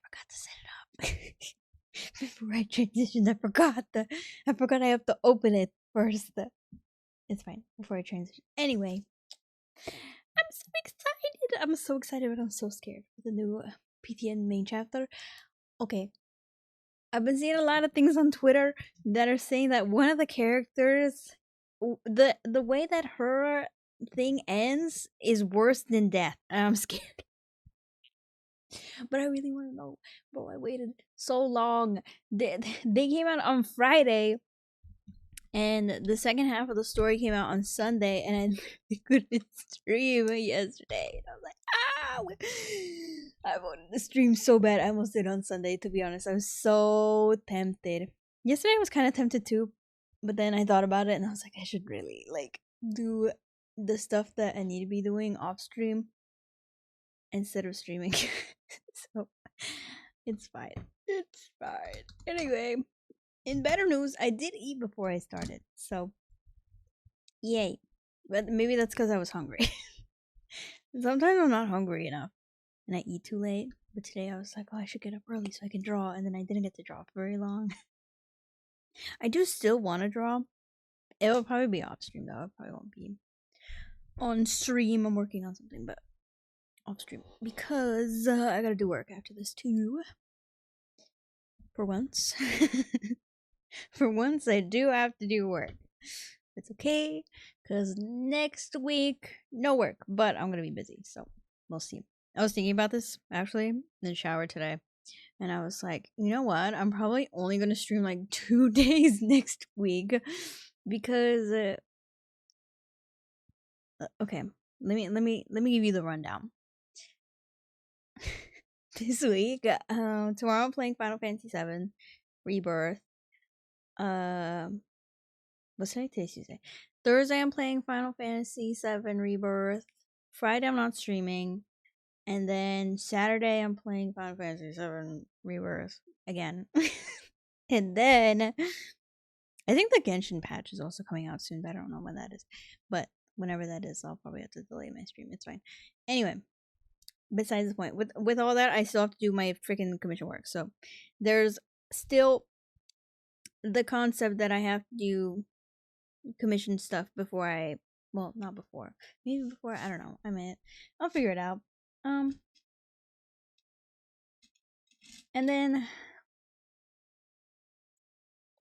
forgot to set it up. Before I transition, I forgot I have to open it first. It's fine. Before I transition. Anyway, I'm so excited. I'm so excited, but I'm so scared for the new PTN main chapter. Okay. I've been seeing a lot of things on Twitter that are saying that one of the characters, the way that her thing ends is worse than death. And I'm scared. But I really want to know. Bro, I waited so long. They came out on Friday, and the second half of the story came out on Sunday, and I couldn't stream yesterday. And I was like, I wanted to stream so bad. I almost did on Sunday, to be honest. I was so tempted. Yesterday I was kind of tempted too, but then I thought about it, and I was like, I should really do the stuff that I need to be doing off stream instead of streaming. So it's fine. It's fine. Anyway, in better news, I did eat before I started. So yay. But maybe that's because I was hungry. Sometimes I'm not hungry enough and I eat too late. But today I was like, oh, I should get up early so I can draw. And then I didn't get to draw for very long. I do still want to draw. It will probably be off stream though. It probably won't be on stream. I'm working on something, but off stream because I gotta do work after this too. For once. For once, I do have to do work. It's okay, because next week, no work, but I'm gonna be busy, so we'll see. I was thinking about this, actually, in the shower today, and I was like, you know what? I'm probably only gonna stream, 2 days next week, because, okay, let me give you the rundown. This week, tomorrow I'm playing Final Fantasy VII Rebirth. What's today? Today's Tuesday. Thursday I'm playing Final Fantasy VII Rebirth. Friday I'm not streaming. And then Saturday I'm playing Final Fantasy VII Rebirth again. And then I think the Genshin patch is also coming out soon, but I don't know when that is. But whenever that is, I'll probably have to delay my stream. It's fine. Anyway, besides the point. With all that, I still have to do my freaking commission work. So there's still the concept that I have to do commission stuff before I, well, not before, maybe before, I don't know, I'll figure it out. And then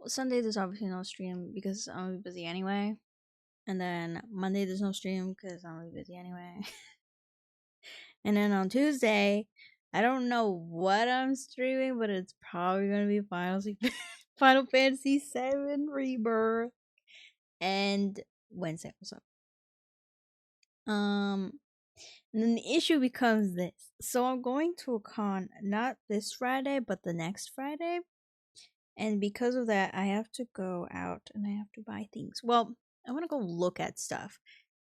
Sunday there's obviously no stream because I'm gonna be busy anyway, and then Monday there's no stream because I'm gonna be busy anyway. And then on Tuesday I don't know what I'm streaming, but it's probably gonna be Final Fantasy VII Rebirth. And Wednesday was up. And then the issue becomes this. So I'm going to a con not this Friday, but the next Friday. And because of that, I have to go out and I have to buy things. Well, I want to go look at stuff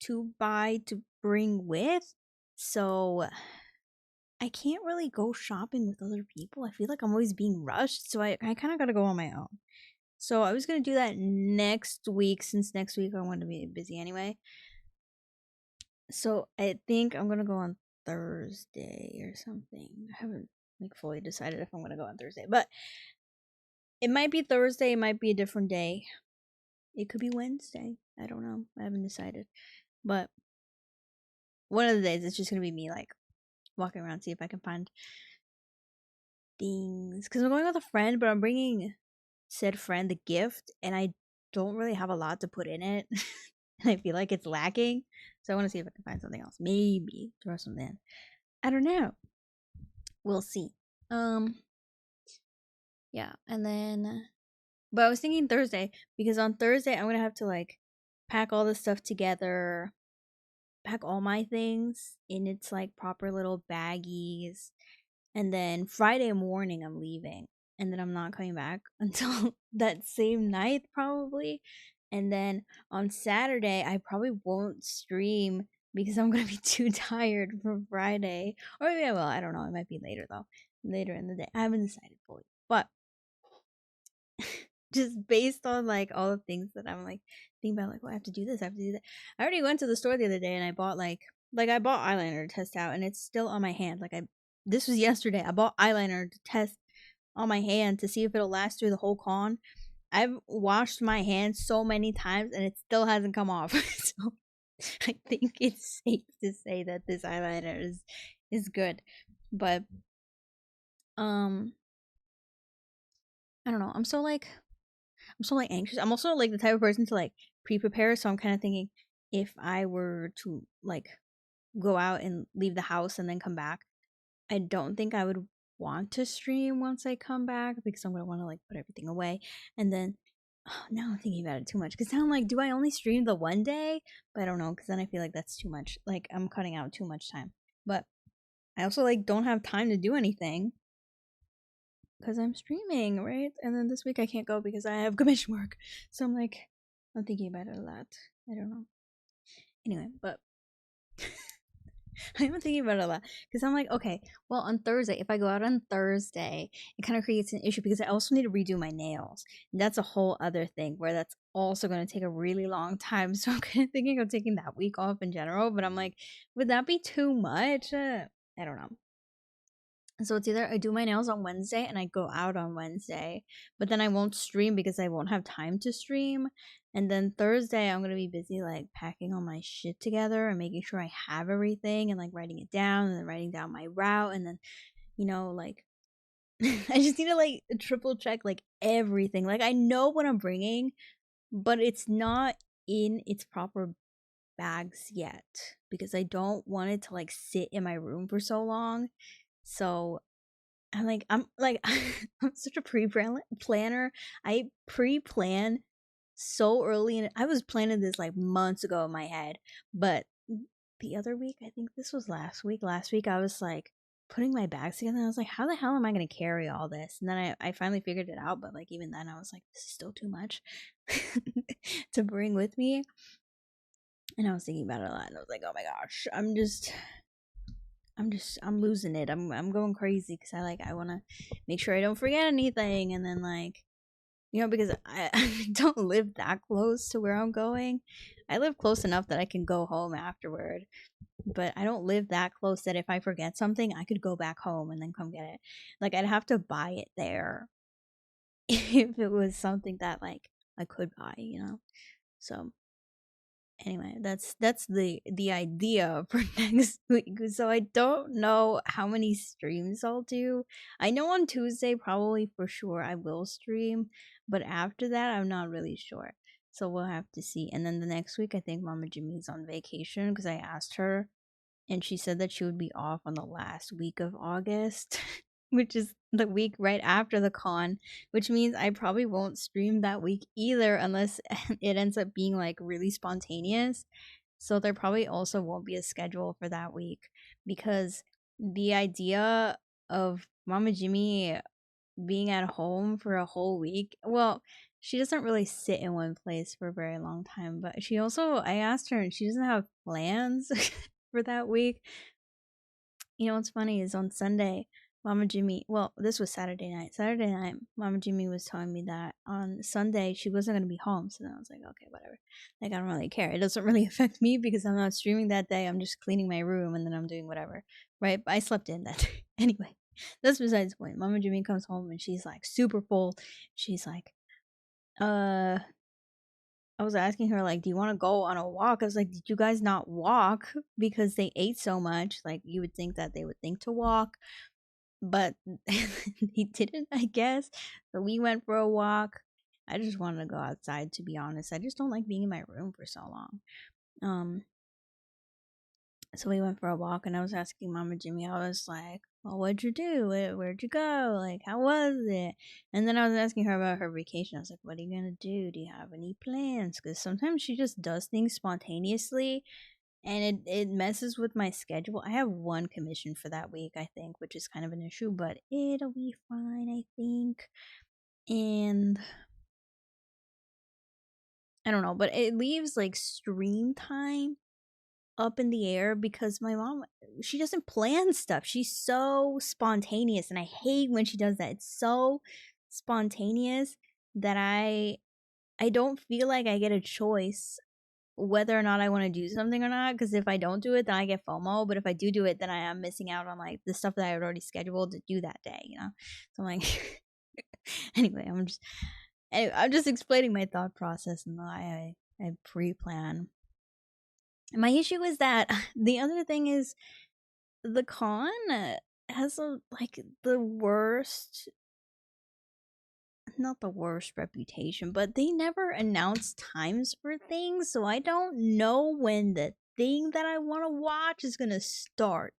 to buy to bring with. So I can't really go shopping with other people. I feel like I'm always being rushed. So I kind of got to go on my own. So I was going to do that next week, since next week I want to be busy anyway. So I think I'm going to go on Thursday or something. I haven't fully decided if I'm going to go on Thursday. But it might be Thursday. It might be a different day. It could be Wednesday. I don't know. I haven't decided. But one of the days it's just going to be me walking around, see if I can find things. Because I'm going with a friend, but I'm bringing said friend the gift, and I don't really have a lot to put in it. And I feel like it's lacking. So I want to see if I can find something else. Maybe throw something in. I don't know. We'll see. Yeah, and then, but I was thinking Thursday, because on Thursday I'm gonna have to pack all this stuff together, pack all my things in its proper little baggies, and then Friday morning I'm leaving, and then I'm not coming back until that same night probably. And then on Saturday I probably won't stream because I'm gonna be too tired for Friday, or maybe I will. I don't know. It might be later though, later in the day. I haven't decided fully, but just based on all the things that I'm thinking about, I have to do this, I have to do that. I already went to the store the other day and I bought I bought eyeliner to test out, and it's still on my hand. this was yesterday. I bought eyeliner to test on my hand to see if it'll last through the whole con. I've washed my hands so many times and it still hasn't come off. So I think it's safe to say that this eyeliner is good. But I don't know. I'm so like anxious. I'm also like the type of person to like pre-prepare, so I'm kind of thinking if I were to like go out and leave the house and then come back, I don't think I would want to stream once I come back because I'm gonna want to like put everything away. And then now I'm thinking about it too much because now I'm like, do I only stream the one day? But I don't know because then I feel like that's too much. Like I'm cutting out too much time. But I also like don't have time to do anything because I'm streaming, right? And then this week I can't go because I have commission work. So I'm like, I'm thinking about it a lot. I don't know. Anyway, but I'm thinking about it a lot because I'm like, okay, well, on Thursday, if I go out on Thursday, it kind of creates an issue because I also need to redo my nails. And that's a whole other thing where that's also going to take a really long time. So I'm kind of thinking of taking that week off in general, but I'm like, would that be too much? I don't know. So it's either I do my nails on Wednesday and I go out on Wednesday, but then I won't stream because I won't have time to stream. And then Thursday I'm gonna be busy like packing all my shit together and making sure I have everything and like writing it down and then writing down my route and then like I just need to like triple check like everything. Like I know what I'm bringing, but it's not in its proper bags yet because I don't want it to like sit in my room for so long. So I'm like I'm such a planner. I pre-plan so early and I was planning this like months ago in my head. But the other week, I think this was last week. Last week I was like putting my bags together and I was like, how the hell am I gonna carry all this? And then I finally figured it out, but like even then I was like, this is still too much to bring with me. And I was thinking about it a lot and I was like, oh my gosh, I'm losing it. I'm going crazy because I want to make sure I don't forget anything, and then like because I don't live that close to where I'm going. I live close enough that I can go home afterward, but I don't live that close that if I forget something, I could go back home and then come get it. Like I'd have to buy it there if it was something that like I could buy. So anyway, that's the idea for next week. So I don't know how many streams I'll do. I know on Tuesday probably for sure I will stream, but after that I'm not really sure. So we'll have to see. And then the next week I think Mama Jimmy's on vacation because I asked her and she said that she would be off on the last week of August, which is the week right after the con, which means I probably won't stream that week either unless it ends up being like really spontaneous. So there probably also won't be a schedule for that week because the idea of Mama Jimmy being at home for a whole week, well, she doesn't really sit in one place for a very long time, but I asked her and she doesn't have plans for that week. What's funny is on Sunday, Mama Jimmy, well, this was Saturday night. Saturday night, Mama Jimmy was telling me that on Sunday she wasn't going to be home. So then I was like, okay, whatever. Like, I don't really care. It doesn't really affect me because I'm not streaming that day. I'm just cleaning my room and then I'm doing whatever. Right? But I slept in that day. Anyway, that's besides the point. Mama Jimmy comes home and she's like super full. She's like, I was asking her, like, do you want to go on a walk? I was like, did you guys not walk because they ate so much? Like, you would think that they would think to walk, but they didn't, I guess. So we went for a walk. I just wanted to go outside, to be honest. I just don't like being in my room for so long. So we went for a walk, and I was asking Mama Jimmy, I was like, well, what'd you do? Where'd you go? Like, how was it? And then I was asking her about her vacation. I was like, what are you going to do? Do you have any plans? Because sometimes she just does things spontaneously, and it messes with my schedule. I have one commission for that week, I think, which is kind of an issue, but it'll be fine, I think. And I don't know, but it leaves, like, stream time up in the air because my mom, she doesn't plan stuff. She's so spontaneous and I hate when she does that. It's so spontaneous that I don't feel like I get a choice whether or not I want to do something or not. Because if I don't do it, then I get FOMO. But if I do it, then I am missing out on like the stuff that I had already scheduled to do that day. You know. So I'm like, anyway, I'm just explaining my thought process and why I pre-plan. And my issue is that the other thing is the con has like the worst, not the worst reputation, but they never announce times for things, so I don't know when the thing that I want to watch is gonna start.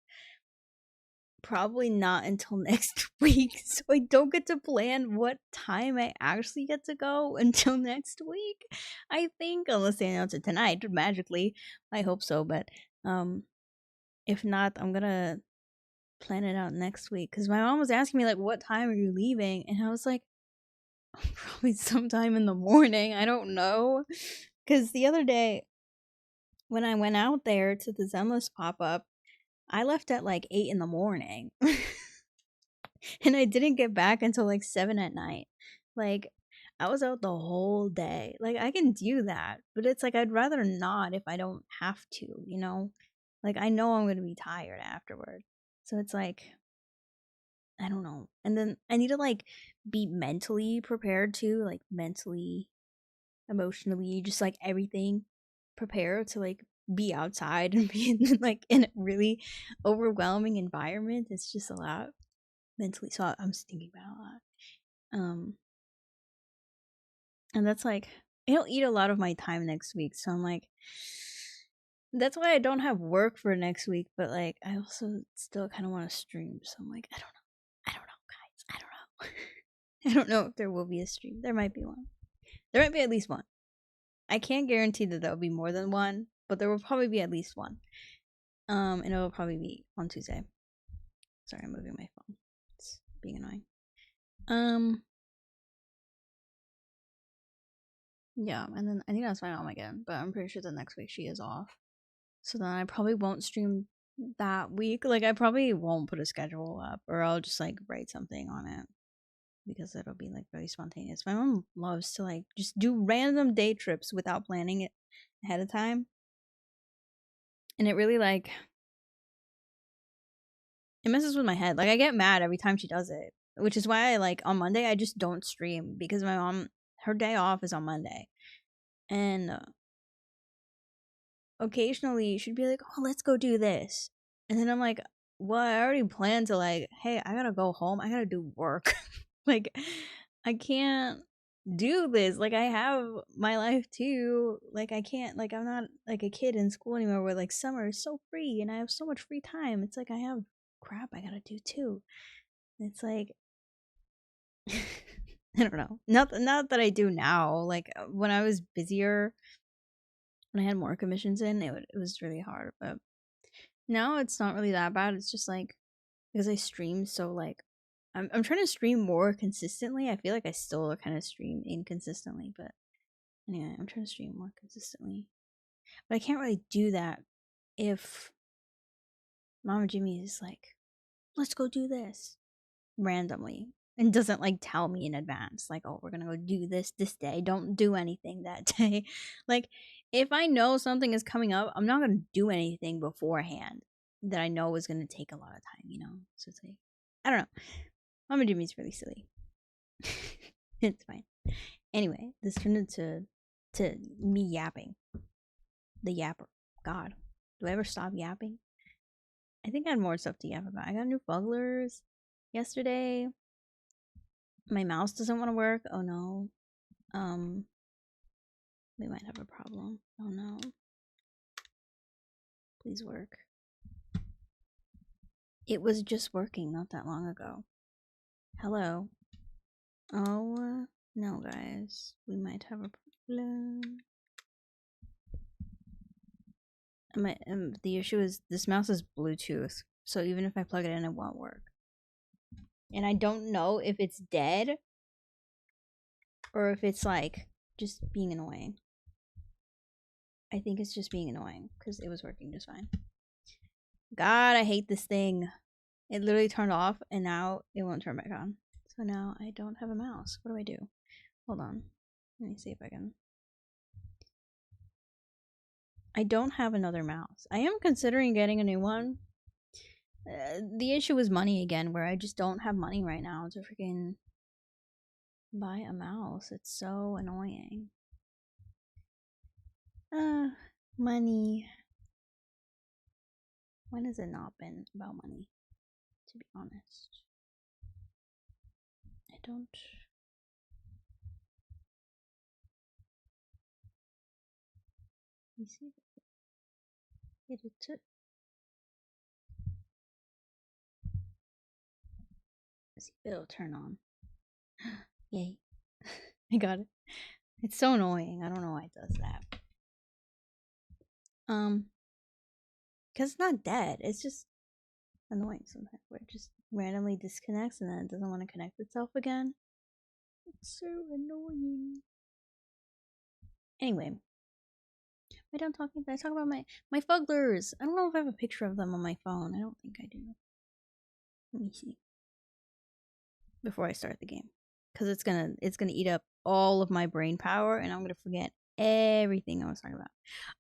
Probably not until next week, so I don't get to plan what time I actually get to go until next week. I think, unless they announce it tonight magically. I hope so, but if not, I'm gonna plan it out next week. Because my mom was asking me like, "What time are you leaving?" And I was like, probably sometime in the morning. I don't know. Because the other day, when I went out there to the Zenless pop up, I left at like 8 in the morning. And I didn't get back until like 7 at night. Like, I was out the whole day. Like, I can do that, but it's like I'd rather not if I don't have to, you know? Like, I know I'm gonna be tired afterward. So it's like, I don't know. And then I need to like be mentally prepared too, like mentally, emotionally, just like everything prepared to like be outside and be in like in a really overwhelming environment. It's just a lot mentally. So I'm thinking about a lot. And that's like it'll eat a lot of my time next week. So I'm like, that's why I don't have work for next week. But like, I also still kind of want to stream. So I'm like, I don't know, guys. I don't know. I don't know if there will be a stream. There might be one. There might be at least one. I can't guarantee that there'll be more than one, but there will probably be at least one. And it'll probably be on Tuesday. Sorry, I'm moving my phone. It's being annoying. Yeah, and then I think that's my mom again, but I'm pretty sure the next week she is off. So then I probably won't stream that week. Like I probably won't put a schedule up, or I'll just like write something on it because it'll be like very spontaneous. My mom loves to like just do random day trips without planning it ahead of time. And it really like it messes with my head. Like I get mad every time she does it, which is why I like on Monday I just don't stream because my mom her day off is on Monday. And occasionally she'd be like, "Oh, let's go do this." And then I'm like, "Well, I already planned to like, hey, I got to go home. I got to do work." Like I can't do this. Like I have my life too. Like I can't like I'm not like a kid in school anymore where like summer is so free and I have so much free time. It's like I have crap I got to do too. It's like I don't know. Not that I do now. Like when I was busier, when I had more commissions in, it was really hard. But now it's not really that bad. It's just like because I stream so like I'm trying to stream more consistently. I feel like I still kind of stream inconsistently, but anyway, I'm trying to stream more consistently. But I can't really do that if Mama Jimmy is like, "Let's go do this." Randomly and doesn't like tell me in advance like, "Oh, we're gonna go do this day. Don't do anything that day." Like if I know something is coming up, I'm not gonna do anything beforehand that I know is gonna take a lot of time, you know. So it's like I don't know. Mama Jimmy's really silly. It's fine. Anyway, this turned into me yapping. The yapper. God, do I ever stop yapping? I think I had more stuff to yap about. I got new bugglers yesterday. My mouse doesn't want to work. Oh no. We might have a problem. Oh no. Please work. It was just working not that long ago. Hello. Oh no, guys. We might have a problem. The issue is this mouse is Bluetooth, so even if I plug it in, it won't work. And I don't know if it's dead or if it's like just being annoying. I think it's just being annoying because it was working just fine. God, I hate this thing. It literally turned off and now it won't turn back on. So now I don't have a mouse. What do I do? Hold on. Let me see if I can. I don't have another mouse. I am considering getting a new one. The issue is money again, where I just don't have money right now to freaking buy a mouse. It's so annoying. Money. When has it not been about money? To be honest, I don't. Let me see. It took. See if it'll turn on. Yay! I got it. It's so annoying. I don't know why it does that. Because it's not dead. It's just annoying sometimes where it just randomly disconnects and then it doesn't want to connect itself again. It's so annoying. Anyway, I don't talk about. I talk about my fugglers. I don't know if I have a picture of them on my phone. I don't think I do. Let me see before I start the game, because it's gonna eat up all of my brain power, and I'm gonna forget everything I was talking about.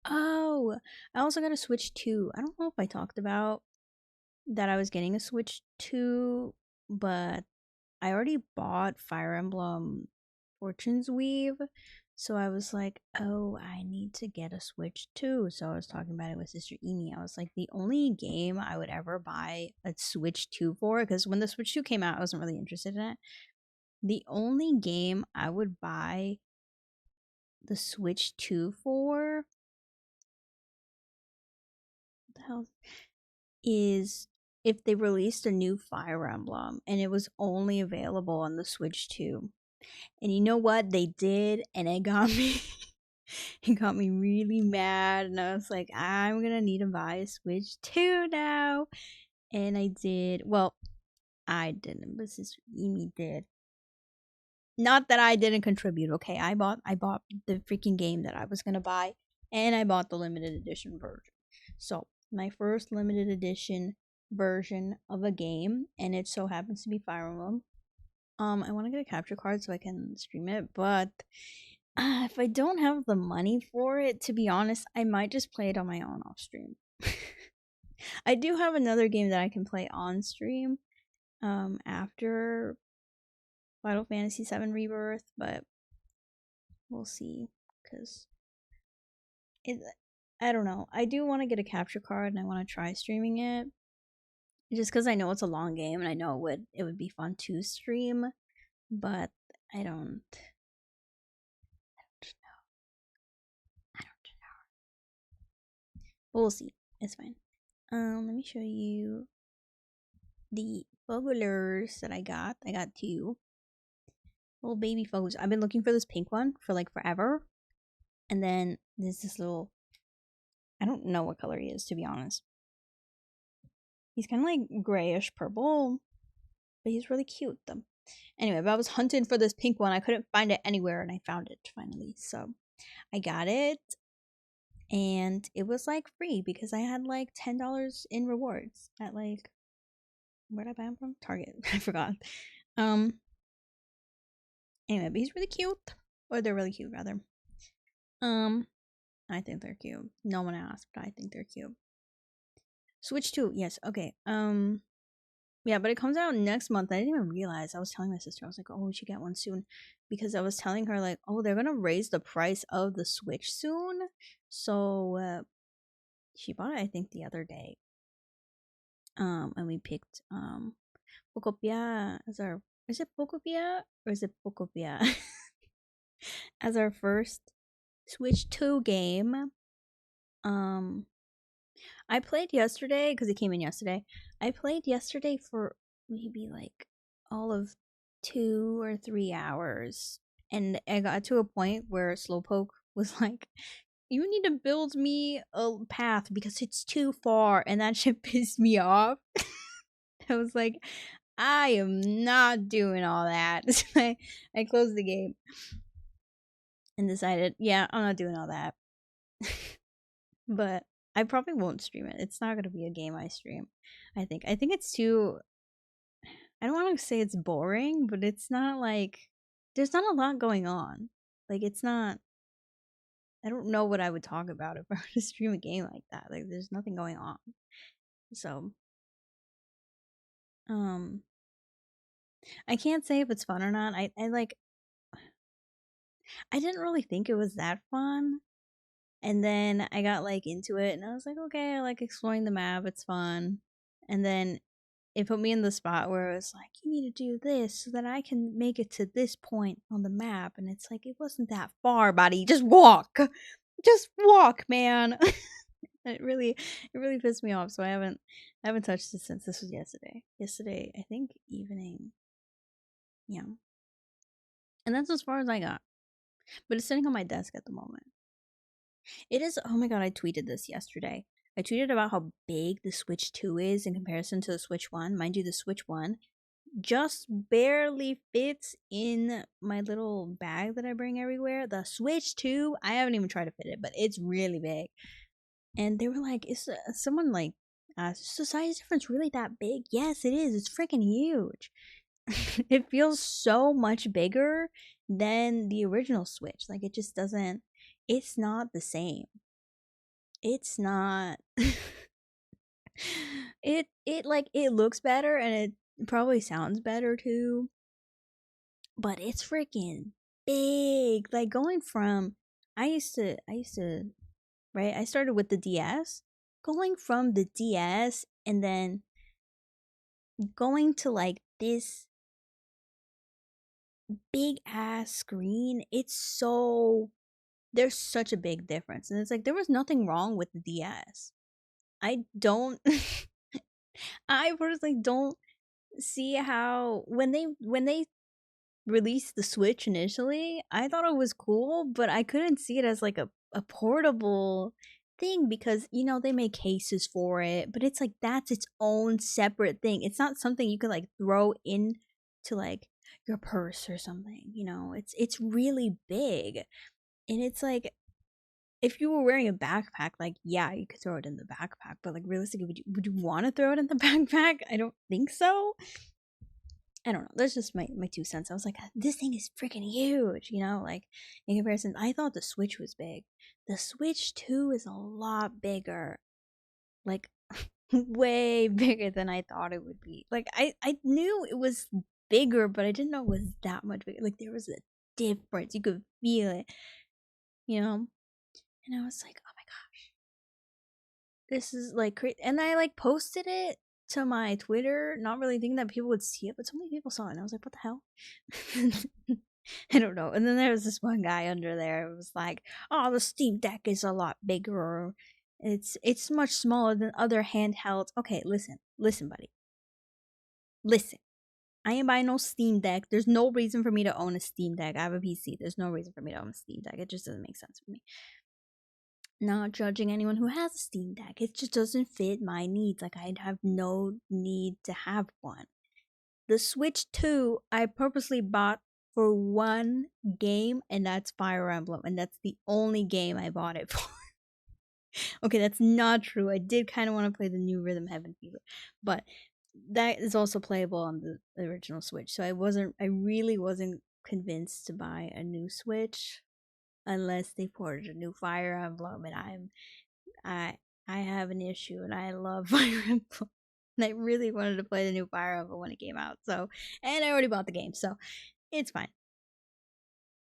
Oh, I also got a Switch 2. I don't know if I talked about that I was getting a Switch 2, but I already bought Fire Emblem Fortune's Weave. So I was like, oh, I need to get a Switch 2. So I was talking about it with Sister Amy. I was like, the only game I would ever buy a Switch 2 for, because when the Switch 2 came out, I wasn't really interested in it. The only game I would buy the Switch 2 for, what the hell, is if they released a new Fire Emblem and it was only available on the Switch 2. And you know what? They did, and it got me it got me really mad, and I was like, I'm gonna need to buy a Switch 2 now. And I did. Well, I didn't, but Sister Amy did. Not that I didn't contribute, okay? I bought the freaking game that I was gonna buy, and I bought the limited edition version. So my first limited edition version of a game, and it so happens to be Fire Emblem. I want to get a capture card so I can stream it, but if I don't have the money for it, to be honest, I might just play it on my own off stream. I do have another game that I can play on stream after Final Fantasy VII Rebirth, but we'll see, because I don't know. I do want to get a capture card and I want to try streaming it, just because I know it's a long game and I know it would be fun to stream, but I don't know. But we'll see. It's fine. Let me show you the fugglers that I got. I got 2 little baby fugglers. I've been looking for this pink one for like forever. And then there's this little, I don't know what color he is, to be honest. He's kind of like grayish purple, but he's really cute though. Anyway, but I was hunting for this pink one. I couldn't find it anywhere, and I found it finally. So I got it, and it was like free because I had like $10 in rewards at like, where'd I buy him from? Target. I forgot. Anyway, but he's really cute, or they're really cute rather. I think they're cute. No one asked, but I think they're cute. Switch 2, yes, okay. Yeah, but it comes out next month. I didn't even realize. I was telling my sister, I was like, oh, we should get one soon, because I was telling her like, oh, they're gonna raise the price of the Switch soon. So she bought it, I think, the other day. And we picked Pocopia as our, is it Pocopia or is it Pocopia as our first Switch 2 game. I played yesterday because it came in yesterday. I played yesterday for maybe like all of 2 or 3 hours, and I got to a point where Slowpoke was like, you need to build me a path because it's too far, and that shit pissed me off. I was like, I am not doing all that. So I closed the game and decided, yeah, I'm not doing all that. But I probably won't stream it. It's not going to be a game I stream. I think it's too, I don't want to say it's boring, but it's not like, there's not a lot going on. Like, it's not I don't know what I would talk about if I were to stream a game like that. Like, there's nothing going on. So, I can't say if it's fun or not. I didn't really think it was that fun. And then I got like into it and I was like, okay, I like exploring the map, it's fun. And then it put me in the spot where it was like, you need to do this so that I can make it to this point on the map. And it's like, it wasn't that far, buddy. Just walk. Just walk, man. it really pissed me off. So I haven't touched it since this was yesterday. Yesterday, I think evening. Yeah. And that's as far as I got. But it's sitting on my desk at the moment. It is, oh my god, I tweeted this yesterday. I tweeted about how big the Switch 2 is in comparison to the Switch 1. Mind you, the Switch 1 just barely fits in my little bag that I bring everywhere. The Switch 2, I haven't even tried to fit it, but it's really big. And they were like, someone like asked, is the size difference really that big? Yes, it is. It's freaking huge. It feels so much bigger than the original Switch. Like, it just doesn't, it's not the same. It's not. it looks better and it probably sounds better too. But it's freaking big. Like, going from I used to right? I started with the DS. Going from the DS and then going to like this big ass screen, there's such a big difference. And it's like there was nothing wrong with the DS. I don't I personally don't see how when they released the Switch initially, I thought it was cool, but I couldn't see it as like a portable thing because they make cases for it, but it's like that's its own separate thing. It's not something you could like throw in to like your purse or something. It's really big. And it's like if you were wearing a backpack, like, yeah, you could throw it in the backpack, but like realistically, would you want to throw it in the backpack? I don't think so. I don't know. That's just my 2 cents. I was like, this thing is freaking huge, like in comparison. I thought the Switch was big. The Switch 2 is a lot bigger. Like way bigger than I thought it would be. Like I knew it was bigger, but I didn't know it was that much bigger. Like there was a difference. You could feel it. And I was like, oh my gosh, this is like crazy. And I like posted it to my Twitter, not really thinking that people would see it, but so many people saw it. And I was like, what the hell? I don't know. And then there was this one guy under there. It was like, oh, the Steam Deck is a lot bigger. It's much smaller than other handhelds. Okay, listen, buddy. Listen. I ain't buying no Steam Deck. There's no reason for me to own a Steam Deck. I have a PC. There's no reason for me to own a Steam Deck. It just doesn't make sense for me. Not judging anyone who has a Steam Deck. It just doesn't fit my needs. Like, I have no need to have one. The Switch 2, I purposely bought for one game, and that's Fire Emblem. And that's the only game I bought it for. Okay, that's not true. I did kind of want to play the new Rhythm Heaven Fever. But that is also playable on the original Switch. So I really wasn't convinced to buy a new Switch unless they ported a new Fire Emblem, and I have an issue, and I love Fire Emblem, and I really wanted to play the new Fire Emblem when it came out. So, and I already bought the game, so it's fine.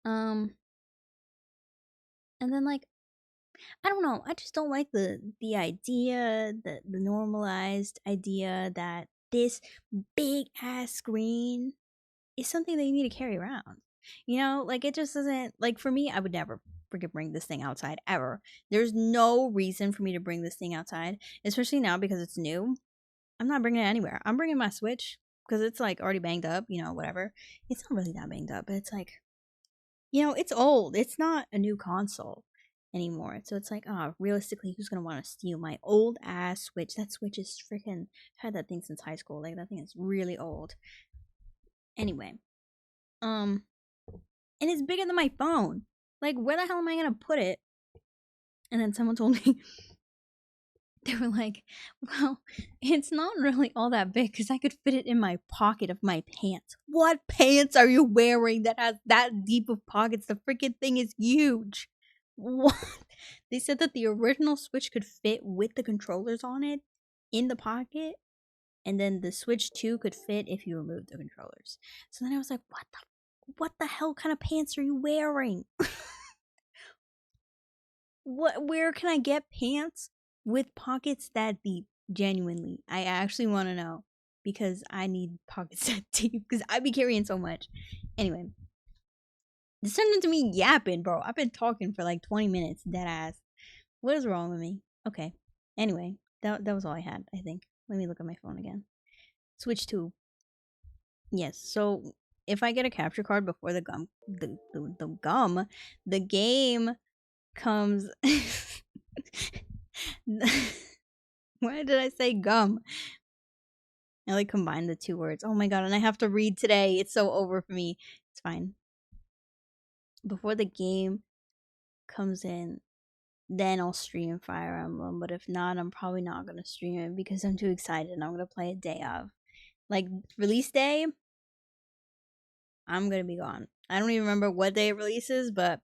And then like, I don't know, I just don't like the idea, the normalized idea that this big ass screen is something that you need to carry around. Like it just doesn't, like for me, I would never freaking bring this thing outside ever. There's no reason for me to bring this thing outside, especially now because it's new. I'm not bringing it anywhere. I'm bringing my Switch because it's like already banged up, whatever. It's not really that banged up, but it's like, it's old. It's not a new console anymore. So it's like, realistically, who's gonna want to steal my old ass Switch? That Switch is freaking, I've had that thing since high school. Like that thing is really old. Anyway, and it's bigger than my phone. Like, where the hell am I gonna put it? And then someone told me, they were like, well, it's not really all that big because I could fit it in my pocket of my pants. What pants are you wearing that has that deep of pockets? The freaking thing is huge. What? They said that the original Switch could fit with the controllers on it in the pocket, and then the Switch 2 could fit if you removed the controllers. So then I was like, what the hell kind of pants are you wearing? Where can I get pants with pockets that deep? Genuinely, I actually want to know because I need pockets that deep because I be carrying so much. Anyway, this turned into me yapping, bro. I've been talking for like 20 minutes, dead ass. What is wrong with me? Okay. Anyway, that was all I had, I think. Let me look at my phone again. Switch 2. Yes, so if I get a capture card before the game comes. Why did I say gum? I like combined the two words. Oh my god, and I have to read today. It's so over for me. It's fine. Before the game comes in, then I'll stream Fire Emblem. But if not, I'm probably not gonna stream it because I'm too excited and I'm gonna play it day of. Like release day, I'm gonna be gone. I don't even remember what day it releases, but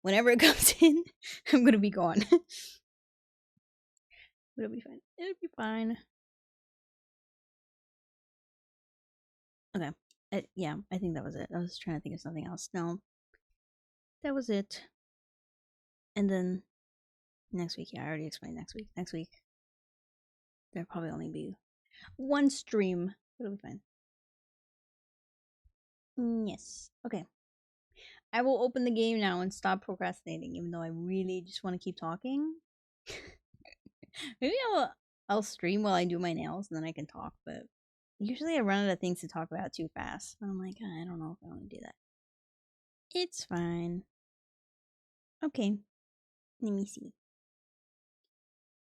whenever it comes in, I'm gonna be gone. It'll be fine. It'll be fine. Okay. Yeah, I think that was it. I was trying to think of something else. No. That was it. And then next week, yeah, I already explained next week. Next week, there'll probably only be one stream. It'll be fine. Yes. Okay. I will open the game now and stop procrastinating, even though I really just want to keep talking. Maybe I'll stream while I do my nails and then I can talk, but usually I run out of things to talk about too fast. I'm like, I don't know if I want to do that. It's fine. Okay. Let me see.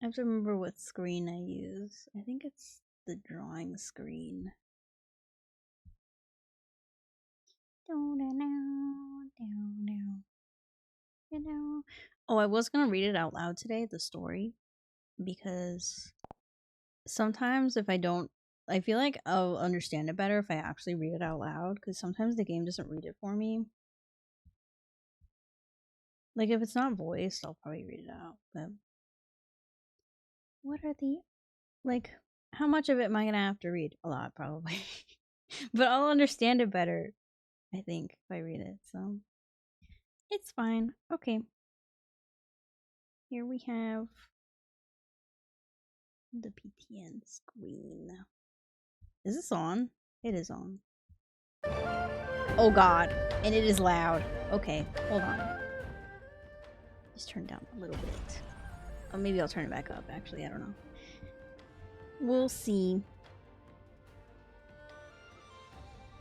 I have to remember what screen I use. I think it's the drawing screen. Oh, I was gonna read it out loud today, the story, because sometimes if I don't, I feel like I'll understand it better if I actually read it out loud, because sometimes the game doesn't read it for me. Like, if it's not voiced, I'll probably read it out, but what are the, like, how much of it am I gonna have to read? A lot, probably. But I'll understand it better, I think, if I read it, so it's fine. Okay. Here we have the PTN screen. Is this on? It is on. Oh god. And it is loud. Okay, hold on. Just turn it down a little bit. Oh, maybe I'll turn it back up, actually. I don't know. We'll see.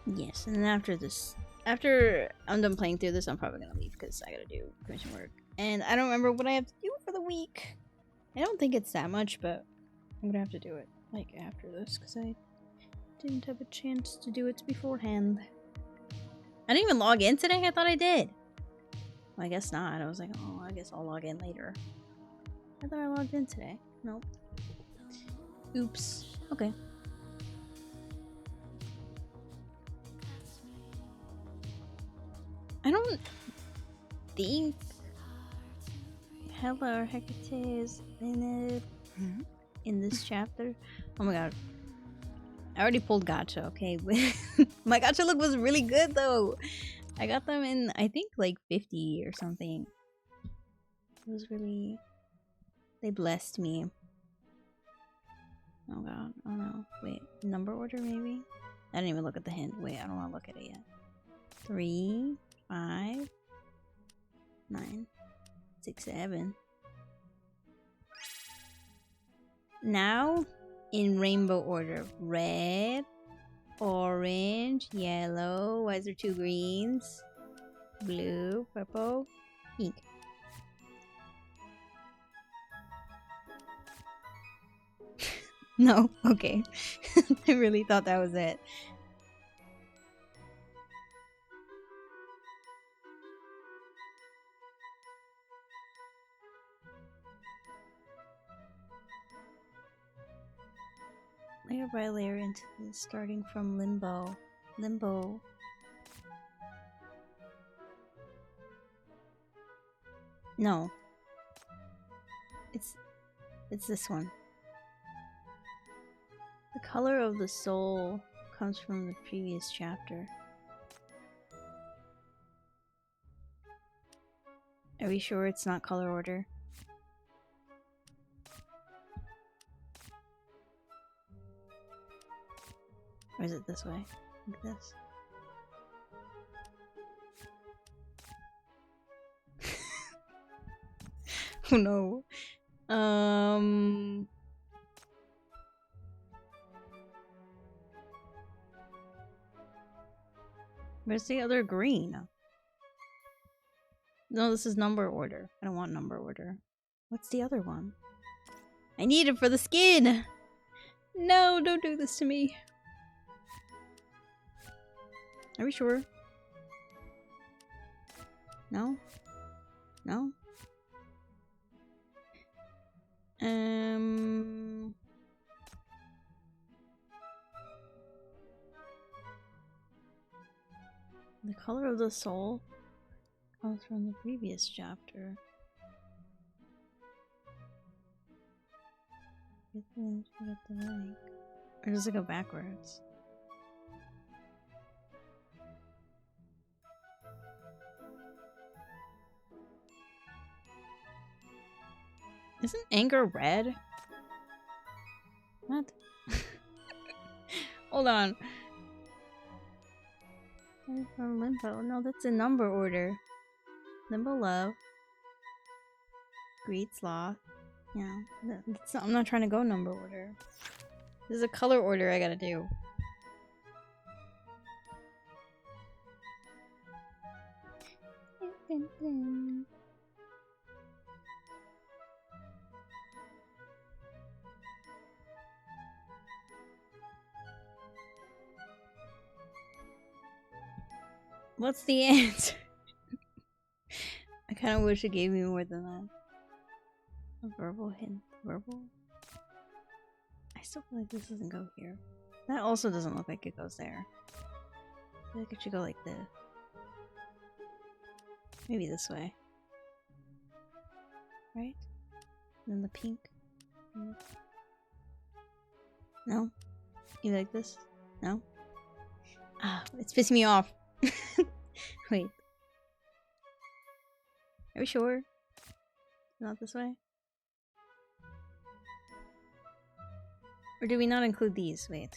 Yes, and then after this, after I'm done playing through this, I'm probably gonna leave because I gotta do commission work. And I don't remember what I have to do for the week. I don't think it's that much, but I'm gonna have to do it, like, after this, because I didn't have a chance to do it beforehand. I didn't even log in today? I thought I did. Well, I guess not. I was like, oh, I guess I'll log in later. I thought I logged in today. Nope. Oops. Okay. I don't think Hella Hecate is in it in this chapter. Oh my god. I already pulled gacha, okay? My gacha look was really good though. I got them in, I think, like 50 or something. It was really... They blessed me. Oh god. Oh no. Wait. Number order maybe? I didn't even look at the hint. Wait, I don't want to look at it yet. 3, 5, 9, 6, 7. Now, in rainbow order. Red, orange, yellow. Why is there 2 greens? Blue, purple, pink. No, okay. I really thought that was it. Layer by layer into this, starting from limbo. Limbo. No. It's this one. The color of the soul comes from the previous chapter. Are we sure it's not color order? Or is it this way? Like this? Oh no. Where's the other green? No, this is number order. I don't want number order. What's the other one? I need it for the skin! No, don't do this to me. Are we sure? No? No? The color of the soul comes from the previous chapter. Or does it go backwards? Isn't anger red? What? Hold on. From limbo. No, that's in number order. Limbo love. Greed sloth. Yeah. I'm not trying to go number order. This is a color order I gotta do. What's the answer? I kind of wish it gave me more than that. A verbal hint. Verbal? I still feel like this doesn't go here. That also doesn't look like it goes there. I feel like it should go like this. Maybe this way. Right? And then the pink. No? You like this? No? Ah, it's pissing me off. Wait. Are we sure? Not this way? Or do we not include these? Wait.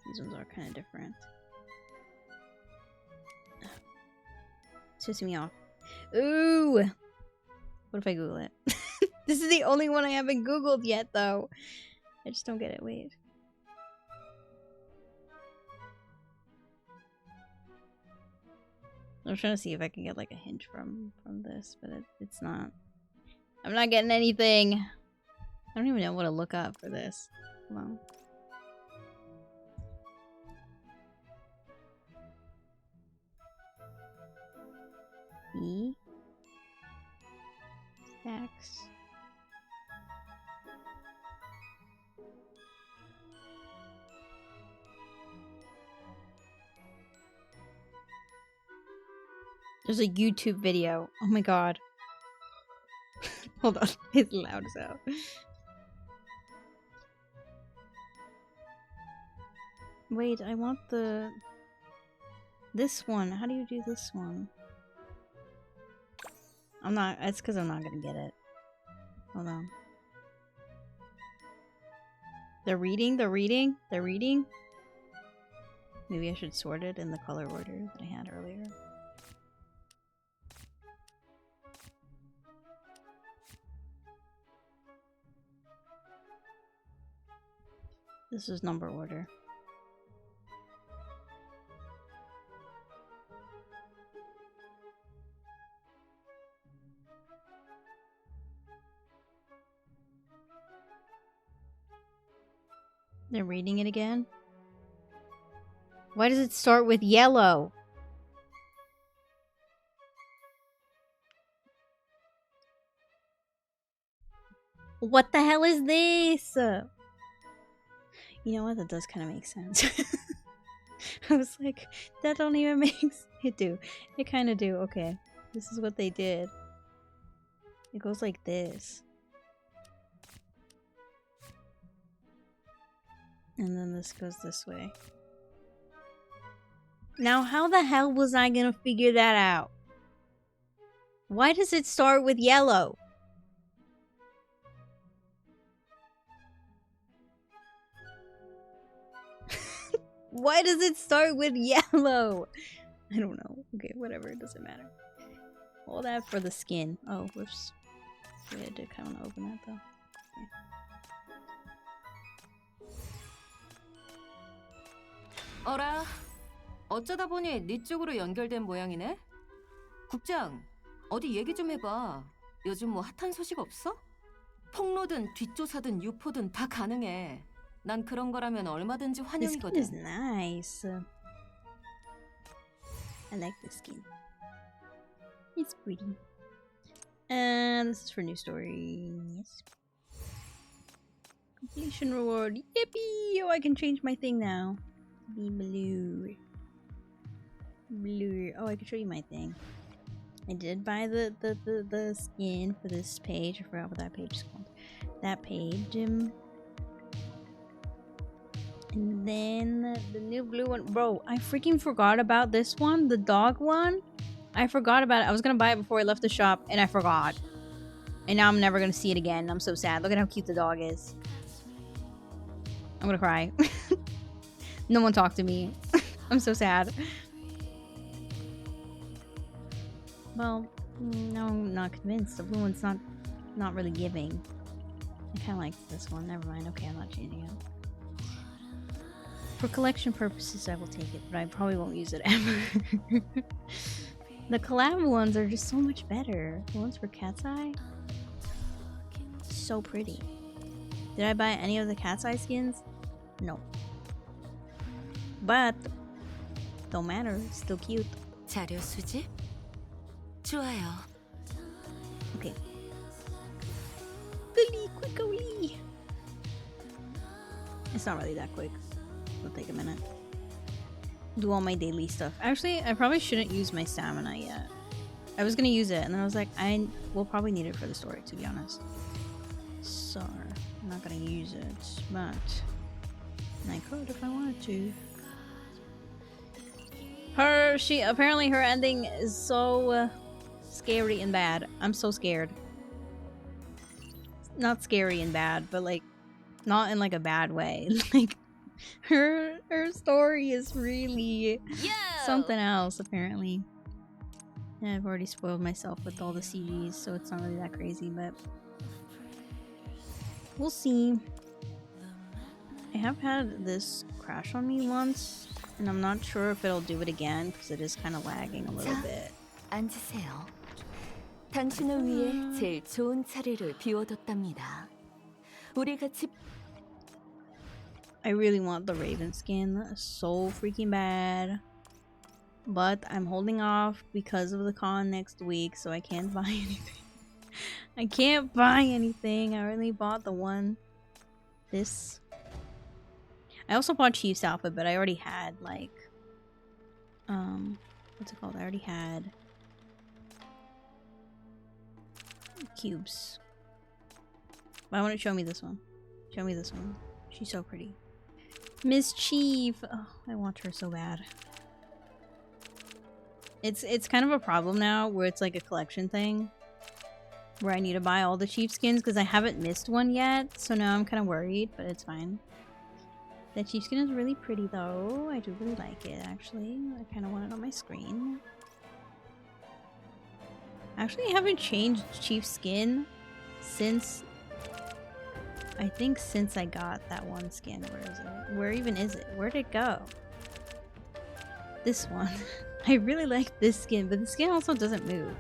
These ones are kind of different. It's pissing me off. Ooh! What if I Google it? This is the only one I haven't Googled yet, though. I just don't get it. Wait. I'm trying to see if I can get like a hint from this, but it's not. I'm not getting anything. I don't even know what to look up for this. Hold on. E. Stacks. There's a YouTube video. Oh my god. Hold on. It's loud as hell. Wait, I want the... This one. How do you do this one? I'm not... It's because I'm not gonna get it. Hold on. They're reading? They're reading? They're reading? Maybe I should sort it in the color order that I had earlier. This is number order. They're reading it again? Why does it start with yellow? What the hell is this? You know what? That does kind of make sense. I was like, that don't even make sense. It do. It kind of do. Okay. This is what they did. It goes like this. And then this goes this way. Now, how the hell was I gonna figure that out? Why does it start with yellow? Why does it start with yellow? I don't know. Okay, whatever. It doesn't matter. All that for the skin. Oh, whoops. Yeah, I did kind of want to open that though. Okay. 어라, 어쩌다 보니 네 쪽으로 연결된 모양이네? 국장, 어디 얘기 좀 해봐. 요즘 뭐 핫한 소식 없어? 폭로든 뒷조사든 유포든 다 가능해. 난 그런 거라면 얼마든지 This skin 환영이거든. is nice. I like this skin. It's pretty. And this is for new story. Yes. Completion reward. Yippee! Oh, I can change my thing now. Be blue. Blue. Oh, I can show you my thing. I did buy the skin for this page. I forgot what that page is called. That page. And then the new blue one. Bro, I freaking forgot about this one. The dog one. I forgot about it. I was gonna buy it before I left the shop, and I forgot. And now I'm never gonna see it again. I'm so sad. Look at how cute the dog is. I'm gonna cry. No one talked to me. I'm so sad. Well, no, I'm not convinced. The blue one's not really giving. I kind of like this one. Never mind. Okay, I'm not changing it. For collection purposes, I will take it, but I probably won't use it ever. The collab ones are just so much better. The ones for Cat's Eye? So pretty. Did I buy any of the Cat's Eye skins? No. But, don't matter. It's still cute. 자료 수집? 좋아요. Okay. Quickly. It's not really that quick. It'll take a minute. Do all my daily stuff. Actually, I probably shouldn't use my stamina yet. I was gonna use it, and then I was like, I will probably need it for the story, to be honest. So, I'm not gonna use it, but I could if I wanted to. Apparently her ending is so scary and bad. I'm so scared. Not scary and bad, but like, not in like a bad way. Like, her story is really something else, apparently. Yeah, I've already spoiled myself with all the CGs, so it's not really that crazy, but we'll see. I have had this crash on me once, and I'm not sure if it'll do it again because it is kind of lagging a little bit. 앉으세요. 당신을 위해 제일 좋은 자리를 비워뒀답니다. 우리 같이 I really want the Raven skin so freaking bad, but I'm holding off because of the con next week, so I can't buy anything. I can't buy anything. I only bought the one. This. I also bought Chief's outfit, but I already had like, what's it called? I already had cubes. But I want to show me this one. Show me this one. She's so pretty. Miss Chief. Oh, I want her so bad. It's kind of a problem now where it's like a collection thing where I need to buy all the Chief skins because I haven't missed one yet. So now I'm kind of worried, but it's fine. That Chief skin is really pretty though. I do really like it actually. I kind of want it on my screen. Actually, I haven't changed Chief skin since I think since I got that one skin. Where is it? Where even is it? Where'd it go? This one. I really like this skin, but the skin also doesn't move.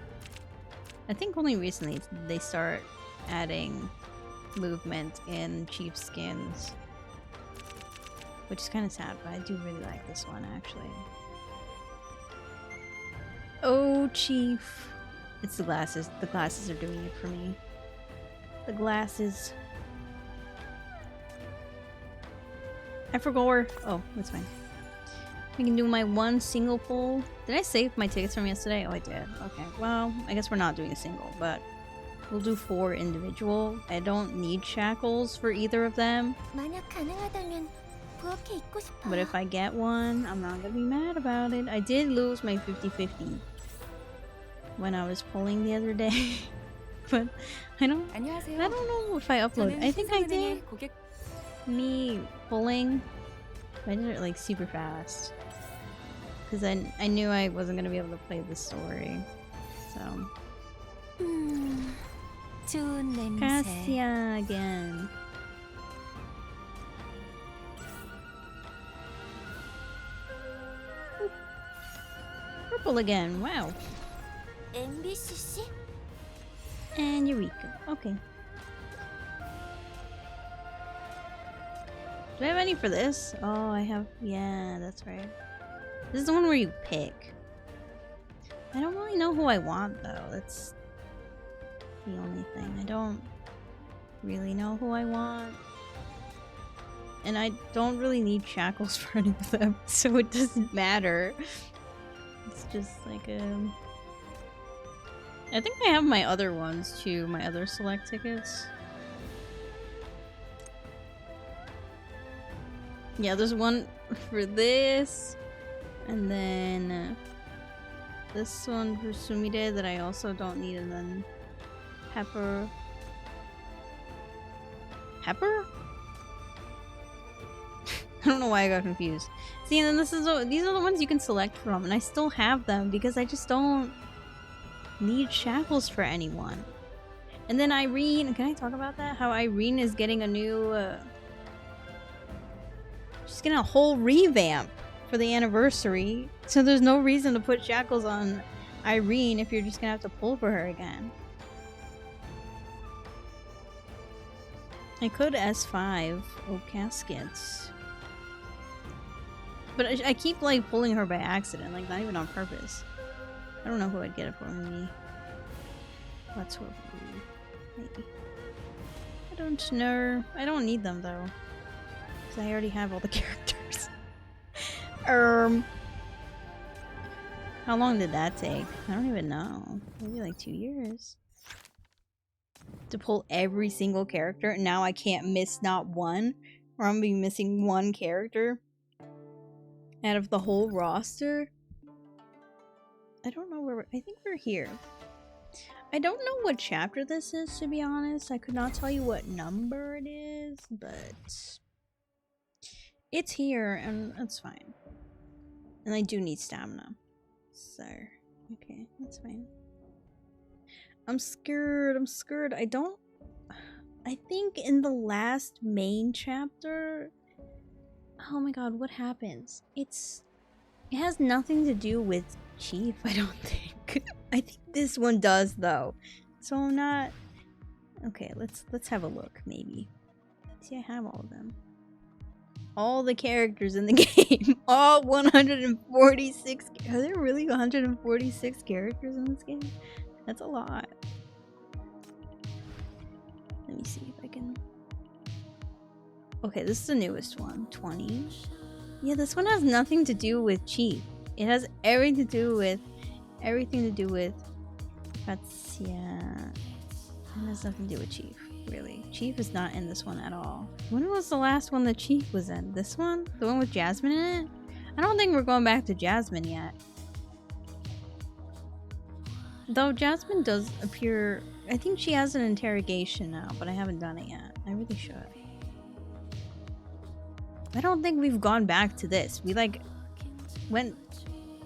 I think only recently they start adding movement in Chief skins. Which is kind of sad, but I do really like this one actually. Oh, Chief. It's the glasses. The glasses are doing it for me. The glasses. I forgot where. Oh, that's fine. We can do my one single pull. Did I save my tickets from yesterday? Oh, I did. Okay, well, I guess we're not doing a single, but we'll do 4 individual. I don't need shackles for either of them. But if I get one, I'm not gonna be mad about it. I did lose my 50-50 when I was pulling the other day. But I don't know if I uploaded. I think I did. Me pulling. I did it like super fast. Because I knew I wasn't gonna be able to play the story. So Cassia again. Oop. Purple again, wow. And Eureka. Okay. Do I have any for this? Oh, I have. Yeah, that's right. This is the one where you pick. I don't really know who I want, though. That's the only thing. I don't really know who I want. And I don't really need shackles for any of them, so it doesn't matter. It's just like I think I have my other ones too, my other select tickets. Yeah, there's one for this, and then this one for Sumide that I also don't need, and then Pepper. Pepper? I don't know why I got confused. See, and then these are the ones you can select from, and I still have them because I just don't need shackles for anyone. And then Irene, can I talk about that? How Irene is getting a new, she's getting a whole revamp for the anniversary. So there's no reason to put shackles on Irene if you're just gonna have to pull for her again. I could S5 caskets. But I keep like pulling her by accident, like not even on purpose. I don't know who I'd get it for, maybe. Let's hope. Maybe. I don't know. I don't need them though. Because I already have all the characters. How long did that take? I don't even know. Maybe like 2 years. To pull every single character. Now I can't miss not one. Or I'm gonna be missing one character. Out of the whole roster. I don't know where I think we're here. I don't know what chapter this is, to be honest. I could not tell you what number it is, but it's here, and that's fine. And I do need stamina. So, okay, that's fine. I'm scared. I'm scared. I think in the last main chapter... Oh my god, what happens? It has nothing to do with Chief, I don't think. I think this one does though. So I'm not... Okay, let's have a look, maybe. See, I have all of them. All the characters in the game. All 146. Are there really 146 characters in this game? That's a lot. Let me see if I can... Okay, this is the newest one. 20. Yeah, this one has nothing to do with Chief. It has everything to do with Katsuya. It has nothing to do with Chief, really. Chief is not in this one at all. When was the last one that Chief was in? This one? The one with Jasmine in it? I don't think we're going back to Jasmine yet. Though Jasmine does appear... I think she has an interrogation now, but I haven't done it yet. I really should. I don't think we've gone back to this. We like went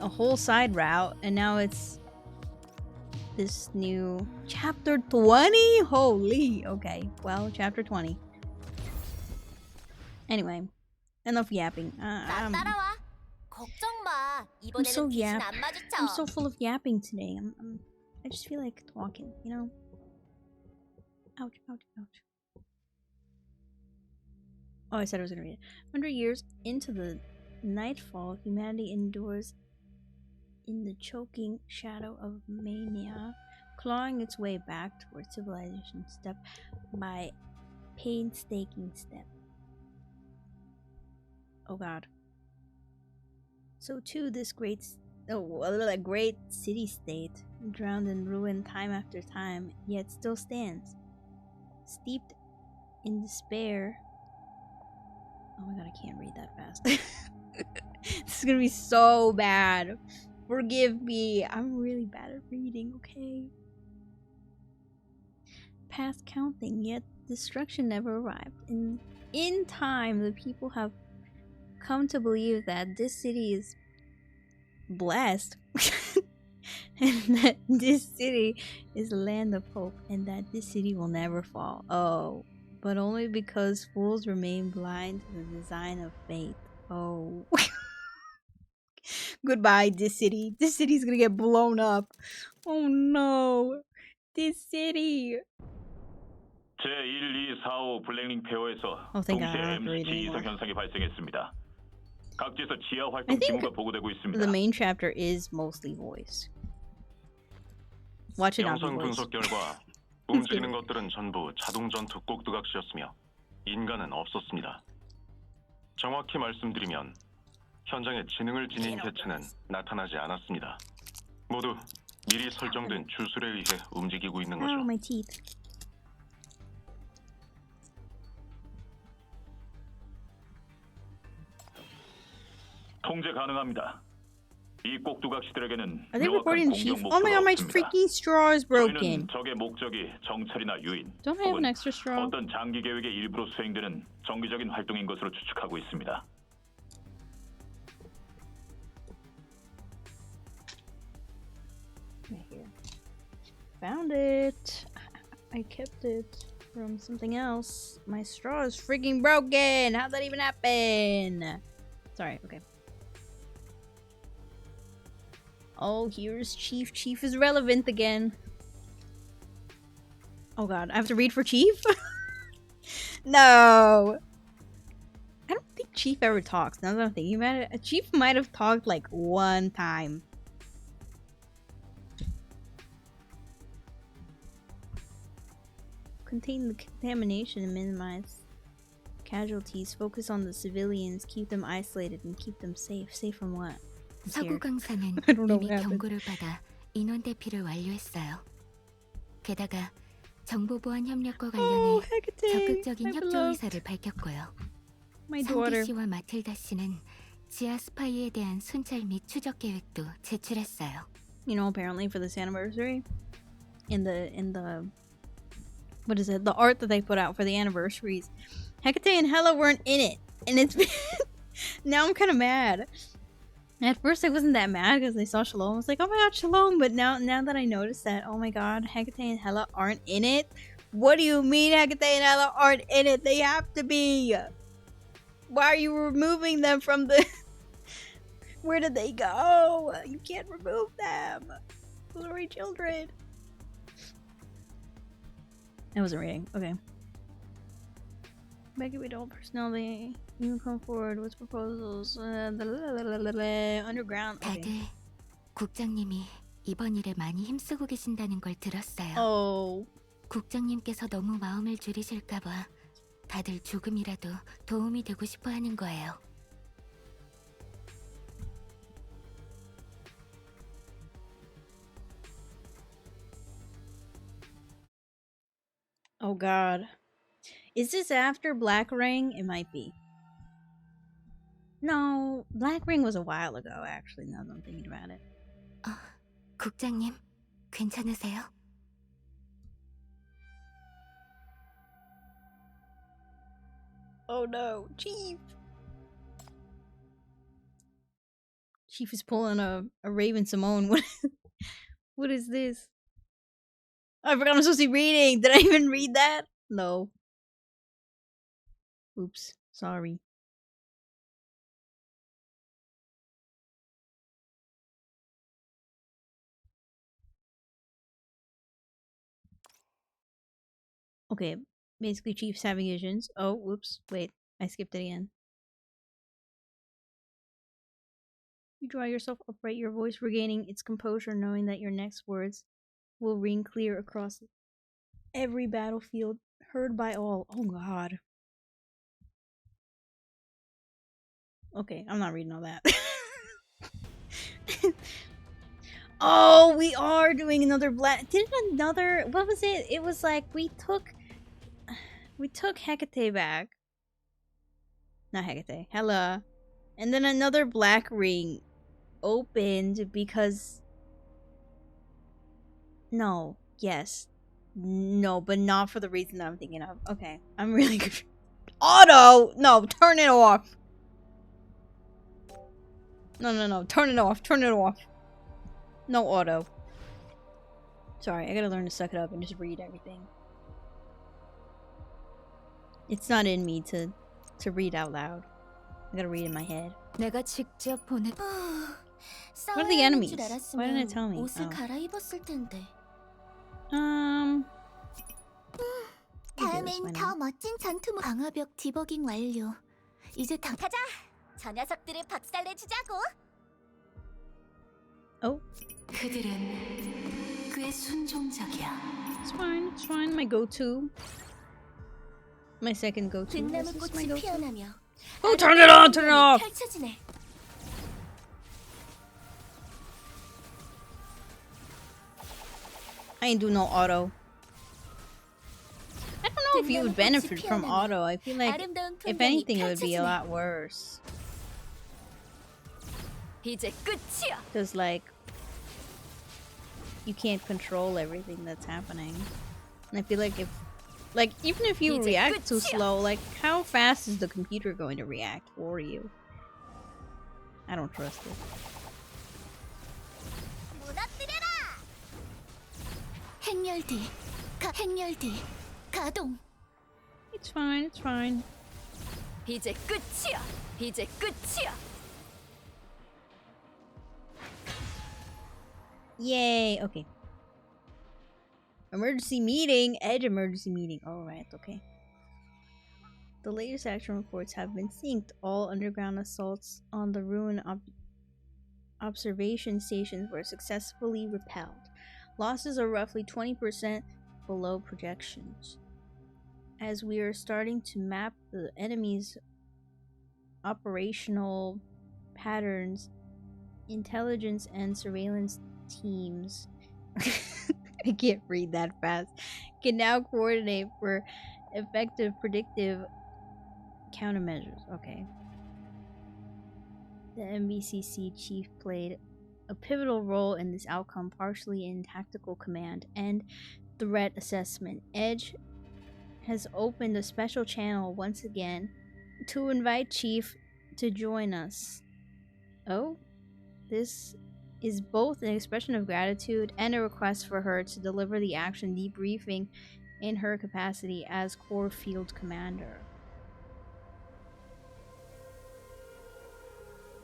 a whole side route, and now it's this new chapter 20. Holy, okay. Well, chapter 20. Anyway, enough yapping. I'm so I'm so full of yapping today. I just feel like talking, you know. Ouch, ouch, ouch. Oh, I said I was gonna read it. 100 years into the nightfall, humanity endures in the choking shadow of mania, clawing its way back towards civilization step by painstaking step. Oh god. So too this great city-state, drowned in ruin time after time, yet still stands. Steeped in despair. Oh my god, I can't read that fast. This is gonna be so bad. Forgive me. I'm really bad at reading, okay? Past counting, yet destruction never arrived. In time, the people have come to believe that this city is blessed. And that this city is a land of hope, and that this city will never fall. Oh, but only because fools remain blind to the design of fate. Oh. Goodbye, this city. This city's gonna get blown up. Oh no. This city. 제1, 2, 4, 5 블랙링 페어에서 Oh, thank God, I 동시에 don't have to read MCT 이상 anymore. 현상이 발생했습니다. 각지에서 지하 I 활동 think 징후가 보고되고 있습니다. The main chapter is mostly voiced. Watch it not be 영상 voiced. 분석 결과 움직이는 것들은 전부 자동 전투 꼭두각시였으며 인간은 없었습니다. 정확히 말씀드리면 현장에 지능을 지닌 개체는 나타나지 않았습니다. 모두 미리 설정된 주술에 의해 움직이고 있는 Oh, 거죠. my teeth. 통제 가능합니다. 이 꼭두각시들에게는 Are they 명확한 reporting the 공격 chief? Oh my 목표가 god, my 없습니다. freaking straw is broken. 저희는 적의 목적이 정찰이나 유인 Don't I have an 혹은 extra straw? 어떤 장기 계획의 일부로 수행되는 정기적인 활동인 것으로 추측하고 있습니다. Right here. Found it. I kept it from something else. My straw is freaking broken. How'd that even happen? Sorry, okay. Oh, here's Chief. Chief is relevant again. Oh god, I have to read for Chief? No. I don't think Chief ever talks. Now that I'm thinking about it, Chief might have talked like one time. Contain the contamination and minimize casualties. Focus on the civilians. Keep them isolated and keep them safe. Safe from what? Let's hear. 서구 강사는 I don't know 이미 what happened. 경고를 받아 인원 대피를 완료했어요. 게다가 정보 보안 협력과 Oh, 관련해 Hecate! 적극적인 my 협조 beloved. 의사를 밝혔고요. My 상디 daughter. 씨와 마틸다 씨는 지하 스파이에 대한 순찰 및 추적 계획도 제출했어요. You know, apparently for this anniversary, in the what is it? The art that they put out for the anniversaries, Hecate and Hella weren't in it, and it's now I'm kind of mad. At first, I wasn't that mad because I saw Shalom. I was like, "Oh my god, Shalom!" But now that I noticed that, oh my god, Hecate and Hella aren't in it. What do you mean Hecate and Hella aren't in it? They have to be. Why are you removing them from the? Where did they go? You can't remove them. Those are my children. I wasn't reading. Okay. Becky, we don't personally. You can come forward with proposals. Underground. 다들 Okay. 국장님이 이번 일에 많이 힘쓰고 계신다는 걸 들었어요. Oh. 국장님께서 너무 마음을 졸이실까봐 다들 조금이라도 도움이 되고 싶어 하는 거예요. Oh god. Is this after Black Ring? It might be. No, Black Ring was a while ago, actually, now that I'm thinking about it. 국장님, 괜찮으세요? Oh no, Chief! Chief is pulling a Raven Simone. What is this? Oh, I forgot I'm supposed to be reading. Did I even read that? No. Oops. Sorry. Okay. Basically, Chief's having visions. Oh, whoops. Wait. I skipped it again. You draw yourself upright, your voice regaining its composure, knowing that your next words will ring clear across every battlefield, heard by all. Oh god. Okay, I'm not reading all that. Oh, we are doing another black. What was it? It was like we took Hecate back. Not Hecate. Hela. And then another black ring opened because no, yes. No, but not for the reason that I'm thinking of. Okay. I'm really good. Auto! No, turn it off. No. Turn it off. Turn it off. No auto. Sorry, I gotta learn to suck it up and just read everything. It's not in me to read out loud. I gotta read in my head. 내가 직접 보내. What are the enemies? Why didn't it tell me? 옷을 Oh. 갈아입었을 텐데. 다음엔 더 멋진 전투 방화벽 디버깅 완료. 이제 가자. 저 녀석들을 박살내주자고. Oh. 그들은 꽤 순종적이야. It's fine. It's fine. My go-to. My second go-to. This 등나무 is my 꽃이 go-to. 피어나며. Oh, turn it on! Turn it off! 펼쳐지네. I ain't do no auto. I don't know if you would benefit from auto. I feel like, if anything, it would be a lot worse. 이제 끝이야. Because, like, you can't control everything that's happening. And I feel like even if you react too slow, like, how fast is the computer going to react for you? I don't trust it. 행렬디, 가동. It's fine, it's fine. 이제 끝이야. Yay, okay. Emergency meeting, Edge emergency meeting. Alright, okay. The latest action reports have been synced. All underground assaults on the ruin observation stations were successfully repelled. Losses are roughly 20% below projections. As we are starting to map the enemy's operational patterns, intelligence and surveillance teams I can't read that fast can now coordinate for effective predictive countermeasures. Okay. The MBCC chief played a pivotal role in this outcome, partially in tactical command and threat assessment. Edge has opened a special channel once again to invite Chief to join us. Oh? This is both an expression of gratitude and a request for her to deliver the action debriefing in her capacity as Core Field Commander.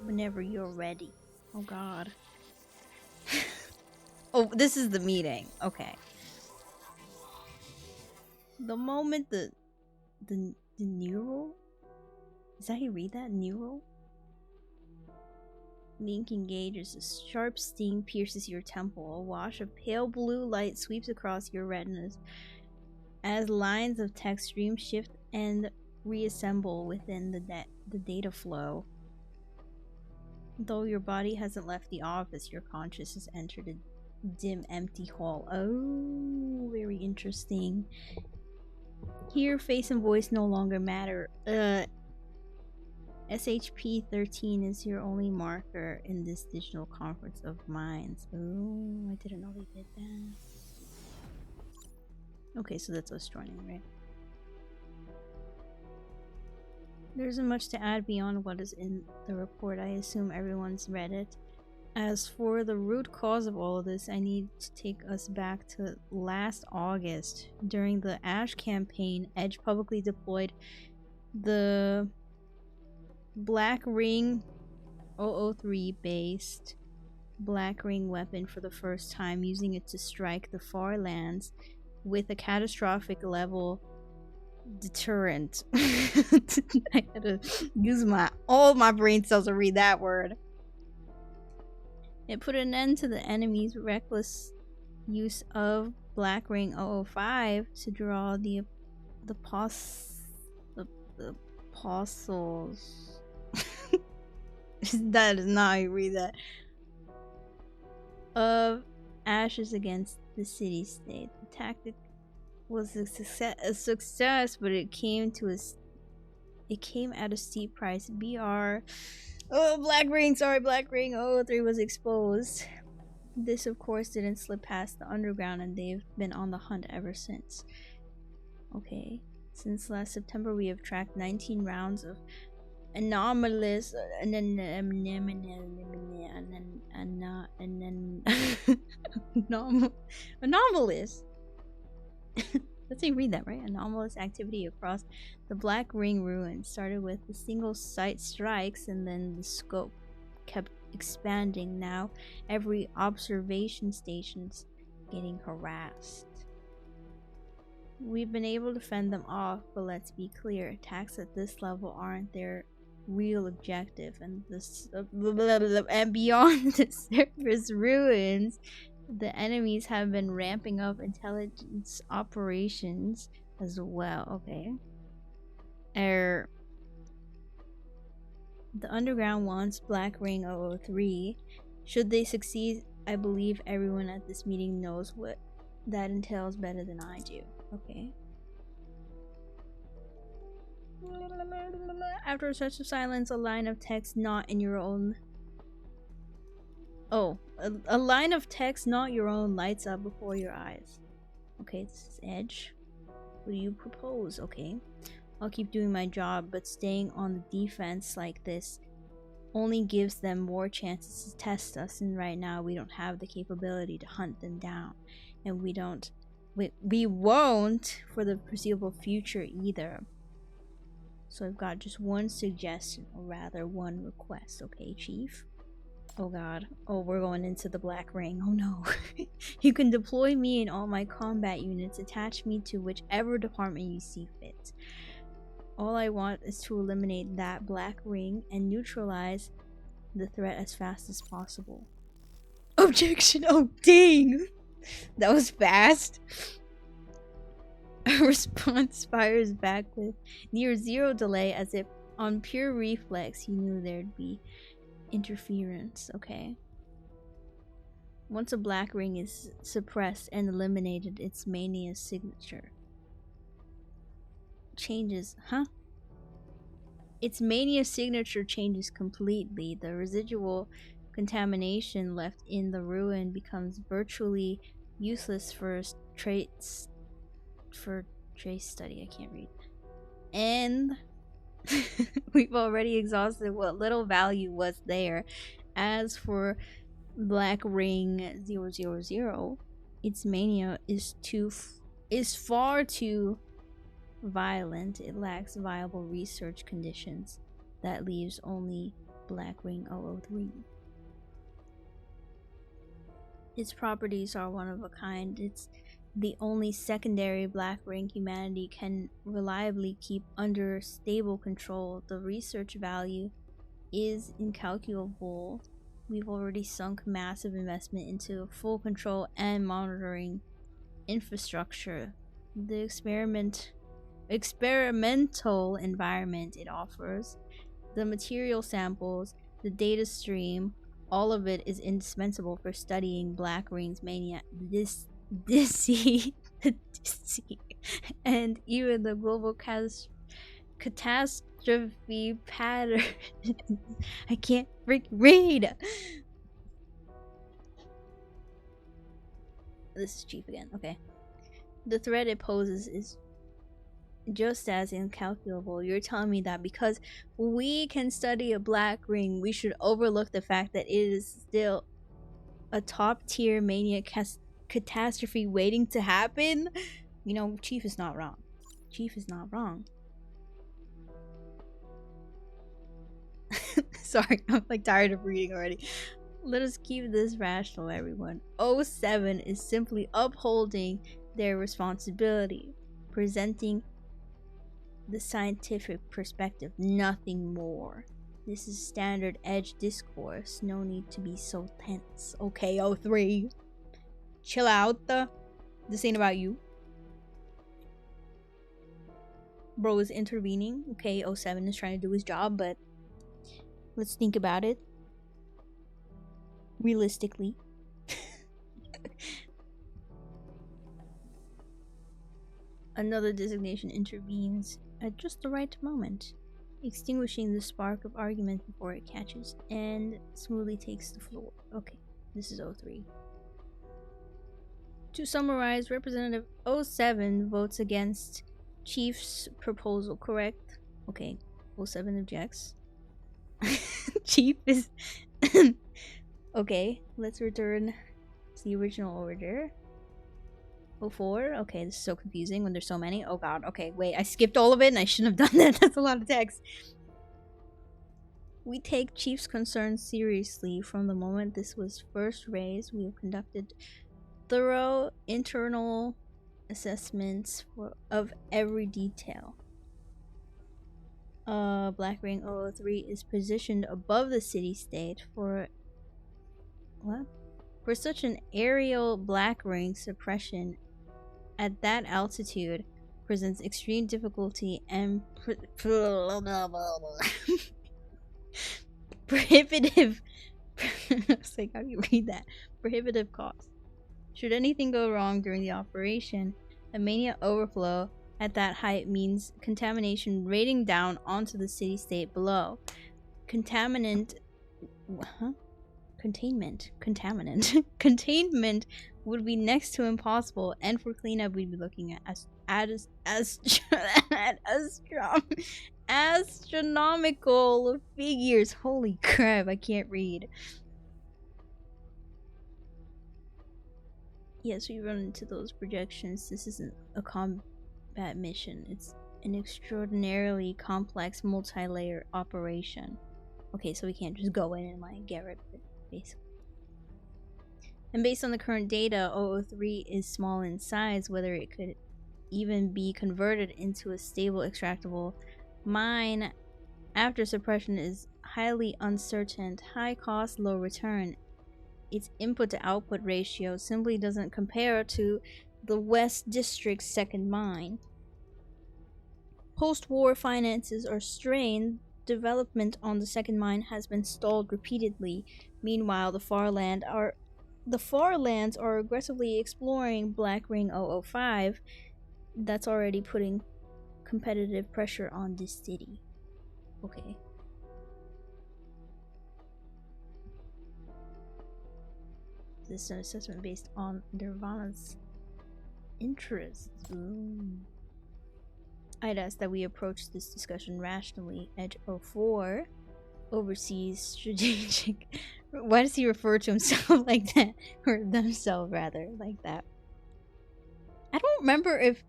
Whenever you're ready. Oh god. Oh, this is the meeting. Okay. The moment the neural? Is that how you read that? Neural? Link engages. A sharp sting pierces your temple. A wash of pale blue light sweeps across your retinas as lines of text stream, shift, and reassemble within the data flow. Though your body hasn't left the office, your conscious has entered a dim, empty hall. Oh, very interesting. Here, face and voice no longer matter. SHP-13 is your only marker in this digital conference of minds. Oh, I didn't know they did that. Okay, so that's us joining, right? There isn't much to add beyond what is in the report. I assume everyone's read it. As for the root cause of all of this, I need to take us back to last August. During the Ash campaign, Edge publicly deployed the Black Ring 003 based Black Ring weapon for the first time, using it to strike the far lands with a catastrophic level deterrent. I had to use all my brain cells to read that word. It put an end to the enemy's reckless use of Black Ring 005 to draw the apostles. That is not how you read that. of ashes against the city-state. The tactic was a success, but it came at a steep price. Black Ring, sorry, Black Ring 003 was exposed. This, of course, didn't slip past the underground, and they've been on the hunt ever since. Okay. Since last September, we have tracked 19 rounds of anomalous anomalous let's say read that right, anomalous activity across the Black Ring ruins. Started with the single site strikes, and then the scope kept expanding. Now every observation station's getting harassed. We've been able to fend them off, but let's be clear, attacks at this level aren't their real objective, and and beyond the surface ruins, the enemies have been ramping up intelligence operations as well. Okay. The underground wants Black Ring 003. Should they succeed, I believe everyone at this meeting knows what that entails better than I do. Okay. After such a silence, a line of text not in your own. Oh, a line of text not your own lights up before your eyes. Okay, this is Edge. What do you propose? Okay. I'll keep doing my job, but staying on the defense like this only gives them more chances to test us, and right now we don't have the capability to hunt them down. And we won't for the foreseeable future either. So I've got just one suggestion, or rather one request, okay, Chief? Oh god. Oh, we're going into the Black Ring. Oh no. You can deploy me and all my combat units, attach me to whichever department you see fit. All I want is to eliminate that Black Ring and neutralize the threat as fast as possible. Objection! Oh dang! That was fast. A response fires back with near zero delay, as if on pure reflex he knew there'd be interference. Okay. Once a Black Ring is suppressed and eliminated, its mania signature changes. Huh? Its mania signature changes completely. The residual contamination left in the ruin becomes virtually useless for trace study. I can't read. And we've already exhausted what little value was there. As for Black Ring 000, its mania is far too violent. It lacks viable research conditions. That leaves only Black Ring 003. Its properties are one of a kind. It's the only secondary Black Ring humanity can reliably keep under stable control. The research value is incalculable. We've already sunk massive investment into full control and monitoring infrastructure. The experimental environment it offers, the material samples, the data stream, all of it is indispensable for studying Black Ring's mania, and even the global catastrophe pattern. I can't read. This is Chief again. Okay. The threat it poses is just as incalculable. You're telling me that because we can study a Black Ring, we should overlook the fact that it is still a top tier mania catastrophe waiting to happen? You know, Chief is not wrong. Chief is not wrong. Sorry, I'm like tired of reading already. Let us keep this rational, everyone. 07 is simply upholding their responsibility, presenting the scientific perspective, nothing more. This is standard Edge discourse. No need to be so tense. Okay, 03. Chill out. This ain't about you. Bro is intervening. Okay, 07 is trying to do his job, but let's think about it realistically. Another designation intervenes at just the right moment, extinguishing the spark of argument before it catches and smoothly takes the floor. Okay, this is 03. To summarize, Representative 07 votes against Chief's proposal, correct? Okay, 07 objects. Chief is... Okay, let's return to the original order. 04? Okay, this is so confusing when there's so many. Oh god, okay, wait, I skipped all of it and I shouldn't have done that. That's a lot of text. We take Chief's concerns seriously. From the moment this was first raised, we have conducted thorough internal assessments of every detail. Black Ring 003 is positioned above the city-state for... What? For such an aerial black ring, suppression at that altitude presents extreme difficulty and prohibitive it's like, how do you read that? Prohibitive cost. Should anything go wrong during the operation, a mania overflow at that height means contamination raining down onto the city-state below. Contaminant would be next to impossible, and for cleanup we'd be looking at astronomical figures. Holy crap, I can't read. Yes, we run into those projections. This isn't a combat mission. It's an extraordinarily complex multi-layer operation. Okay, so we can't just go in and like get rid of it, basically. And based on the current data, 003 is small in size. Whether it could even be converted into a stable extractable mine after suppression is highly uncertain. High cost, low return. Its input to output ratio simply doesn't compare to the West District's second mine. Post-war finances are strained. Development on the second mine has been stalled repeatedly. Meanwhile, the far lands are aggressively exploring Black Ring 005. That's already putting competitive pressure on this city. Okay. This is an assessment based on Nirvana's interests. Ooh. I'd ask that we approach this discussion rationally. Edge 04 oversees strategic... Why does he refer to himself like that? Or themselves, rather, like that? I don't remember if...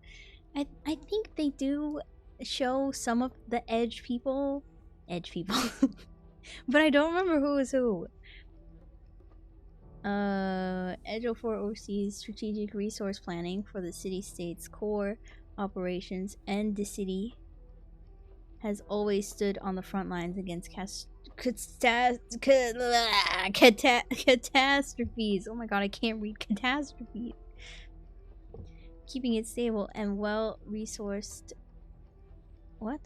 I think they do show some of the Edge people. But I don't remember who is who. Edge 04 oversees strategic resource planning for the city-state's core operations, and the city has always stood on the front lines against catastrophes. Oh my god, I can't read catastrophes. Keeping it stable and well-resourced... What?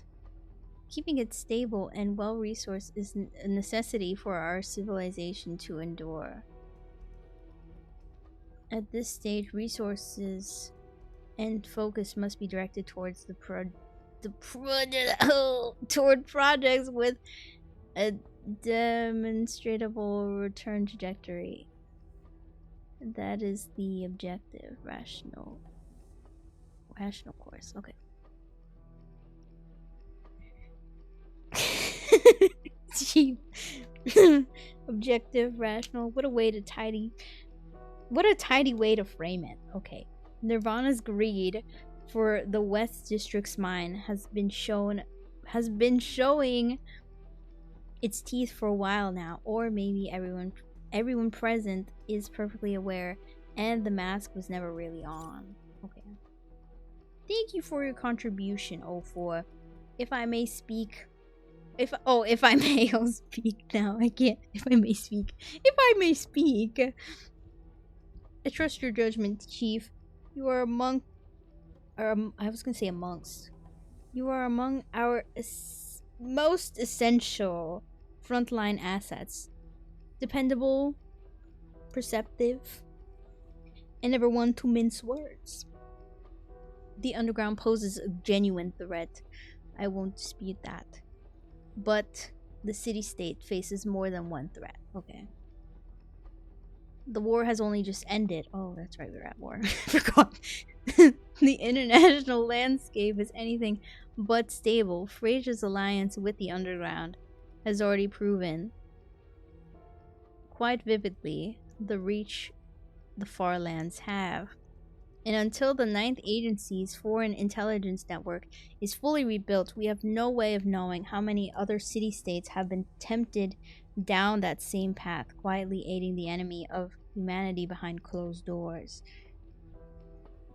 Keeping it stable and well-resourced is a necessity for our civilization to endure. At this stage, resources and focus must be directed towards toward projects with a demonstrable return trajectory. That is the objective. Rational course. Okay. Cheap. Objective, rational. What a tidy way to frame it. Okay. Nirvana's greed for the West District's mine has been showing its teeth for a while now, or maybe everyone present is perfectly aware and the mask was never really on. Okay. Thank you for your contribution, 04. If I may speak... I'll speak now. I can't. If I may speak. I trust your judgment, Chief. You are among... I was gonna say amongst. You are among our most essential frontline assets. Dependable, perceptive, and never one to mince words. The underground poses a genuine threat. I won't dispute that. But the city-state faces more than one threat. Okay. The war has only just ended. Oh, that's right, we're at war. I forgot. The international landscape is anything but stable. Frasia's alliance with the underground has already proven quite vividly the reach the far lands have. And until the Ninth Agency's foreign intelligence network is fully rebuilt, we have no way of knowing how many other city-states have been tempted down that same path, quietly aiding the enemy of humanity behind closed doors.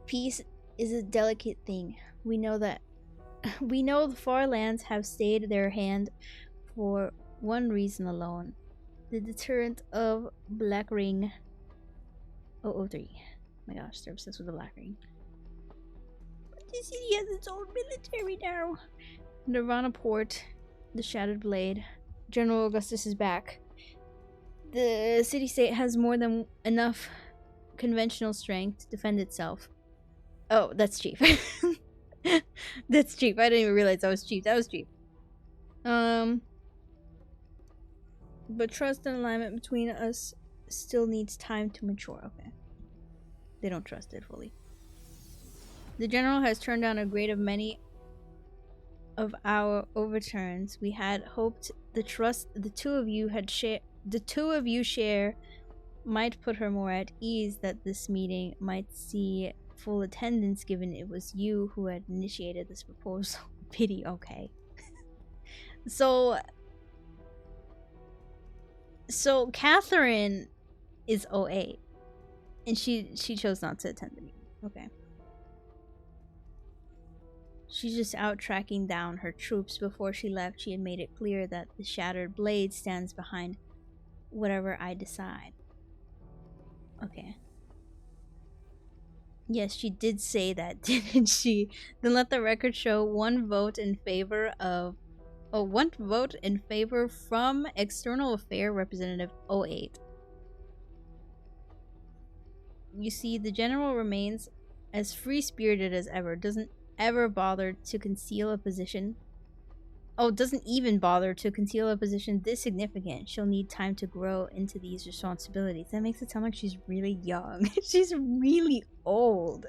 Peace is a delicate thing. We know the far lands have stayed their hand for one reason alone. The deterrent of Black Ring 003. My gosh, they're obsessed with the Black Ring. But the city has its own military now. Nirvana Port, the Shattered Blade. General Augustus is back. The city-state has more than enough conventional strength to defend itself. Oh, that's cheap. That's cheap. I didn't even realize that was cheap. That was cheap. But trust and alignment between us still needs time to mature. Okay. They don't trust it fully. The general has turned down a great of many of our overturns. We had hoped the trust the two of you share might put her more at ease, that this meeting might see full attendance given it was you who had initiated this proposal. Pity, okay. So Catherine is 08. And she chose not to attend the meeting. Okay. She's just out tracking down her troops. Before she left, she had made it clear that the Shattered Blade stands behind whatever I decide. Okay. Yes, she did say that, didn't she? Then let the record show one vote in favor from External Affair Representative 08. You see, the general remains as free-spirited as ever, doesn't ever bother to conceal a position. Oh, doesn't even bother to conceal a position this significant. She'll need time to grow into these responsibilities. That makes it sound like she's really young. She's really old.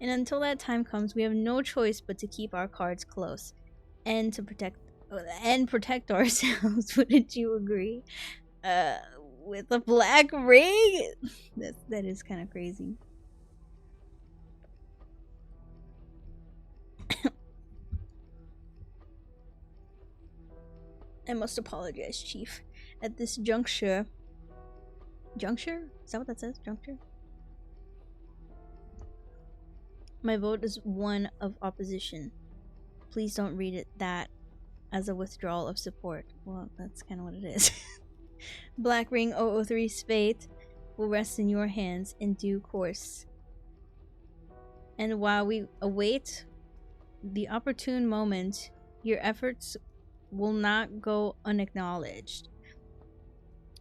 And until that time comes, we have no choice but to keep our cards close and to protect ourselves. Wouldn't you agree? With a black ring? That is kind of crazy. I must apologize, Chief. At this juncture... Juncture? Is that what that says? Juncture? My vote is one of opposition. Please don't read it that as a withdrawal of support. Well, that's kind of what it is. Black Ring 003's fate will rest in your hands in due course. And while we await the opportune moment, your efforts will not go unacknowledged.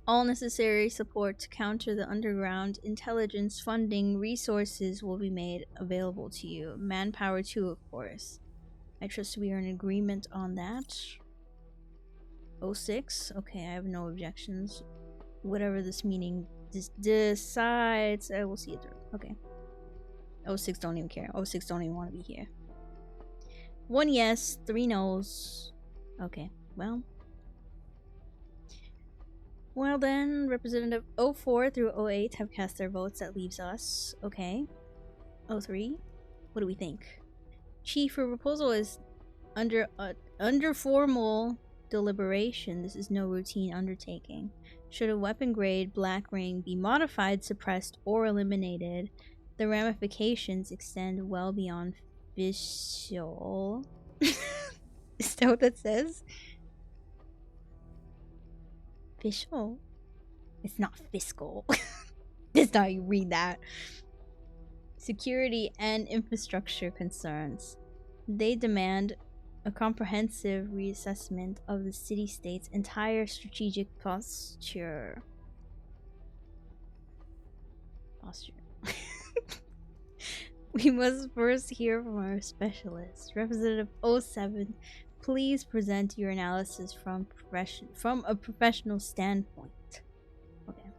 All necessary support to counter the underground intelligence funding resources will be made available to you. Manpower too, of course. I trust we are in agreement on that. 06? Okay, I have no objections. Whatever this meeting decides, I will see it through. Okay. 06 don't even care. 06 don't even want to be here. 1 yes, 3 no's. Okay, well. Well then, Representative 04 through 08 have cast their votes. That leaves us. Okay. 03. What do we think? Chief, your proposal is under formal deliberation. This is no routine undertaking. Should a weapon grade Black Ring be modified, suppressed, or eliminated, the ramifications extend well beyond fiscal. Is that what that says? Fiscal? It's not fiscal. That's not how you read that. Security and infrastructure concerns. They demand a comprehensive reassessment of the city-state's entire strategic posture. We must first hear from our specialist. Representative 07, please present your analysis from a professional standpoint. Okay.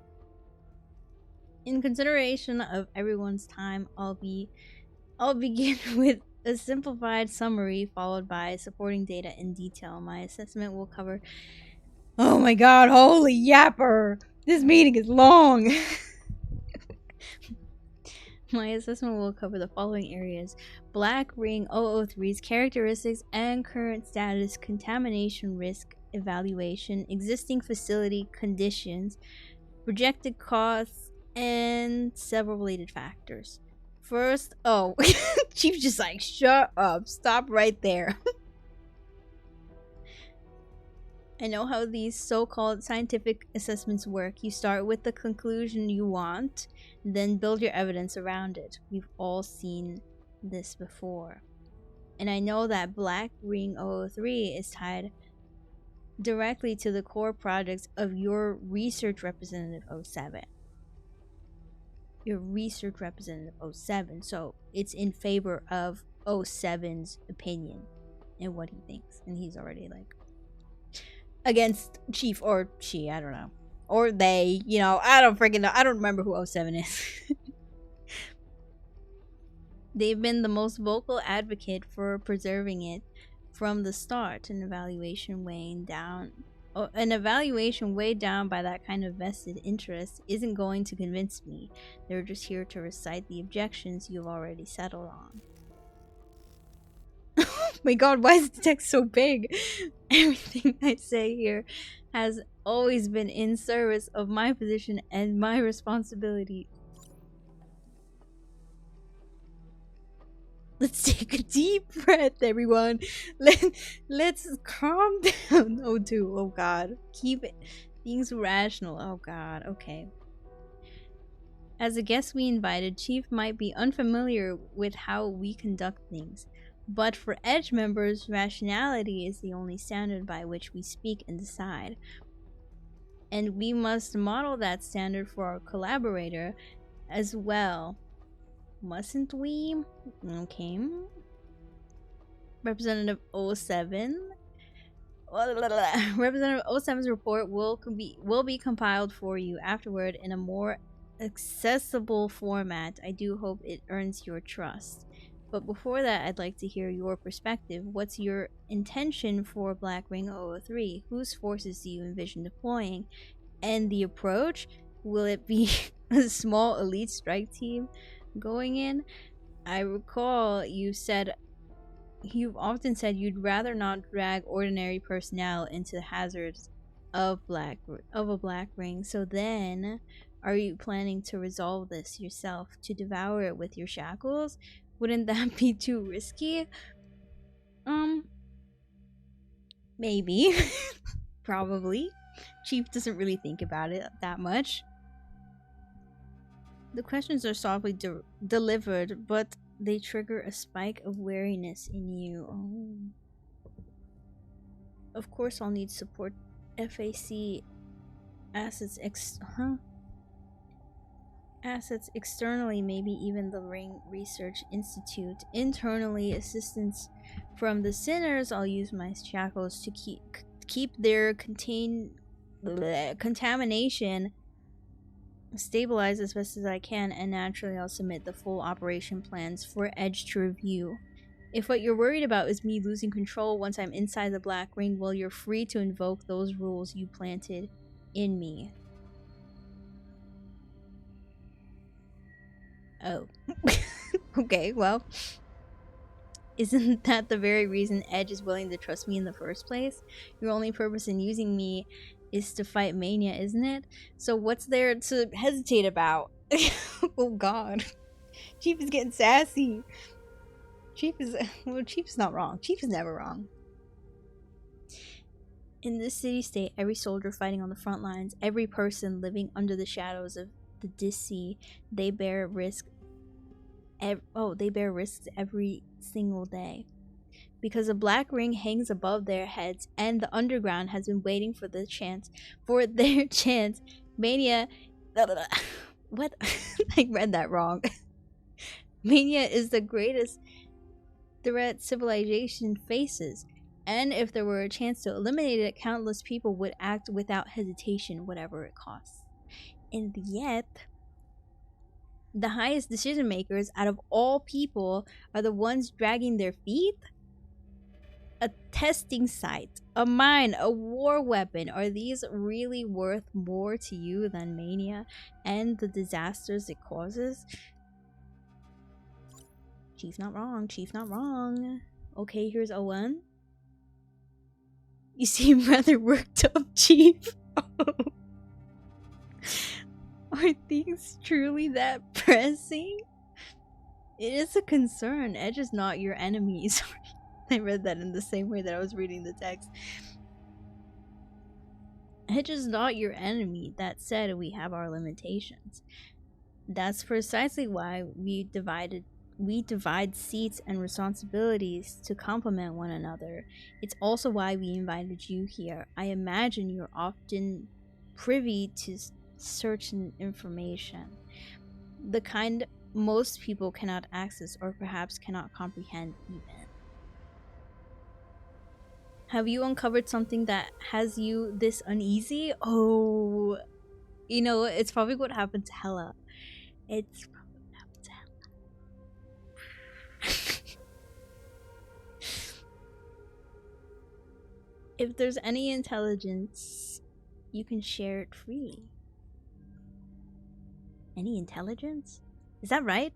In consideration of everyone's time, I'll begin with a simplified summary followed by supporting data in detail. My assessment will cover. Oh my god, holy yapper! This meeting is long! My assessment will cover the following areas: Black Ring 003's characteristics and current status, contamination risk evaluation, existing facility conditions, projected costs, and several related factors. First, Chief's just like, shut up, stop right there. I know how these so-called scientific assessments work. You start with the conclusion you want, then build your evidence around it. We've all seen this before. And I know that Black Ring 003 is tied directly to the core projects of your research representative 07. Your research representative 07. So it's in favor of 07's opinion and what he thinks. And he's already like against Chief or she, I don't know. Or they, you know, I don't freaking know. I don't remember who 07 is. They've been the most vocal advocate for preserving it from the start. An evaluation weighed down by that kind of vested interest isn't going to convince me. They're just here to recite the objections you've already settled on. Oh my god, why is the text so big? Everything I say here has always been in service of my position and my responsibility. Let's take a deep breath, everyone. Let's calm down. Oh god. Keep it things rational. Oh god, okay. As a guest we invited, Chief might be unfamiliar with how we conduct things. But for Edge members, rationality is the only standard by which we speak and decide. And we must model that standard for our collaborator as well. Mustn't we? Okay. Representative 07. Representative 07's report will be compiled for you afterward in a more accessible format. I do hope it earns your trust. But before that, I'd like to hear your perspective. What's your intention for Black Ring 003? Whose forces do you envision deploying? And the approach? Will it be a small elite strike team going in? I recall you've often said you'd rather not drag ordinary personnel into the hazards of a black ring. So then, are you planning to resolve this yourself, to devour it with your shackles? Wouldn't that be too risky? Maybe. Probably. Chief doesn't really think about it that much. The questions are softly delivered, but they trigger a spike of wariness in you. Oh. Of course I'll need support. FAC assets assets externally, maybe even the Ring Research Institute. Internally, assistance from the sinners. I'll use my shackles to keep their contamination stabilized as best as I can, and naturally I'll submit the full operation plans for Edge to review. If what you're worried about is me losing control once I'm inside the Black Ring, well, you're free to invoke those rules you planted in me. Oh. Okay, well, isn't that the very reason Edge is willing to trust me in the first place? Your only purpose in using me is to fight Mania, isn't it? So what's there to hesitate about? Oh god. Chief is getting sassy. Chief's not wrong. Chief is never wrong. In this city-state, every soldier fighting on the front lines, every person living under the shadows of the Dissea, they bear risks every single day. Because a black ring hangs above their heads, and the underground has been waiting for their chance. Mania... What? I read that wrong. Mania is the greatest threat civilization faces, and if there were a chance to eliminate it, countless people would act without hesitation, whatever it costs. And yet, the highest decision makers out of all people are the ones dragging their feet? A testing site, a mine, a war weapon. Are these really worth more to you than Mania and the disasters it causes? Chief not wrong, Chief not wrong. Okay, here's Owen. You seem rather worked up, Chief. Are things truly that pressing? It is a concern. Edge is not your enemy. Sorry. I read that in the same way that I was reading the text. Edge is not your enemy. That said, we have our limitations. That's precisely why we divide seats and responsibilities to complement one another. It's also why we invited you here. I imagine you're often privy to certain information, the kind most people cannot access or perhaps cannot comprehend even. Have you uncovered something that has you this uneasy? Oh, you know, it's probably what happened to Hella. It's probably what happened to Hella. If there's any intelligence, you can share it freely. Any intelligence? Is that right?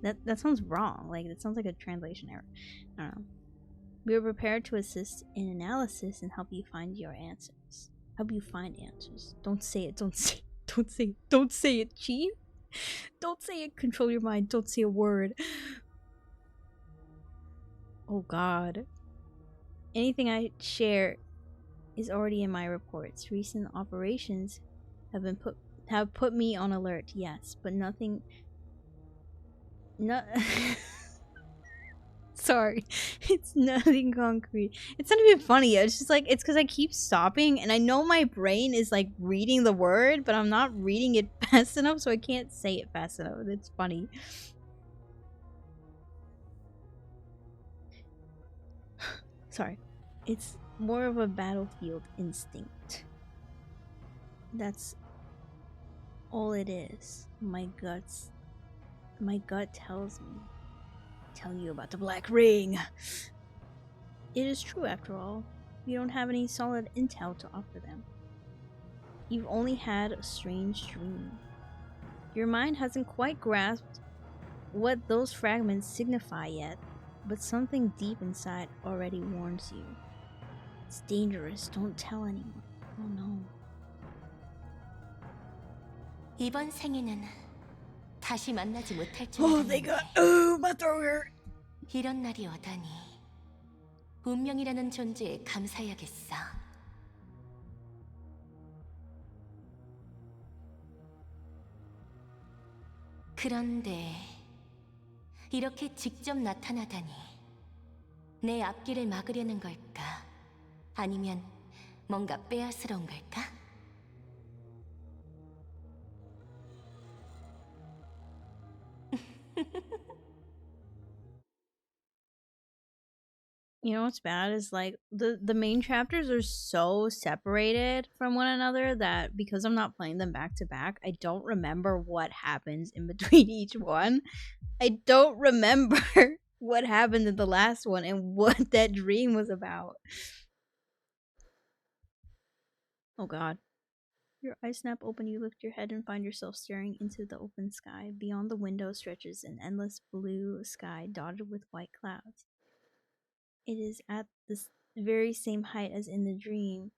That sounds wrong. Like, that sounds like a translation error. I don't know. We are prepared to assist in analysis and help you find your answers. Help you find answers. Don't say it. Don't say it. Don't say it. Don't say it, Chief. Don't say it. Control your mind. Don't say a word. Oh God. Anything I share is already in my reports. Recent operations have put me on alert, yes, but nothing. No. Sorry, it's nothing concrete. It's not even funny. It's just like, it's because I keep stopping and I know my brain is like reading the word, but I'm not reading it fast enough, so I can't say it fast enough. It's funny. Sorry. It's more of a battlefield instinct. That's all it is. My gut tells me. Tell you about the Black Ring. It is true, after all. You don't have any solid intel to offer them. You've only had a strange dream. Your mind hasn't quite grasped what those fragments signify yet, but something deep inside already warns you. It's dangerous. Don't tell anyone. Oh no. 이번 생에는 다시 만나지 못할 줄 Oh, they got. 알았는데 Oh, my throat hurt. 이런 날이 오다니 운명이라는 존재에 감사해야겠어. 그런데 이렇게 직접 나타나다니 내 앞길을 막으려는 걸까? 아니면 뭔가 빼앗으러 온 걸까? You know what's bad is like the main chapters are so separated from one another that because I'm not playing them back to back, I don't remember what happens in between each one. I don't remember what happened in the last one and what that dream was about. Oh God. Your eyes snap open, you lift your head and find yourself staring into the open sky. Beyond the window stretches an endless blue sky dotted with white clouds. It is at the very same height as in the dream,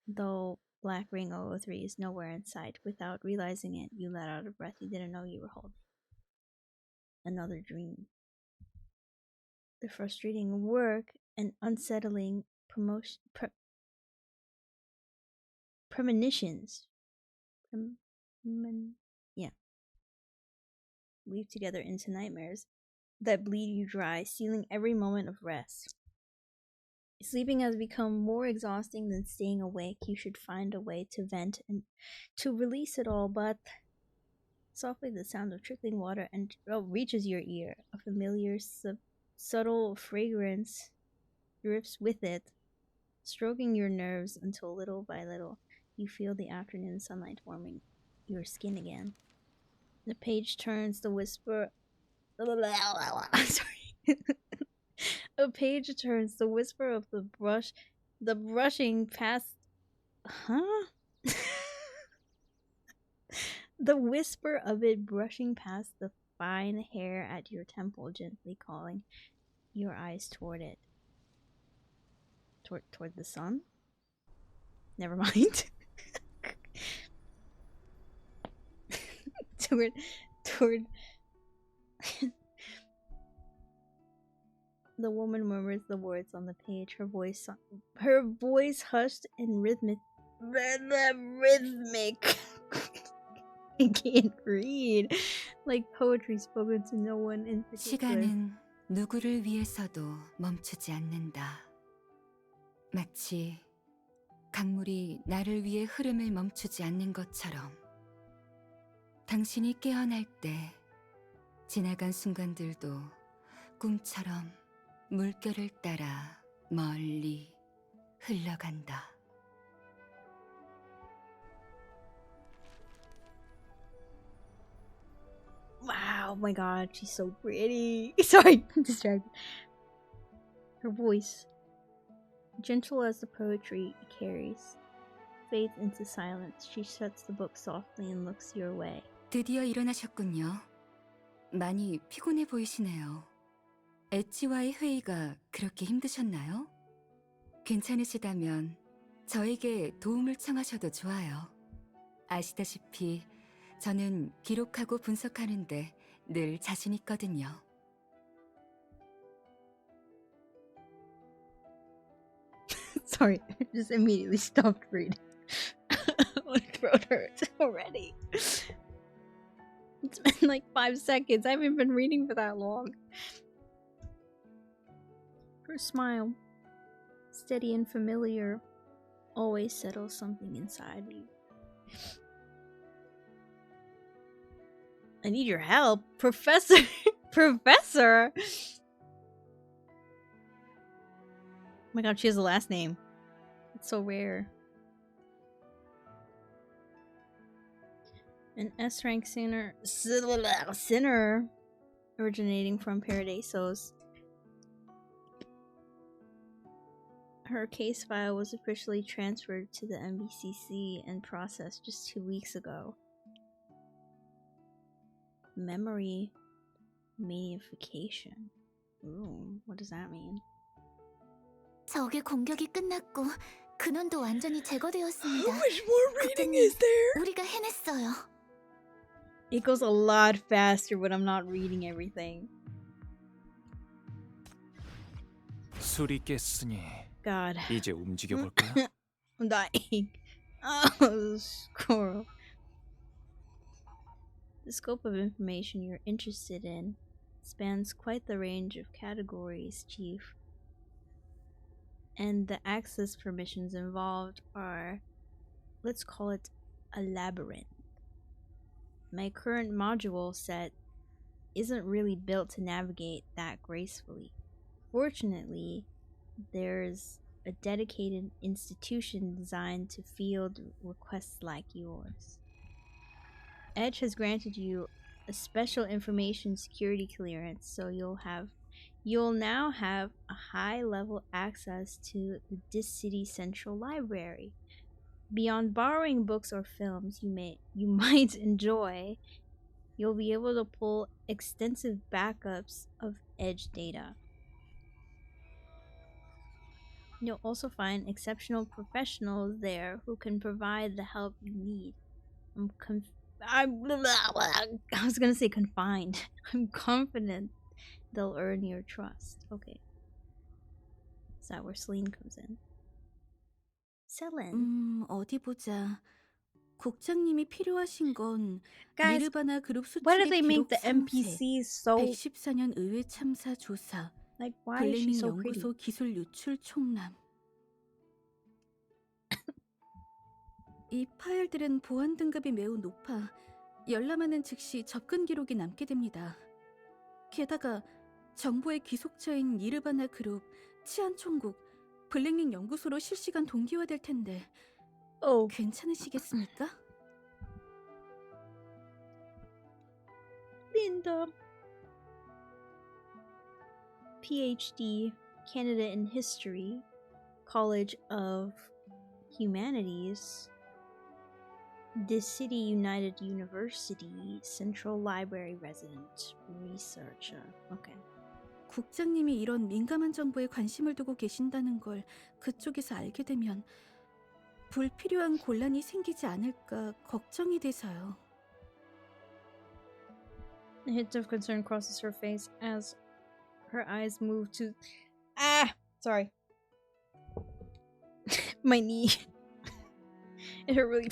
though Black Ring 003 is nowhere in sight. Without realizing it, you let out a breath you didn't know you were holding. Another dream. The frustrating work and unsettling premonitions. Weave together into nightmares that bleed you dry, stealing every moment of rest. Sleeping has become more exhausting than staying awake. You should find a way to vent and to release it all, but Softly, the sound of trickling water reaches your ear. A familiar, subtle fragrance drifts with it, stroking your nerves until little by little you feel the afternoon sunlight warming your skin again. The page turns, the whisper. Sorry. A page turns, the whisper of the brushing past. Huh? The whisper of it brushing past the fine hair at your temple, gently calling your eyes toward it. Toward the sun? Never mind. toward The woman murmurs the words on the page, her voice hushed and rhythmic. I can't read. Like poetry spoken to no one in particular. 시간은 누구를 위해서도 멈추지 않는다. 마치 강물이 나를 위해 흐름을 멈추지 않는 것처럼 당신이 깨어날 때 지나간 순간들도 꿈처럼 물결을 따라 멀리 흘러간다. Wow, oh my god, she's so pretty. Sorry, I'm distracted. Her voice, gentle as the poetry it carries, fades into silence. She shuts the book softly and looks your way. 드디어 일어나셨군요. 많이 피곤해 보이시네요. 엣지와의 회의가 그렇게 힘드셨나요? 괜찮으시다면 저에게 도움을 청하셔도 좋아요. 아시다시피 저는 기록하고 분석하는데 늘 자신 있거든요. Sorry, I just immediately stopped reading. My throat hurts already. It's been like 5 seconds. I haven't been reading for that long. Her smile, steady and familiar, always settles something inside you. I need your help, Professor. Professor. Oh my god, she has a last name. It's so rare. An S-rank sinner originating from Paradisos. Her case file was officially transferred to the MBCC and processed just 2 weeks ago. Memory manification. Ooh, what does that mean? 적의 공격이 끝났고 근원도 완전히 제거되었습니다. How much more reading is there? 우리가 해냈어요. It goes a lot faster when I'm not reading everything. 술이 깼으니 God. 이제 움직여 볼까요? I'm dying. Oh, squirrel. The scope of information you're interested in spans quite the range of categories, Chief. And the access permissions involved are, let's call it, a labyrinth. My current module set isn't really built to navigate that gracefully. Fortunately, there's a dedicated institution designed to field requests like yours. Edge has granted you a special information security clearance, so you'll now have a high-level access to the Dis City Central Library. Beyond borrowing books or films you might enjoy, you'll be able to pull extensive backups of Edge data. You'll also find exceptional professionals there who can provide the help you need. I was gonna say confined. I'm confident they'll earn your trust. Okay. Is that where Celine comes in? Celine. 어디 보자. 국장님이 필요하신 건 Guys, 니르바나 그룹 why do 수출입 they make 기록 the 3세, NPCs so 114년 의회 참사 조사, like why is she 블레밍 so pretty? 연구소 기술 유출 총람. 이 파일들은 보안 등급이 매우 높아 열람하는 즉시 접근 기록이 남게 됩니다. 게다가 정보의 귀속처인 니르바나 그룹, 치안 총국, 블랙링 연구소로 실시간 동기화될 텐데 Oh, 괜찮으시겠습니까? Linda. PhD candidate in history, College of Humanities, this City United University, Central Library resident, researcher. Okay. 국장님이 이런 민감한 정보에 관심을 두고 계신다는 걸 그쪽에서 알게 되면 불필요한 곤란이 생기지 않을까 걱정이 돼서요. A hint of concern crosses her face as her eyes move to. Sorry. My knee. It hurt really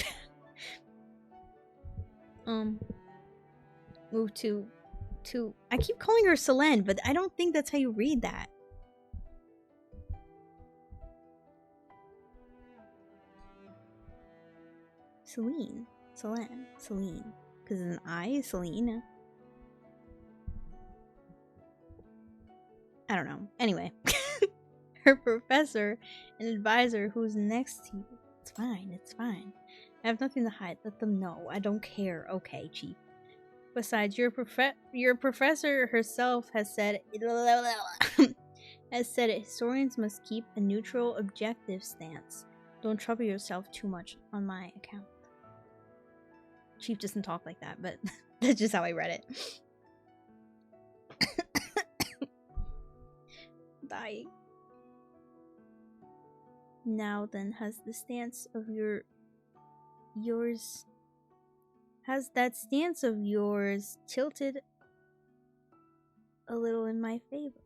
bad. Move to. I keep calling her Selene, but I don't think that's how you read that. Selene. Because it's an I, Selene. I don't know. Anyway. Her professor and advisor who's next to you. It's fine. I have nothing to hide. Let them know. I don't care. Okay, Chief. Besides, your professor herself has said historians must keep a neutral, objective stance. Don't trouble yourself too much on my account. Chief doesn't talk like that, but that's just how I read it. Dying. Now then, has that stance of yours tilted a little in my favor?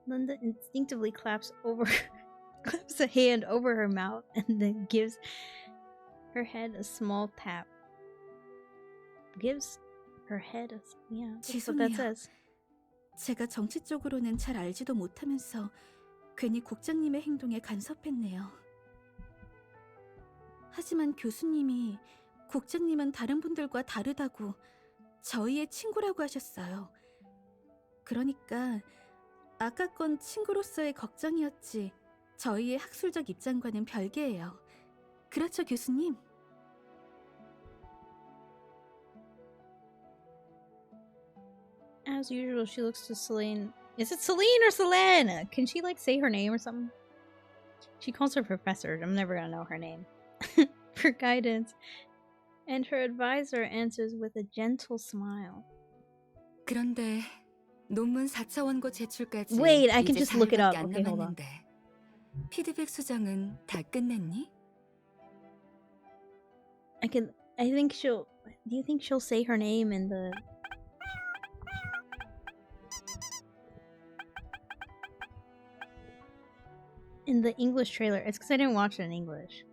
Linda instinctively claps a hand over her mouth and then gives her head a small tap. That's what that 죄송해요. says. 제가 정치 쪽으로는 잘 알지도 못하면서 괜히 국장님의 행동에 간섭했네요. 하지만 교수님이 국장님은 다른 분들과 다르다고 저희의 친구라고 하셨어요. 그러니까 아까 건 친구로서의 걱정이었지 저희의 학술적 입장과는 별개예요. 그렇죠, 교수님? As usual, she looks to Selene. Is it Selene or Selene? Can she like say her name or something? She calls her professor. I'm never gonna know her name. For guidance. And her advisor answers with a gentle smile. 그런데 논문 4차 원고 제출까지 Wait, I can 이제 just look it up. 4일밖에 안 Okay, hold on. 남았는데 피드백 수정은 다 끝냈니? I think she'll. Do you think she'll say her name in the? In the English trailer? It's because I didn't watch it in English.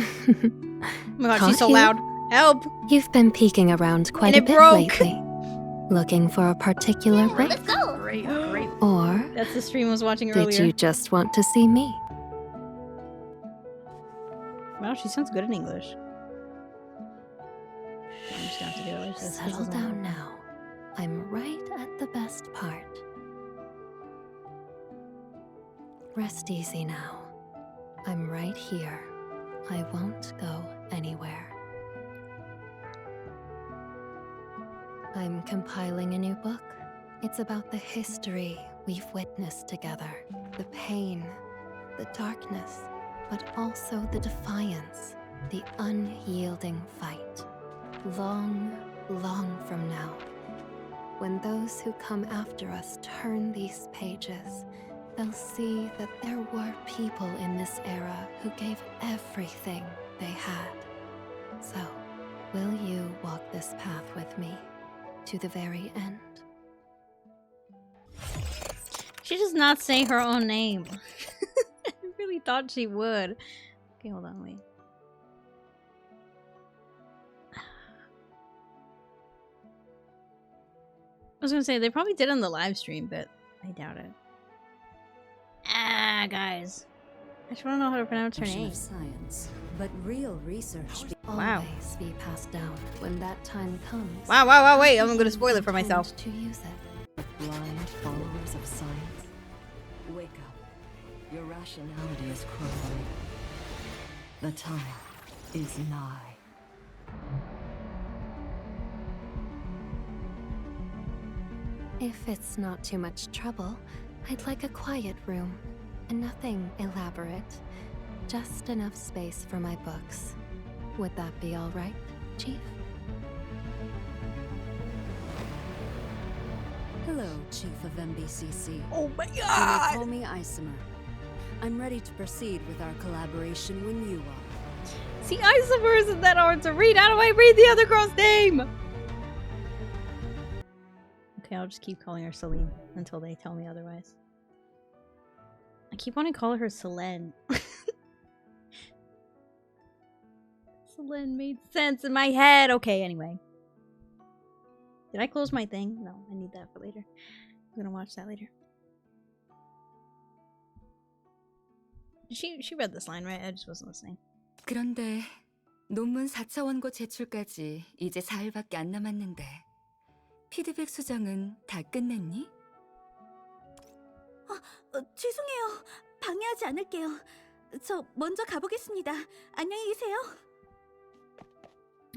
Oh my god, she's so Caught you? loud. Help! You've been peeking around quite And a it bit broke. lately. Looking for a particular break? Let's go! Great. Or That's the stream I was watching did earlier. you just want to see me? Wow, she sounds good in English. I'm just gonna have to do it like this. Settle down now. I'm right at the best part. Rest easy now. I'm right here. I won't go anywhere. I'm compiling a new book. It's about the history we've witnessed together. The pain, the darkness, but also the defiance, the unyielding fight. Long, long from now, when those who come after us turn these pages, they'll see that there were people in this era who gave everything they had. So, will you walk this path with me to the very end? She does not say her own name. I really thought she would. Okay, hold on, wait. was gonna say they probably did on the live stream, but I doubt it. Ah, guys. I just want to know how to pronounce her name. Of science, but real research. Wow. Always be passed down when that time comes. Wow, wait, I'm gonna spoil it for myself. To use it. Blind followers of science. Wake up. Your rationality is crumbling. The time is nigh. If it's not too much trouble, I'd like a quiet room. And nothing elaborate. Just enough space for my books. Would that be all right, Chief? Hello, Chief of MBCC. Oh my You may god! call me Isomer. I'm ready to proceed with our collaboration when you are. See, Isomer isn't that hard to read. How do I read the other girl's name? Okay, I'll just keep calling her Celine until they tell me otherwise. I keep wanting to call her Selene. Selene made sense in my head. Okay, anyway. Did I close my thing? No, I need that for later. I'm gonna watch that later. She read this line, right? I just wasn't listening. 그런데 논문 4차 원고 제출까지 이제 4일밖에 안 남았는데 피드백 수정은 다 끝냈니? 죄송해요. 방해하지 않을게요. 저 먼저 가보겠습니다. 안녕히 계세요.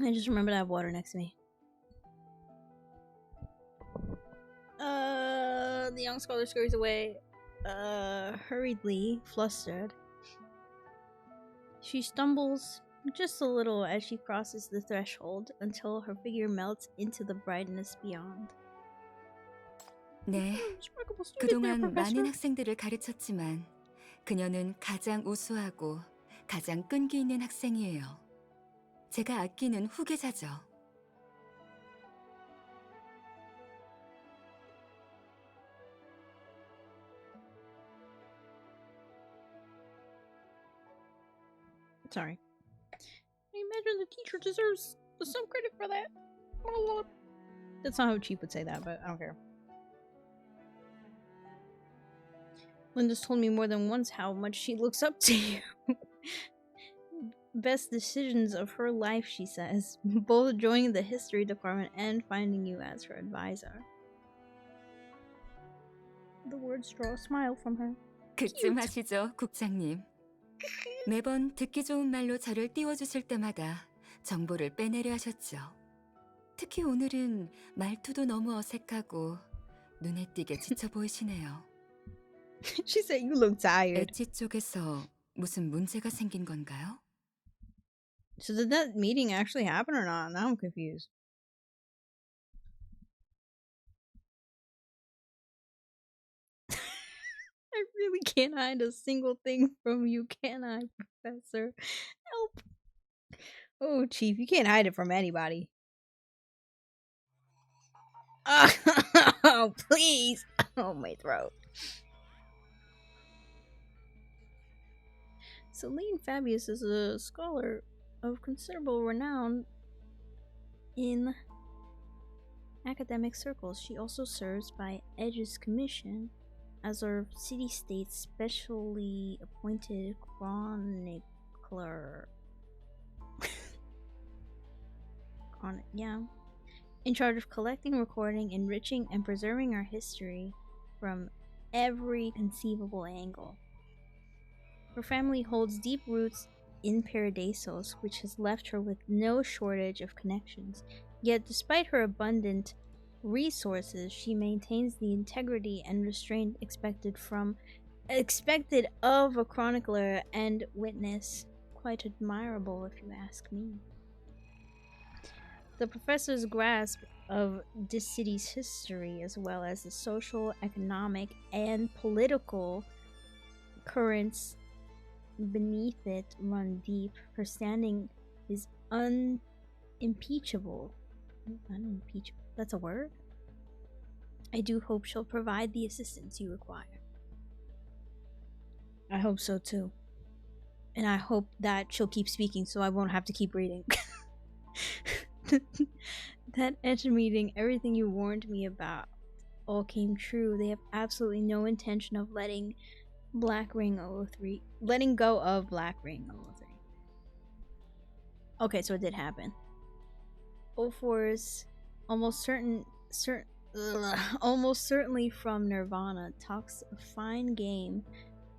I just remembered I have water next to me. The young scholar scurries away, hurriedly, flustered. She stumbles just a little as she crosses the threshold until her figure melts into the brightness beyond. 네, 그동안 많은 학생들을 가르쳤지만 그녀는 가장 우수하고 가장 끈기 있는 학생이에요. 제가 아끼는 후계자죠. Sorry. I imagine the teacher deserves some credit for that. That's not how Chief would say that, but I don't care. Linda's told me more than once how much she looks up to you. Best decisions of her life, she says. Both joining the history department and finding you as her advisor. The words draw a smile from her. 그쯤 하시죠, 국장님. 매번 듣기 좋은 말로 저를 띄워주실 때마다 정보를 빼내려 하셨죠. 특히 오늘은 말투도 너무 어색하고 눈에 띄게 지쳐 보이시네요. She said you look tired. 엣지 쪽에서 무슨 문제가 생긴 건가요? So did that meeting actually happen or not? Now I'm confused. I really can't hide a single thing from you, can I, Professor? Help. Oh, Chief, you can't hide it from anybody. Oh, please. Oh, my throat. Celine Fabius is a scholar of considerable renown in academic circles. She also serves by Edge's commission as our city-state specially appointed chronicler. In charge of collecting, recording, enriching, and preserving our history from every conceivable angle. Her family holds deep roots in Paradisos, which has left her with no shortage of connections. Yet, despite her abundant resources, she maintains the integrity and restraint expected of a chronicler and witness. Quite admirable, if you ask me. The professor's grasp of this city's history, as well as the social, economic, and political currents beneath it, run deep. Her standing is unimpeachable. Unimpeachable. That's a word? I do hope she'll provide the assistance you require. I hope so too. And I hope that she'll keep speaking so I won't have to keep reading. That edge meeting, everything you warned me about all came true. They have absolutely no intention of letting Black Ring 003, letting go of Black Ring 003. Okay, so it did happen. 04's almost certainly from Nirvana talks a fine game,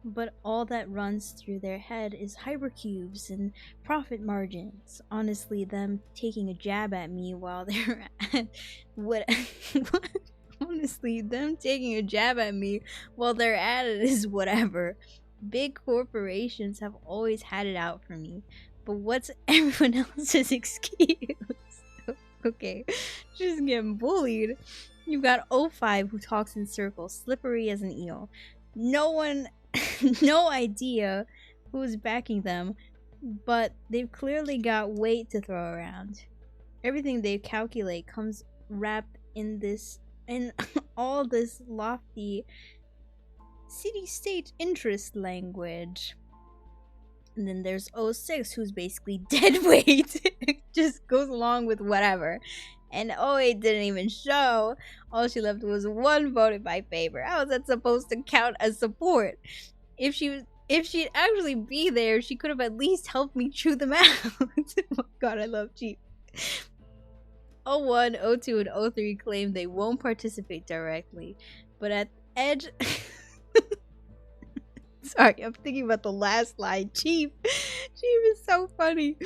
but all that runs through their head is hypercubes and profit margins. Honestly, them taking a jab at me while they're at what honestly, them taking a jab at me while they're at it is whatever. Big corporations have always had it out for me. But what's everyone else's excuse? Okay, she's getting bullied. You've got 05 who talks in circles, slippery as an eel. No one, no idea who's backing them, but they've clearly got weight to throw around. Everything they calculate comes wrapped in all this lofty city-state interest language. And then there's 06, who's basically dead weight. Just goes along with whatever. And 08 didn't even show. All she left was one vote in my favor. How is that supposed to count as support? If she'd actually be there, she could have at least helped me chew them out. Oh my god, I love Cheap. 01, 02, and 03 claim they won't participate directly. But at Edge... Sorry, I'm thinking about the last line. Chief is so funny.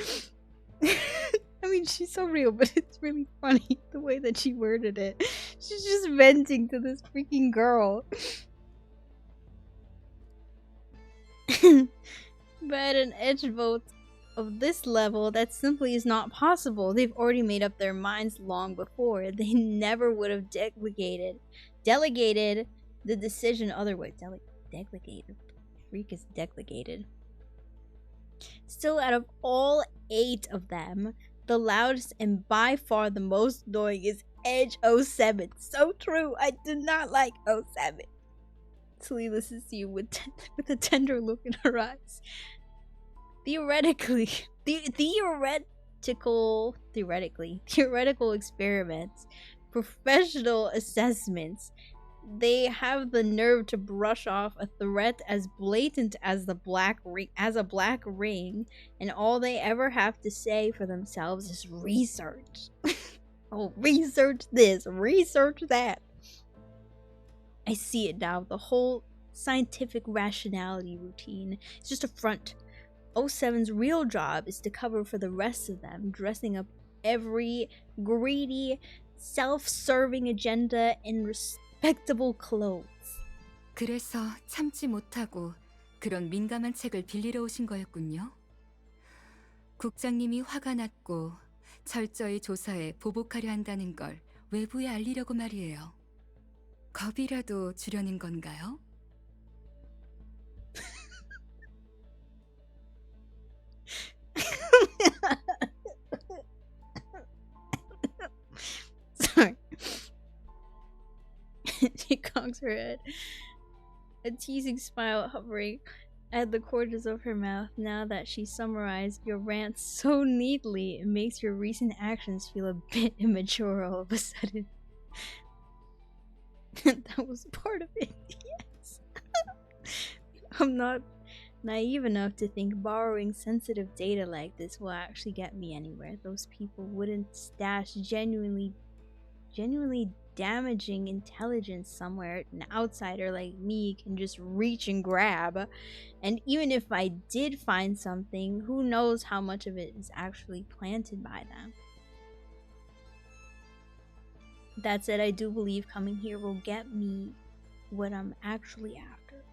I mean, she's so real, but it's really funny the way that she worded it. She's just venting to this freaking girl. But at an Edge vote of this level, that simply is not possible. They've already made up their minds long before. They never would have delegated the decision otherwise. Delegated. Freak is delegated. Still, out of all 8 of them, the loudest and by far the most annoying is Edge 07. So true. I did not like 07. Celie listens to you with a tender look in her eyes. Theoretical experiments, professional assessments. They have the nerve to brush off a threat as blatant as a black ring, and all they ever have to say for themselves is research. Oh, research this, research that. I see it now. The whole scientific rationality routine is just a front. 07's real job is to cover for the rest of them, dressing up every greedy, self-serving agenda in respectable clothes. 그래서 참지 못하고 그런 민감한 책을 빌리러 오신 거였군요. 국장님이 화가 났고 철저히 조사해 보복하려 한다는 걸 외부에 알리려고 말이에요. 겁이라도 주려는 건가요? Sorry. She cocks her head, a teasing smile hovering at the corners of her mouth. Now that she summarized your rant so neatly, it makes your recent actions feel a bit immature all of a sudden. That was part of it, yes. I'm not naive enough to think borrowing sensitive data like this will actually get me anywhere. Those people wouldn't stash genuinely damaging intelligence somewhere an outsider like me can just reach and grab. And even if I did find something, who knows how much of it is actually planted by them. That said, I do believe coming here will get me what I'm actually after.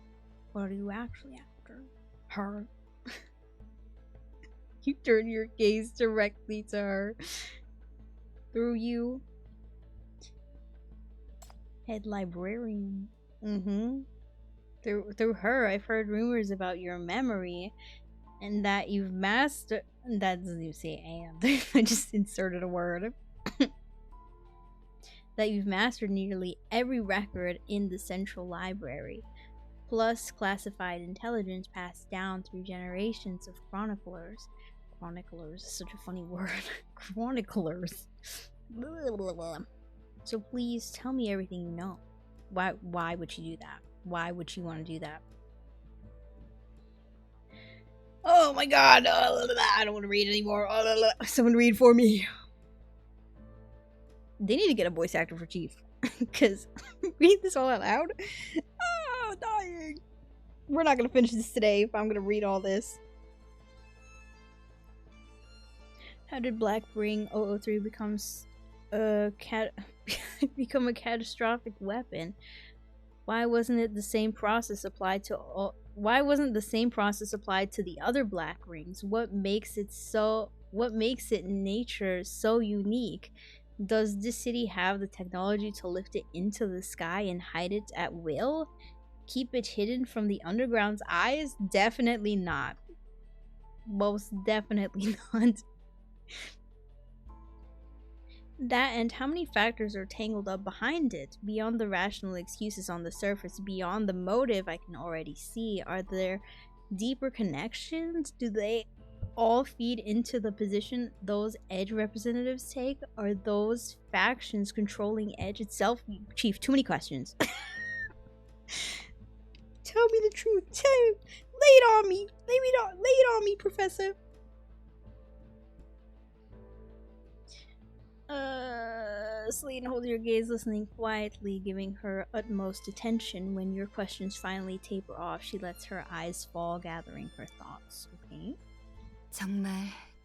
What are you actually after? Her. You turn your gaze directly to her. Through you. Head librarian. Through her, I've heard rumors about your memory and that you've mastered. That doesn't even say and. I just inserted a word. That you've mastered nearly every record in the central library, plus classified intelligence passed down through generations of chroniclers. Chroniclers is such a funny word. Chroniclers. Blah, blah, blah. So please tell me everything you know. Why would she do that? Why would she want to do that? Oh my god! I don't want to read anymore. Someone read for me. They need to get a voice actor for Chief. Because read this all out loud? Oh, dying. We're not going to finish this today if I'm going to read all this. How did Black Ring 003 become a catastrophic weapon? Why wasn't it the same process applied to all? Why wasn't the same process applied to the other Black Rings? What makes it nature so unique? Does this city have the technology to lift it into the sky and hide it at will? Keep it hidden from the underground's eyes? Definitely not. Most definitely not. That, and how many factors are tangled up behind it? Beyond the rational excuses on the surface, beyond the motive I can already see, are there deeper connections? Do they all feed into the position those Edge representatives take? Are those factions controlling Edge itself? Chief, too many questions. Tell me the truth. Lay it on me. Lay it on me, Professor. Celine holds your gaze, listening quietly, giving her utmost attention. When your questions finally taper off, she lets her eyes fall, gathering her thoughts. Okay. 정말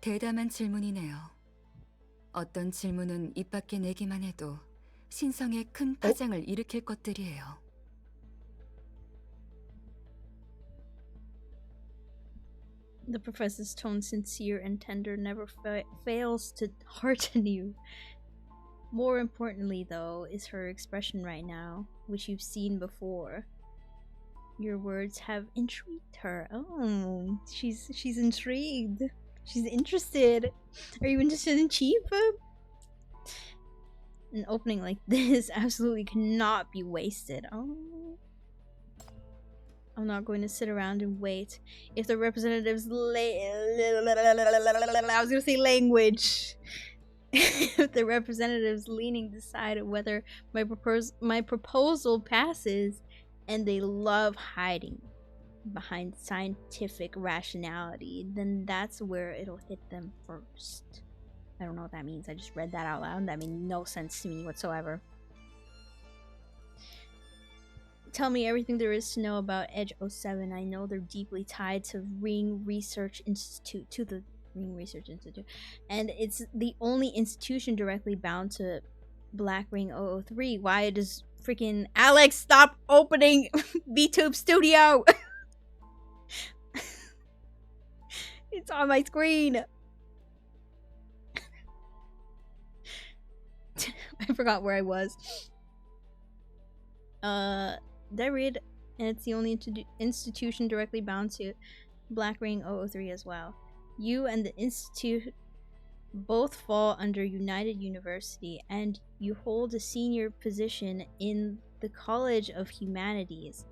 대담한 질문이네요. 어떤 질문은 입 밖에 내기만 해도 신성에 큰 파장을 일으킬 것들이에요. The professor's tone, sincere and tender, never fails to hearten you. More importantly, though, is her expression right now, which you've seen before. Your words have intrigued her. Oh, she's intrigued. She's interested. Are you interested in Chief? An opening like this absolutely cannot be wasted. Oh. I'm not going to sit around and wait. If the representatives I was gonna say language. If the representatives leaning decide whether my proposal passes, and they love hiding behind scientific rationality, then that's where it'll hit them first. I don't know what that means. I just read that out loud. That made no sense to me whatsoever. Tell me everything there is to know about Edge 07. I know they're deeply tied to Ring Research Institute, and it's the only institution directly bound to Black Ring 003. Why does freaking Alex stop opening VTube Studio? It's on my screen. I forgot where I was. Did I read? And it's the only institution directly bound to Black Ring 003 as well. You and the institute both fall under United University, and you hold a senior position in the College of Humanities.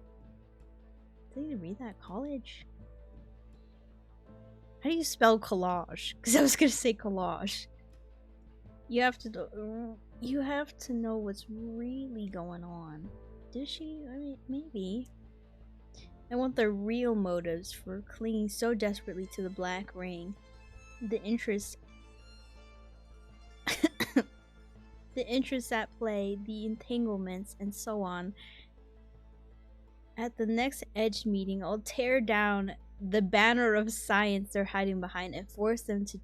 Did I even read that? College? How do you spell collage? Because I was gonna say collage. You have to know what's really going on. Did she? I mean, maybe. I want the real motives for clinging so desperately to the Black Ring. The interests at play, the entanglements, and so on. At the next Edge meeting, I'll tear down the banner of science they're hiding behind and force them to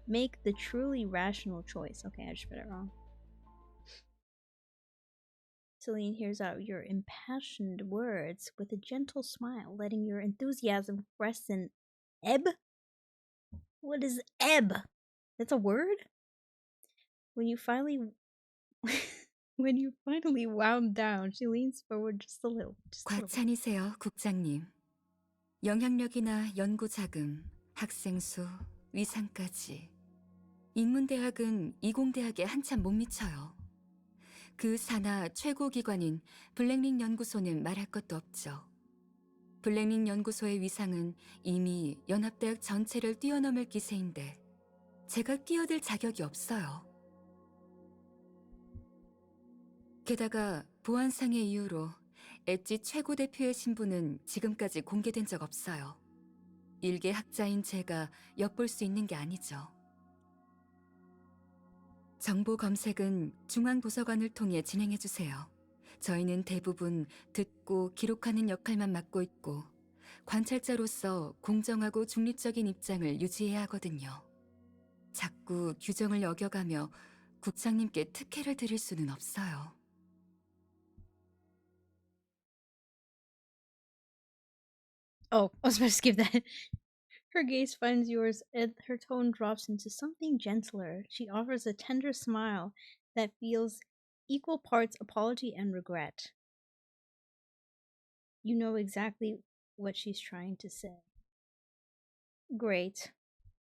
make the truly rational choice. Okay, I just read it wrong. Celine hears out your impassioned words with a gentle smile, letting your enthusiasm rest in ebb. What is ebb? That's a word? When you finally wound down, she leans forward just a little. 과찬이세요, 국장님. 영향력이나 연구 자금, 학생 수, 위상까지. 인문대학은 이공대학에 한참 못 미쳐요. 그 산하 최고 기관인 블랙링 연구소는 말할 것도 없죠. 블랙링 연구소의 위상은 이미 연합대학 전체를 뛰어넘을 기세인데 제가 끼어들 자격이 없어요. 게다가 보안상의 이유로 엣지 최고 대표의 신분은 지금까지 공개된 적 없어요. 일개 학자인 제가 엿볼 수 있는 게 아니죠. 정보 검색은 중앙도서관을 통해 진행해 주세요. 저희는 대부분 듣고 기록하는 역할만 맡고 있고 관찰자로서 공정하고 중립적인 입장을 유지해야 하거든요. 자꾸 규정을 어겨가며 국장님께 특혜를 드릴 수는 없어요. Oh, I was about to skip that. Her gaze finds yours and her tone drops into something gentler. She offers a tender smile that feels equal parts apology and regret. You know exactly what she's trying to say. Great.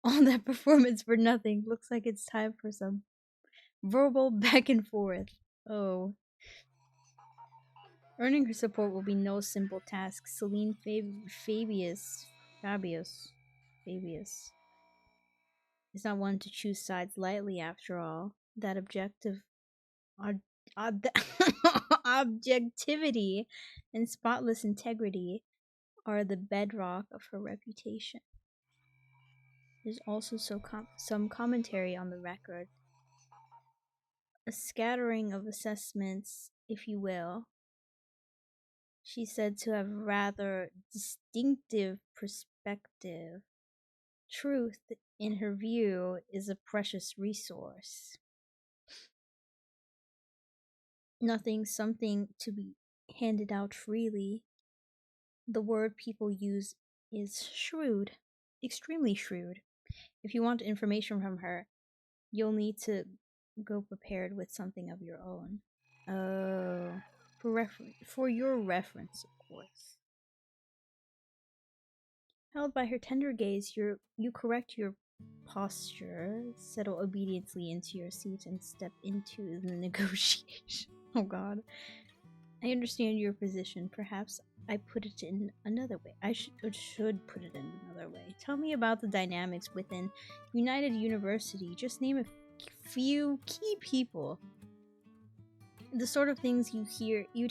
All that performance for nothing. Looks like it's time for some verbal back and forth. Oh. Earning her support will be no simple task. Celine Fabius is not one to choose sides lightly, after all. That objectivity and spotless integrity are the bedrock of her reputation. There's also some commentary on the record. A scattering of assessments, if you will. She's said to have rather distinctive perspective. Truth, in her view, is a precious resource. Something to be handed out freely. The word people use is shrewd, extremely shrewd. If you want information from her, you'll need to go prepared with something of your own. Oh, for your reference, of course. Held by her tender gaze, you correct your posture, settle obediently into your seat, and step into the negotiation. Oh god. I understand your position. Perhaps I put it in another way. I should put it in another way. Tell me about the dynamics within United University. Just name a few key people. The sort of things you'd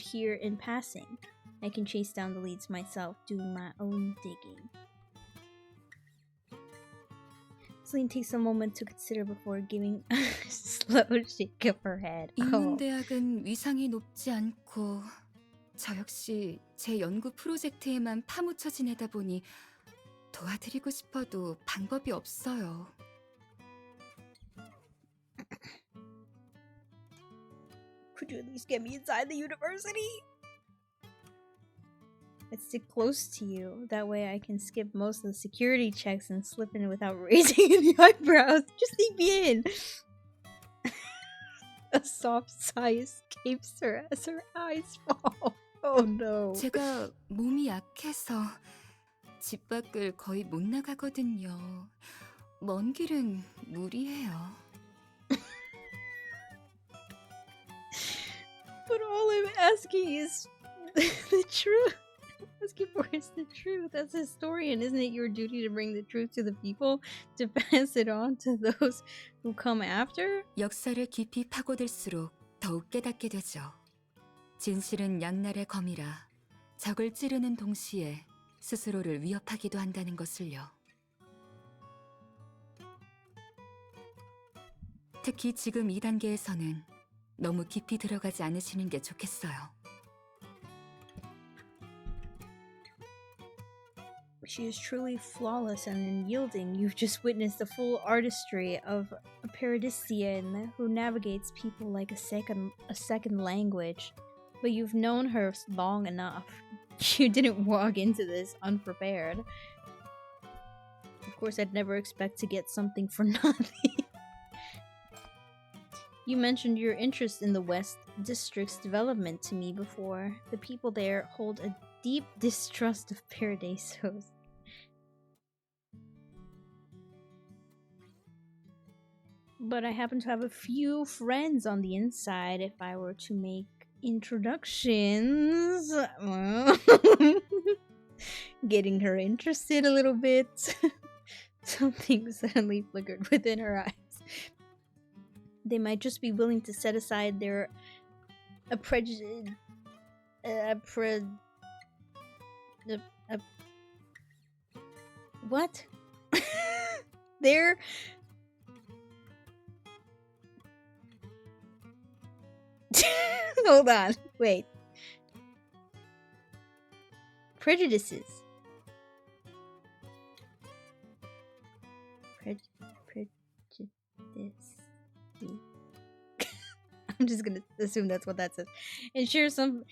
hear in passing. I can chase down the leads myself, doing my own digging. Celine takes a moment to consider before giving a slow shake of her head. 인문대학은 위상이 높지 않고 저 역시 제 연구 프로젝트에만 파묻혀 지내다 보니 도와드리고 싶어도 방법이 없어요. Could you at least get me inside the university? I'd stick close to you. That way I can skip most of the security checks and slip in without raising any eyebrows. Just sneak me in. A soft sigh escapes her as her eyes fall. Oh no. 제가 몸이 약해서 집 밖을 거의 못 나가거든요. 먼 길은 무리해요. But all I'm asking is the truth. Asking for is the truth. As a historian, isn't it your duty to bring the truth to the people, to pass it on to those who come after? 역사를 깊이 파고들수록 더욱 깨닫게 되죠. 진실은 양날의 검이라 적을 찌르는 동시에 스스로를 위협하기도 한다는 것을요. 특히 지금 이 단계에서는 너무 깊이 들어가지 않으시는 게 좋겠어요. She is truly flawless and unyielding. You've just witnessed the full artistry of a paradisian who navigates people like a second language. But you've known her long enough. You didn't walk into this unprepared. Of course, I'd never expect to get something for nothing. You mentioned your interest in the West District's development to me before. The people there hold a deep distrust of Paradisos. But I happen to have a few friends on the inside. If I were to make introductions, getting her interested a little bit. Something suddenly flickered within her eyes. They might just be willing to set aside their a prejudice. What? They're hold on, wait. Prejudices. Prejudice. I'm just gonna assume that's what that says. And share some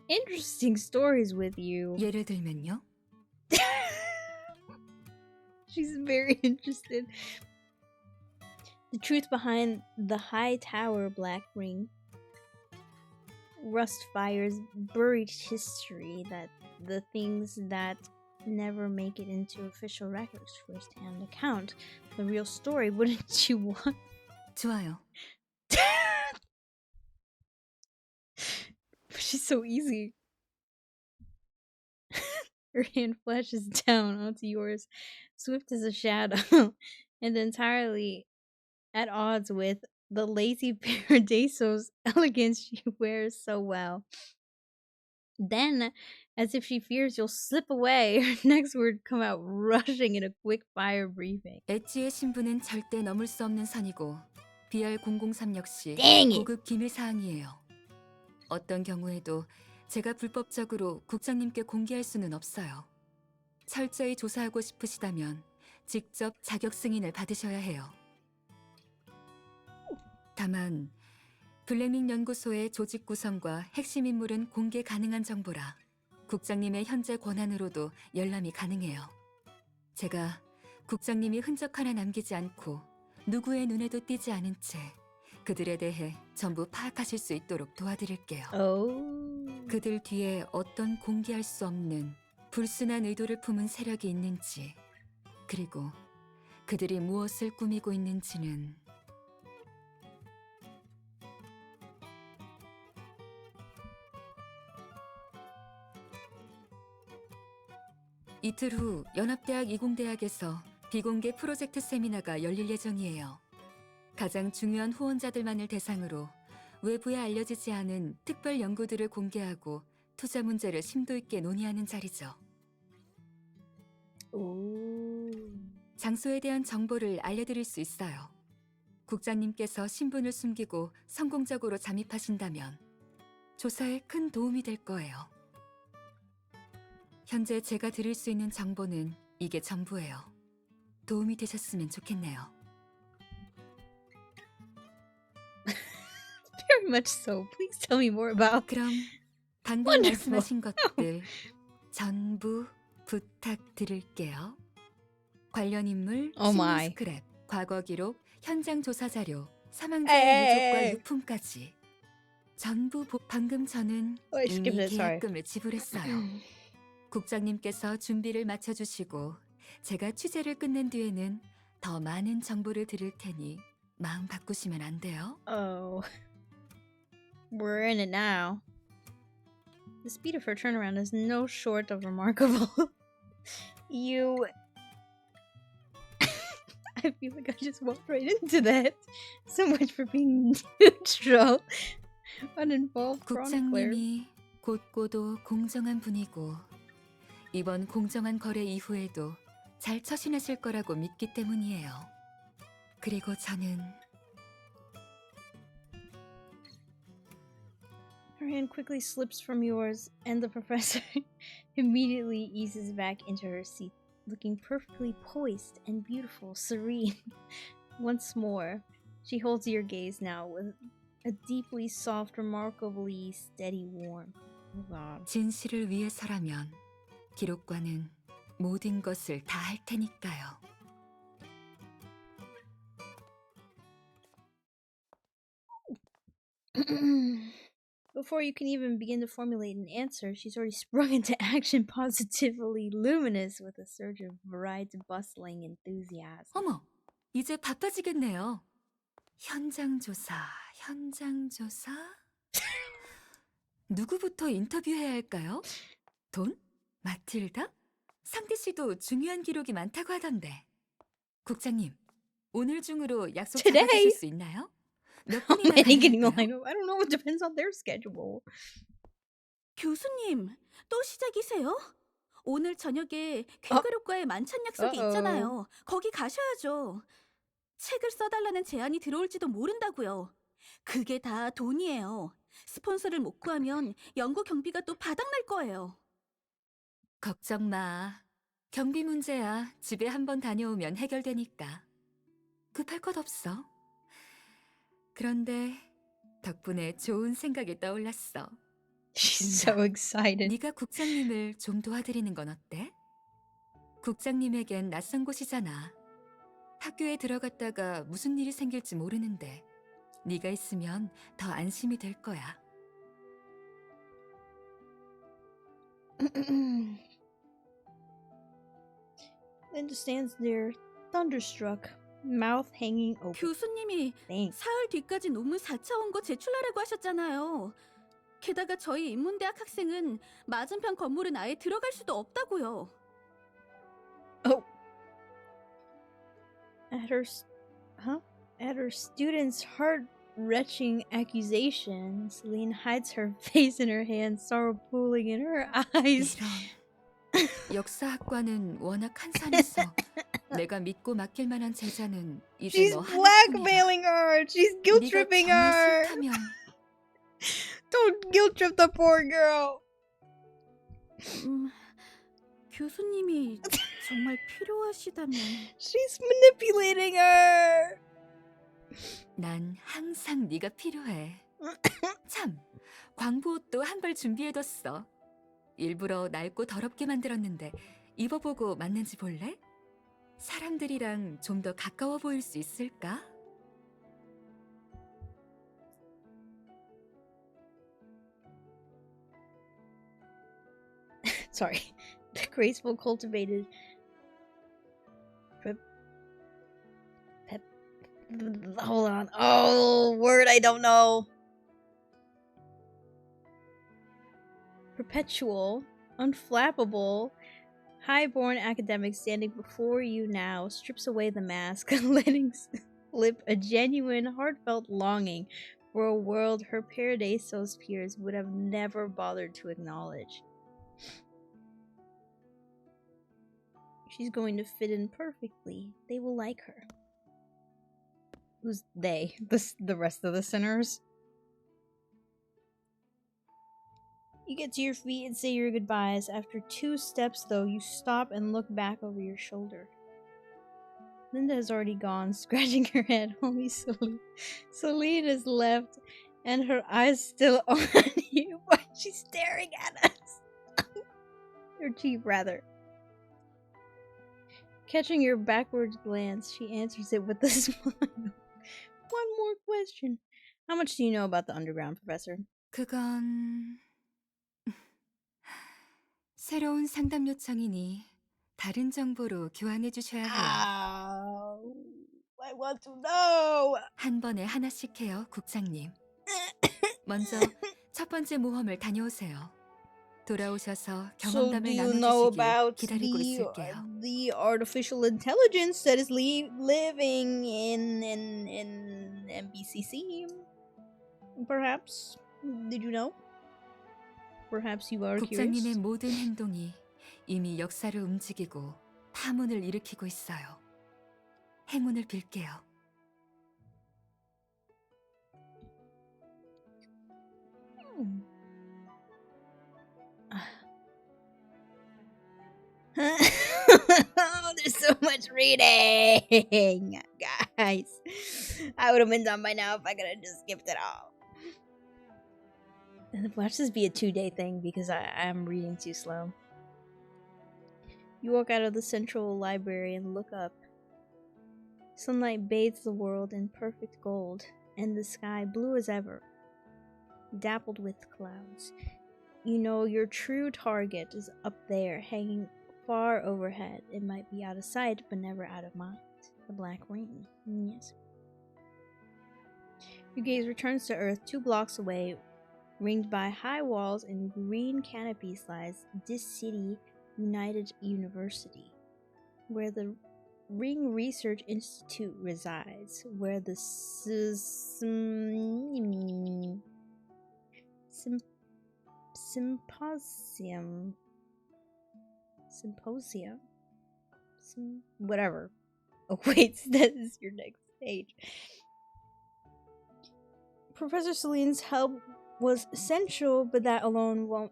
interesting stories with you. 예를 들면요? She's very interested. The truth behind the high tower black ring. Rust fires, buried history, that the things that never make it into official records, first-hand account. The real story, wouldn't you want? 좋아요. She's so easy. Her hand flashes down onto yours, swift as a shadow, and entirely at odds with the lazy Paradiso's elegance she wears so well. Then, as if she fears you'll slip away, her next word come out rushing in a quick fire briefing. 엣지의 신분은 절대 넘을 수 없는 선이고 BR003 역시 Dang it! 고급 기밀 사항이에요. 어떤 경우에도 제가 불법적으로 국장님께 공개할 수는 없어요. 철저히 조사하고 싶으시다면 직접 자격 승인을 받으셔야 해요. 다만 블랙링 연구소의 조직 구성과 핵심 인물은 공개 가능한 정보라 국장님의 현재 권한으로도 열람이 가능해요. 제가 국장님이 흔적 하나 남기지 않고 누구의 눈에도 띄지 않은 채 그들에 대해 전부 파악하실 수 있도록 도와드릴게요. Oh. 그들 뒤에 어떤 공개할 수 없는 불순한 의도를 품은 세력이 있는지, 그리고 그들이 무엇을 꾸미고 있는지는 이틀 후 연합대학 이공대학에서 비공개 프로젝트 세미나가 열릴 예정이에요. 가장 중요한 후원자들만을 대상으로 외부에 알려지지 않은 특별 연구들을 공개하고 투자 문제를 심도 있게 논의하는 자리죠. Ooh. 장소에 대한 정보를 알려드릴 수 있어요. 국장님께서 신분을 숨기고 성공적으로 잠입하신다면 조사에 큰 도움이 될 거예요. 현재 제가 드릴 수 있는 정보는 이게 전부예요. 도움이 되셨으면 좋겠네요. Very much so. Please tell me more about. 그럼 방금 Wonderful. 말씀하신 것들 전부 부탁드릴게요. 관련 인물, Oh my. 스크랩, 과거 기록, 현장 조사 자료, 에이. 사망자의 유족과 유품까지 전부 방금 저는 Oh, I skipped 이미 it. Sorry. 계약금을 지불했어요. 국장님께서 준비를 마쳐주시고 제가 취재를 끝낸 뒤에는 더 많은 정보를 드릴 테니 마음 바꾸시면 안 돼요. Oh. We're in it now. The speed of her turnaround is no short of remarkable. You. I feel like I just walked right into that. So much for being neutral. Uninvolved chronicler. 국장님이 곧고도 공정한 분이고 이번 공정한 거래 이후에도 잘 처신하실 거라고 믿기 때문이에요. 그리고 저는 Her hand quickly slips from yours, and the professor immediately eases back into her seat, looking perfectly poised and beautiful, serene. Once more, she holds your gaze now with a deeply soft, remarkably steady warmth. Oh God. 진실을 위해서라면 기록과는 모든 것을 다 할 테니까요. Before you can even begin to formulate an answer, she's already sprung into action, positively luminous with a surge of bright, bustling enthusiasm. 어머, 이제 바빠지겠네요. 현장 조사. 누구부터 인터뷰해야 할까요? 돈? 마틸다? 상대 씨도 중요한 기록이 많다고 하던데. 국장님, 오늘 중으로 약속 Today? 잡아주실 수 있나요? 몇 How 분이나 many getting the line 가능할까요? up? I don't know. It depends on their schedule. 교수님, 또 시작이세요? 오늘 저녁에 어? 캥거루과의 만찬 약속이 Uh-oh. 있잖아요. 거기 가셔야죠. 책을 써달라는 제안이 들어올지도 모른다고요. 그게 다 돈이에요. 스폰서를 못 구하면 연구 경비가 또 바닥날 거예요. 걱정 마. 경비 문제야. 집에 한번 다녀오면 해결되니까. 급할 것 없어. 그런데 덕분에 좋은 생각이 떠올랐어. She's 인가, so excited. 네가 국장님을 좀 도와드리는 건 어때? 국장님에겐 낯선 곳이잖아. 학교에 들어갔다가 무슨 일이 생길지 모르는데 네가 있으면 더 안심이 될 거야. Linda stands there, thunderstruck, mouth hanging open. 교수님이 Thanks. 사흘 뒤까지 논문 4차 원고 제출하라고 하셨잖아요. 게다가 저희 인문대학 학생은 맞은편 건물은 아예 들어갈 수도 없다고요. Oh. At her student's heart-wrenching accusation, Celine hides her face in her hands, sorrow pooling in her eyes. 이런. 역사학과는 워낙 한산해서 내가 믿고 맡길 만한 제자는 이제 She's 너 하나뿐이야. blackmailing her. She's guilt 네가 tripping 정말 her. 싫다면 Don't guilt trip the poor girl. 교수님이 정말 필요하시다면 She's manipulating her. 난 항상 네가 필요해. 참, 광부 옷도 한 벌 준비해뒀어. 일부러 낡고 더럽게 만들었는데 입어보고 맞는지 볼래? 사람들이랑 좀 더 가까워 보일 수 있을까? Sorry. The graceful, cultivated. Hold on. Oh, word I don't know. Perpetual, unflappable, high-born academic standing before you now strips away the mask, letting slip a genuine, heartfelt longing for a world her Paradiso's peers would have never bothered to acknowledge. She's going to fit in perfectly. They will like her. Who's they? The rest of the sinners? You get to your feet and say your goodbyes. After 2 steps, though, you stop and look back over your shoulder. Linda has already gone, scratching her head. Only Celine is left, and her eyes still on you. Why is she staring at us? Her chief, rather. Catching your backward glance, she answers it with a smile. One more question. How much do you know about the underground, Professor? 그건... 새로운 상담 요청이니 다른 정보로 교환해 주셔야 해요. I want to know. 한 번에 하나씩 해요, 국장님. 먼저 첫 번째 모험을 다녀오세요. 돌아오셔서 So do 경험담을 you know 나눠주시길 about 기다리고 있을게요. the artificial intelligence that is living in MBCC? Perhaps? Did you know? Perhaps you are 국장님의 curious? 모든 행동이 이미 역사를 움직이고 파문을 일으키고 있어요. 행운을 빌게요. Oh, there's so much reading, guys. I would have been done by now if I could have just skipped it all. Watch this be a 2-day thing because I'm reading too slow. You walk out of the central library and look up. Sunlight bathes the world in perfect gold, and the sky blue as ever, dappled with clouds. You know your true target is up there, hanging far overhead. It might be out of sight, but never out of mind. The Black Ring. Yes. Your gaze returns to Earth 2 blocks away. Ringed by high walls and green canopies lies this city, United University, where the Ring Research Institute resides, where the whatever. Oh wait, that is your next stage. Professor Celine's help was essential, but that alone won't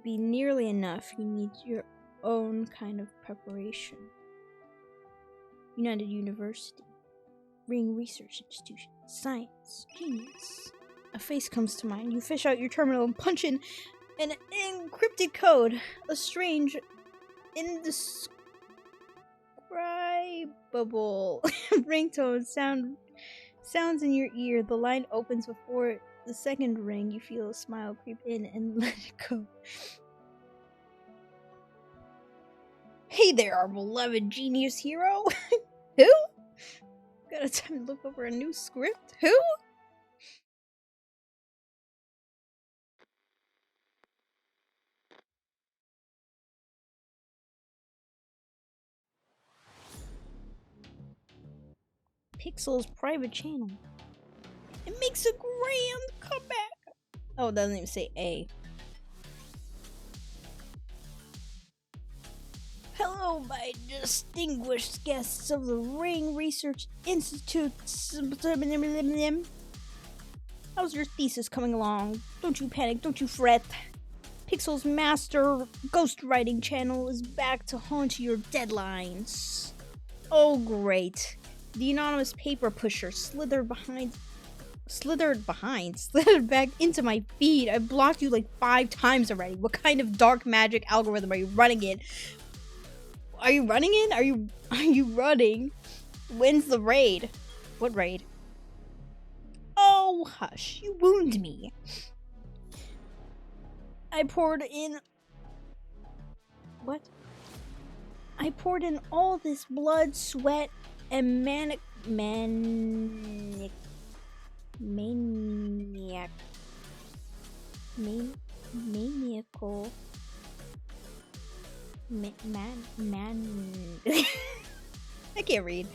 be nearly enough. You need your own kind of preparation. United University, Ring Research Institution, science, genius. A face comes to mind. You fish out your terminal and punch in an encrypted code. A strange, indescribable ringtone sounds in your ear. The line opens before the second ring. You feel a smile creep in and let it go. Hey there, our beloved genius hero. Who? Got a time to look over a new script? Who? Pixel's private channel. It makes a grand comeback. Oh, it doesn't even say A. Hello, my distinguished guests of the Ring Research Institute. How's your thesis coming along? Don't you panic, don't you fret. Pixel's master ghostwriting channel is back to haunt your deadlines. Oh, great. The anonymous paper pusher slithered back into my feed. I blocked you like 5 times already. What kind of dark magic algorithm are you running in? Are you running in? Are you running? When's the raid? What raid? Oh, hush. You wound me. I poured in all this blood, sweat, and maniacal I can't read.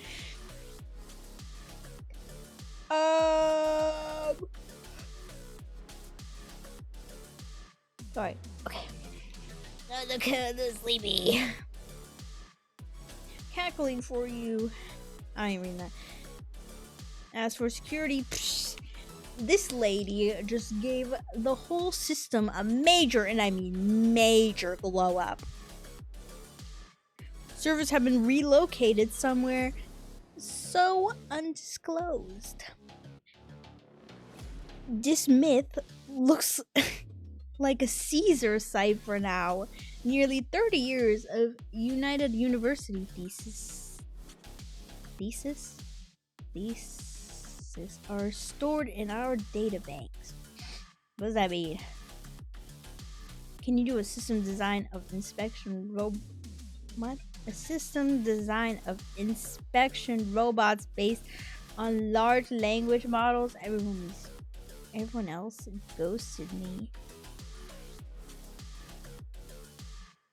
Sorry. Okay. Look at the sleepy. Cackling for you. I ain't reading that. As for security, this lady just gave the whole system a major, and I mean major, glow up. Servers have been relocated somewhere so undisclosed. This myth looks like a Caesar cipher now. Nearly 30 years of United University theses are stored in our databanks. What does that mean? Can you do a system design of inspection A system design of inspection robots based on large language models? Everyone else ghosted me.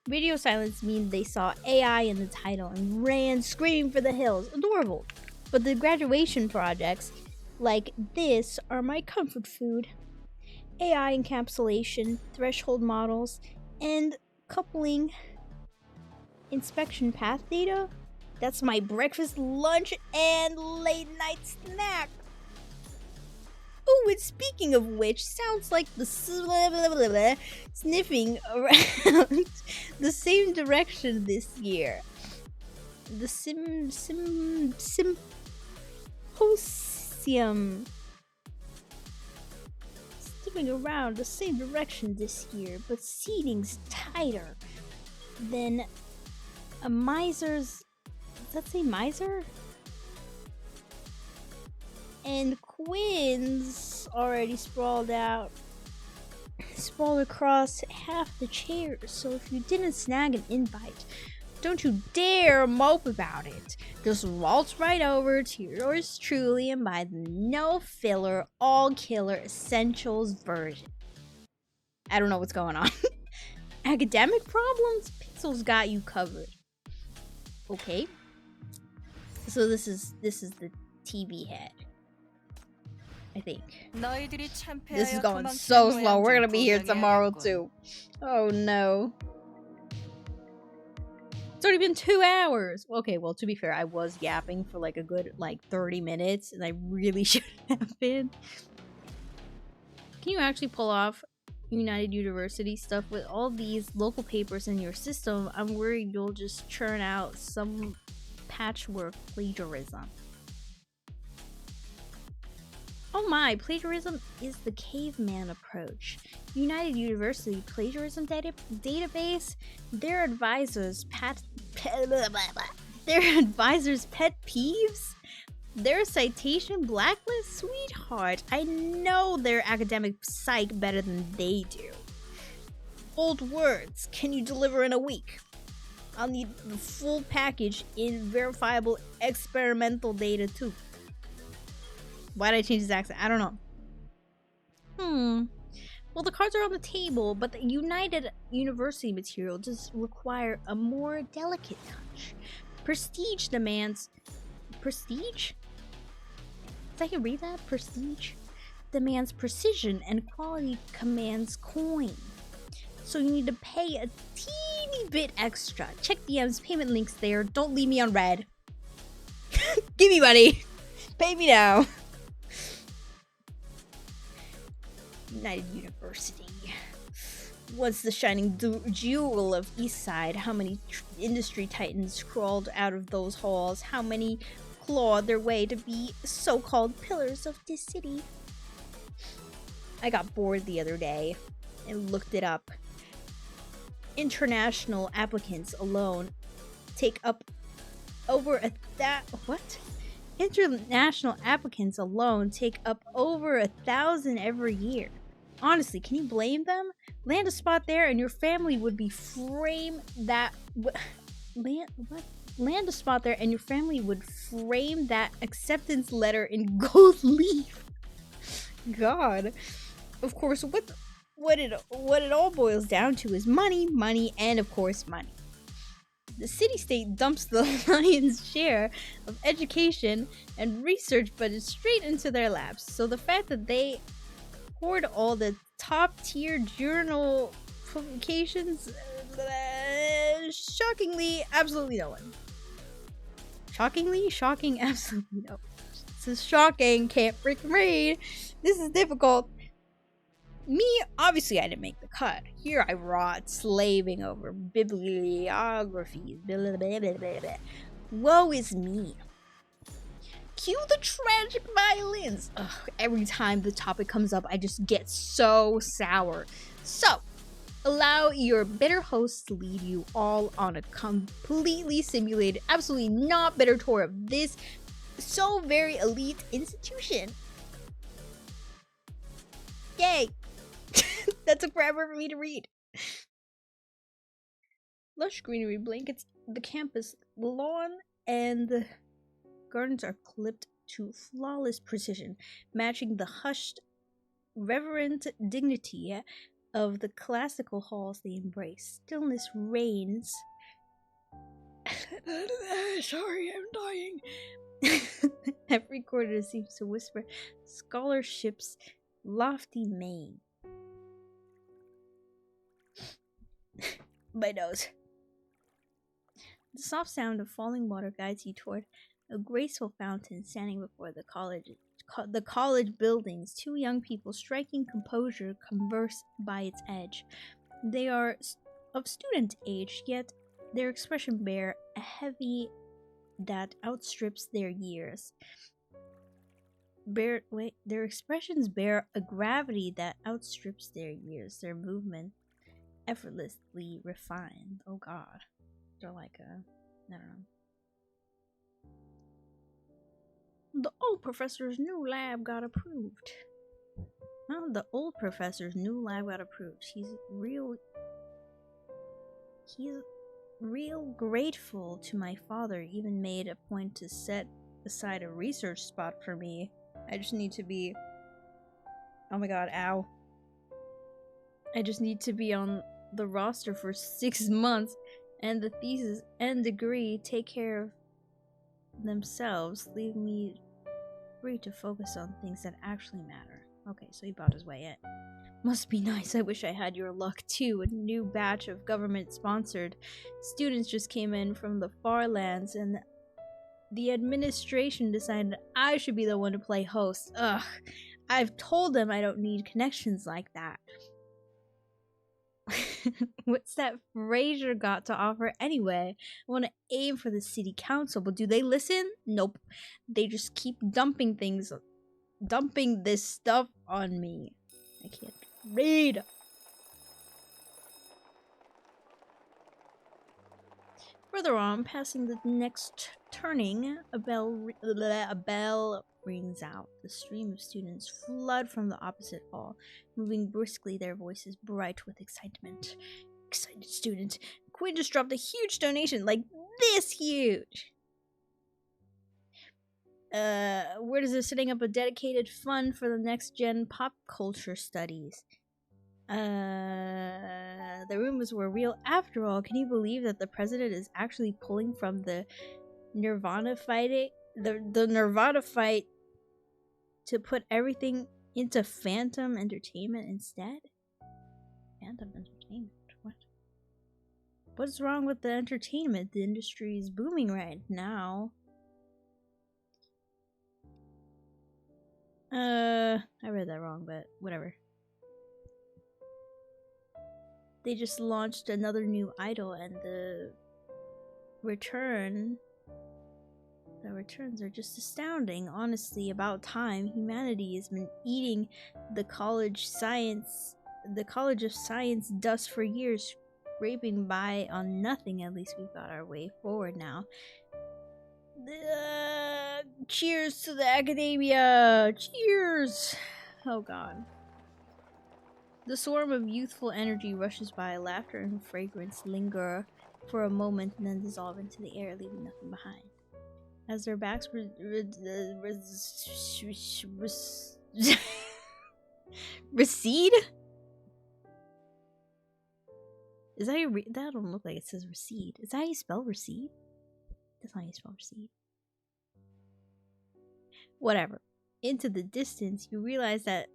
Radio silence means they saw AI in the title and ran screaming for the hills. Adorable. But the graduation projects like this are my comfort food. AI encapsulation, threshold models, and coupling inspection path data? That's my breakfast, lunch, and late night snack. Oh, and speaking of which, sounds like the sniffing around the same direction this year. The symposium sniffing around the same direction this year, but seating's tighter than a miser's. Does that say miser? And Quinn's already sprawled across half the chairs, so if you didn't snag an invite, don't you dare mope about it. Just waltz right over to yours truly and buy the no filler, all killer essentials version. I don't know what's going on. Academic problems? Pixel's got you covered. Okay. So this is the TV head. I think. This is going so slow. We're gonna be here tomorrow too. Oh no. It's already been 2 hours. Okay, well, to be fair, I was yapping for like a good 30 minutes, and I really shouldn't have been. Can you actually pull off United University stuff with all these local papers in your system? I'm worried you'll just churn out some patchwork plagiarism. Oh my, plagiarism is the caveman approach. United University plagiarism database, their advisors pet peeves, their citation blacklist, sweetheart. I know their academic psych better than they do. Old words, can you deliver in a week? I'll need the full package in verifiable experimental data too. Why did I change his accent? I don't know. Well, the cards are on the table, but the United University material does require a more delicate touch. Prestige demands... Prestige? Did I can read that? Prestige? Demands precision, and quality commands coin. So you need to pay a teeny bit extra. Check DM's payment links there. Don't leave me on red. Give me money. Pay me now. United University. Once the shining jewel of Eastside, how many industry titans crawled out of those halls? How many clawed their way to be so-called pillars of this city? I got bored the other day and looked it up. International applicants alone take up over International applicants alone take up over 1,000 every year. Honestly, can you blame them? Land a spot there and your family would be frame that acceptance letter in gold leaf. God. Of course, what it all boils down to is money, money, and of course money. The city-state dumps the lion's share of education and research budget straight into their laps. So the fact that they hoard all the top-tier journal publications, shockingly, absolutely no one. Shockingly? Shocking, absolutely no. This is shocking, can't freaking read. This is difficult. Me, obviously I didn't make the cut. Here I rot, slaving over bibliographies. Blah, blah, blah, blah, blah. Woe is me. Cue the tragic violins. Ugh, every time the topic comes up, I just get so sour. So, allow your bitter host to lead you all on a completely simulated, absolutely not bitter tour of this so very elite institution. Yay! That took forever for me to read. Lush greenery blankets the campus lawn, and the gardens are clipped to flawless precision, matching the hushed, reverent dignity of the classical halls they embrace. Stillness reigns. Sorry, I'm dying. Every corner seems to whisper scholarship's lofty mane. My nose. The soft sound of falling water guides you toward a graceful fountain standing before the college buildings. Two young people, striking composure, converse by its edge. They are of student age, yet their expression bear a heavy that outstrips their years. Their expressions bear a gravity that outstrips their years. Their movement effortlessly refined. Oh God, they're like I don't know. The old professor's new lab got approved. Well, the old professor's new lab got approved. He's real grateful to my father. Even made a point to set aside a research spot for me. I just need to be. Oh my God! Ow! I just need to be on the roster for 6 months, and the thesis and degree take care of themselves, leave me free to focus on things that actually matter. Okay, so he bought his way in. Must be nice. I wish I had your luck too. A new batch of government-sponsored students just came in from the far lands, and the administration decided I should be the one to play host. Ugh. I've told them I don't need connections like that. What's that Fraser got to offer anyway? I want to aim for the city council, but do they listen? Nope. They just keep dumping this stuff on me. I can't read. Further on, passing the next turning, a bell rings out. The stream of students flood from the opposite hall, moving briskly, their voices bright with excitement. Excited student. Quinn just dropped a huge donation, like this huge. Where is it setting up a dedicated fund for the next gen pop culture studies? The rumors were real after all. Can you believe that the president is actually pulling from the Nirvana fighting? The Nirvana fight to put everything into Phantom Entertainment instead? Phantom Entertainment? What? What's wrong with the entertainment? The industry is booming right now. I read that wrong, but whatever. They just launched another new idol, and the returns are just astounding. Honestly, about time. Humanity has been eating the College of Science dust for years, scraping by on nothing. At least we've got our way forward now. Cheers to the academia! Cheers! Oh god. The swarm of youthful energy rushes by. Laughter and fragrance linger for a moment and then dissolve into the air, leaving nothing behind. As their backs recede? Is that how you that don't look like it says recede. Is that how you spell recede? That's not how you spell recede. Whatever. Into the distance, you realize that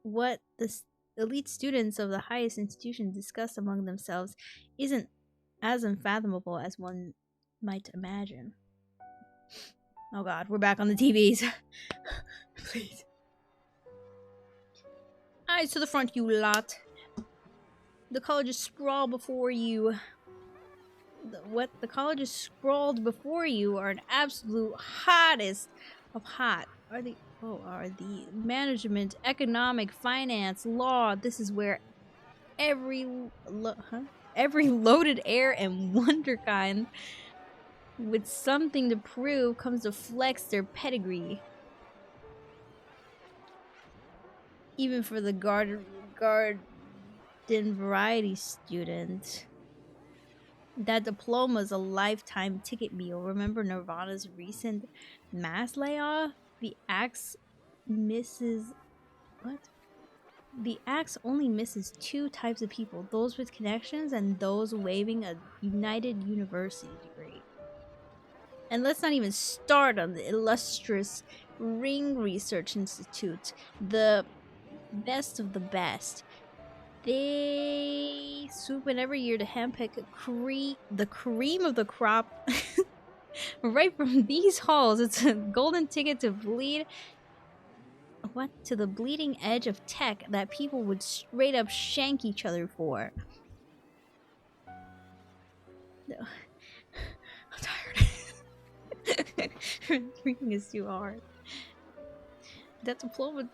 what the elite students of the highest institution discuss among themselves isn't as unfathomable as one might imagine. Oh god, we're back on the TVs. Please. Eyes to the front, you lot. The colleges sprawl before you. What the colleges sprawled before you are an absolute hottest of hot. Are the management, economic, finance, law. This is where every loaded heir and wonderkind with something to prove comes to flex their pedigree. Even for the garden variety student. That diploma's a lifetime ticket meal. Remember Nirvana's recent mass layoff? The axe only misses two types of people, those with connections and those waving a United University degree. And let's not even start on the illustrious Ring Research Institute, the best of the best. They swoop in every year to handpick the cream of the crop right from these halls. It's a golden ticket to to the bleeding edge of tech that people would straight up shank each other for. No. I'm tired. Drinking is too hard. That diploma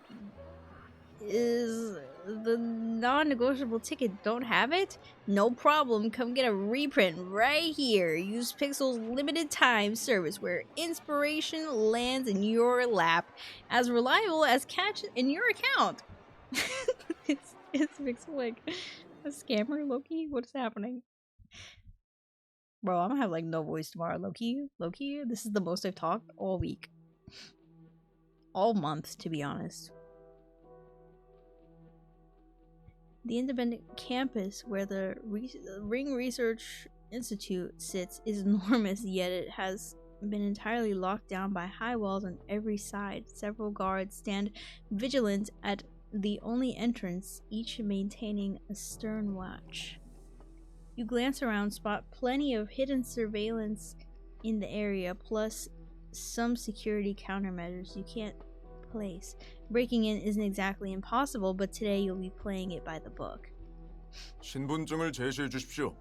is the non-negotiable ticket. Don't have it? No problem. Come get a reprint right here. Use Pixel's limited time service where inspiration lands in your lap as reliable as cash in your account. it's Pixel like a scammer, Loki? What's happening? Bro, I'm gonna have like no voice tomorrow. Loki, this is the most I've talked all week. All month, to be honest. The independent campus where the Ring Research Institute sits is enormous, yet it has been entirely locked down by high walls on every side. Several guards stand vigilant at the only entrance, each maintaining a stern watch. You glance around, spot plenty of hidden surveillance in the area, plus some security countermeasures you can't place. Breaking in isn't exactly impossible, but today you'll be playing it by the book. 신분증을 제시해 주십시오.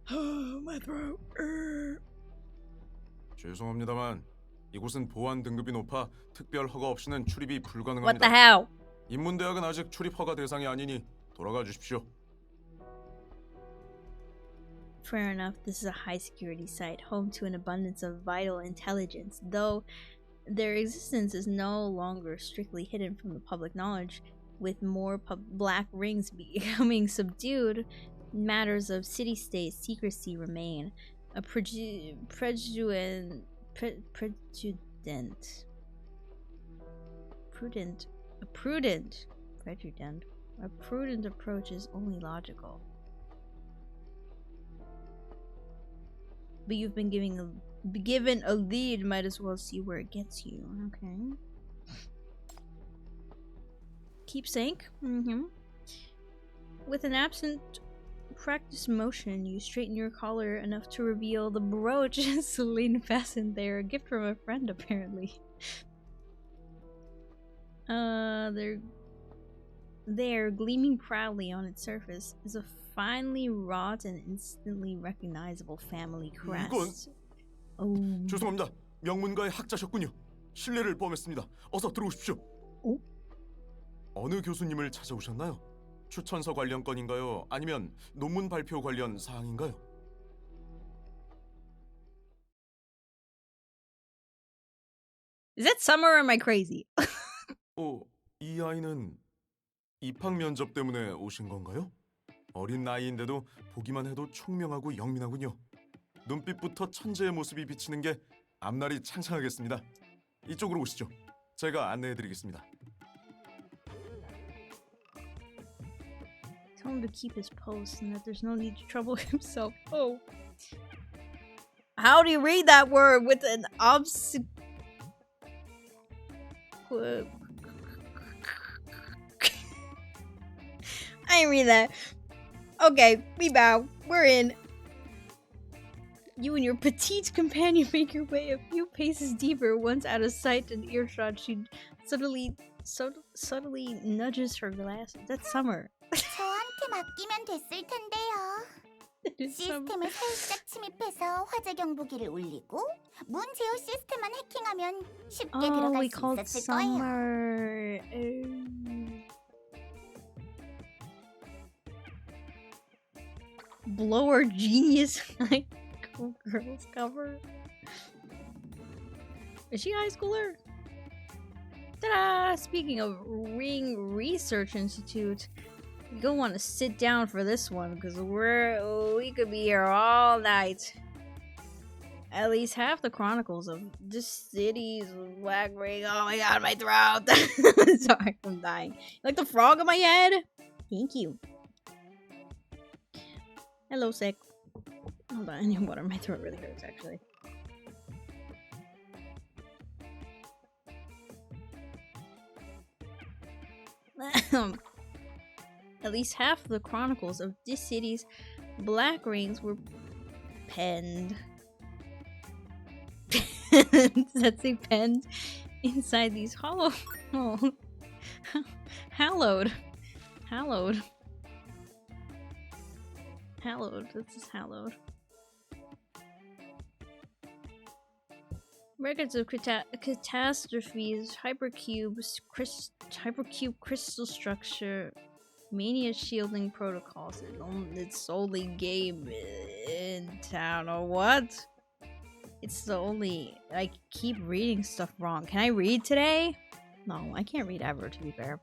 My throat. 죄송합니다만 이곳은 보안 등급이 높아 특별 허가 없이는 출입이 What the 불가능합니다. hell? 인문대학은 아직 출입 허가 대상이 아니니 돌아가 주십시오. Fair enough, this is a high security site, home to an abundance of vital intelligence, though their existence is no longer strictly hidden from the public knowledge. With more black rings becoming subdued, matters of city-state secrecy remain. A prudent approach is only logical. But you've been given a lead, might as well see where it gets you. Okay. Keepsake. With an absent practice motion, you straighten your collar enough to reveal the brooch Celine fastened there, a gift from a friend apparently. There, gleaming proudly on its surface, is a finely wrought and instantly recognizable family crest. Oh. 죄송합니다. 명문가의 학자셨군요. 신뢰를 범했습니다. 어서 들어오십시오. 오? 어느 교수님을 찾아오셨나요? 추천서 관련 건인가요? 아니면 논문 발표 관련 사항인가요? Is that summer or am I crazy? 이 아이는 입학 면접 때문에 오신 건가요? 어린 나이인데도 보기만 해도 총명하고 영민하군요. 눈빛부터 천재의 모습이 비치는 게 앞날이 창창하겠습니다. 이쪽으로 오시죠. 제가 안내해드리겠습니다. Tell him to keep his post and that there's no need to trouble himself. Oh. How do you read that word with an I didn't read that. Okay, we bow. We're in. You and your petite companion make your way a few paces deeper. Once out of sight and earshot, she subtly nudges her glasses. That's Summer. 저한테 맡기면 됐을 텐데요. 시스템을 살짝 침입해서 화재 경보기를 울리고 문 제어 시스템만 해킹하면 쉽게 들어갈 we 수 called 있었을 거예요. Summer. Blower Genius High School Girls cover. Is she a high schooler? Ta-da! Speaking of Ring Research Institute, you're gonna want to sit down for this one because we could be here all night. At least half the chronicles of this city's black ring. Oh my god, my throat! Sorry, I'm dying. Like the frog on my head? Thank you. Hello, sick. Hold on, I need water. My throat really hurts, actually. At least half the chronicles of this city's black rings were penned. Does that say penned? Inside these hollow... Oh. Hallowed. This is hallowed. Records of catastrophes, hypercube crystal structure, mania shielding protocols. It's the only game in town, or what? It's the only... I keep reading stuff wrong. Can I read today? No, I can't read ever, to be fair.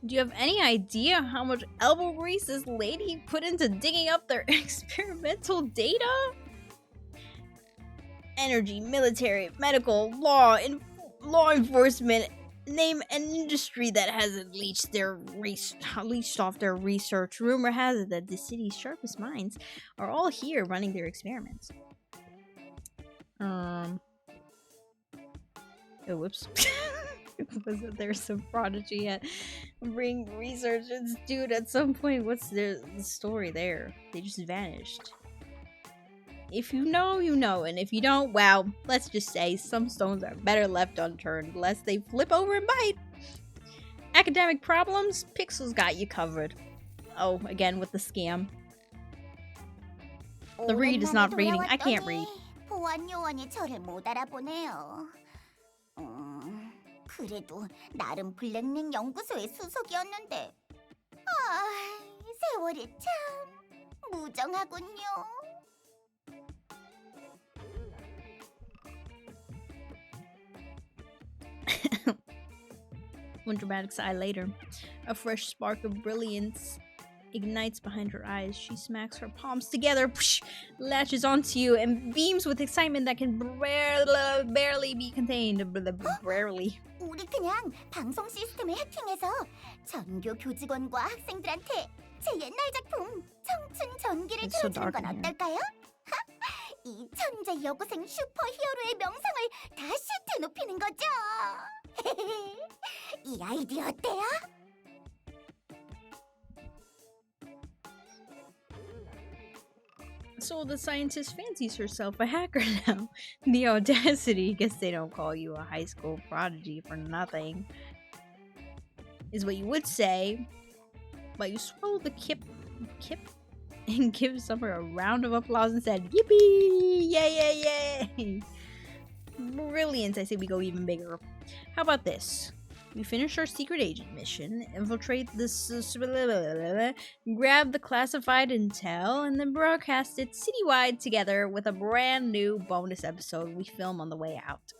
Do you have any idea how much elbow grease this lady put into digging up their experimental data? Energy, military, medical, law enforcement, Name an industry that hasn't leached off their research. Rumor has it that the city's sharpest minds are all here running their experiments. Oh, whoops. Wasn't there some prodigy at Ring Research Institute at some point? What's the story there? They just vanished. If you know, you know, and if you don't, well, let's just say some stones are better left unturned, lest they flip over and bite. Academic problems? Pixels got you covered. Oh, again with the scam. The read is not reading. I can't read. 보안 요원이 저를 못 알아보네요. 그래도 나름 블랙링 연구소의 수속이었는데, 세월이 참 무정하군요. One dramatic sigh later, a fresh spark of brilliance ignites behind her eyes. She smacks her palms together, latches onto you, and beams with excitement that can barely be contained. Barely. 우리 그냥 방송 시스템을 해킹해서 전교 교직원과 학생들한테 제 옛날 작품 청춘 전기를 It's so 틀어주는 dark 건 in here. 어떨까요? 이 천재 여고생 슈퍼히어로의 명성을 다시 되높이는 거죠. 이 아이디어 어때요? So the scientist fancies herself a hacker now. The audacity, guess they don't call you a high school prodigy for nothing, is what you would say. But you swallow the kip, and give Summer a round of applause and said, "Yippee! Yay, yay, yay!" Brilliant! I say we go even bigger. How about this? We finish our secret agent mission, infiltrate this, grab the classified intel, and then broadcast it citywide together with a brand new bonus episode we film on the way out.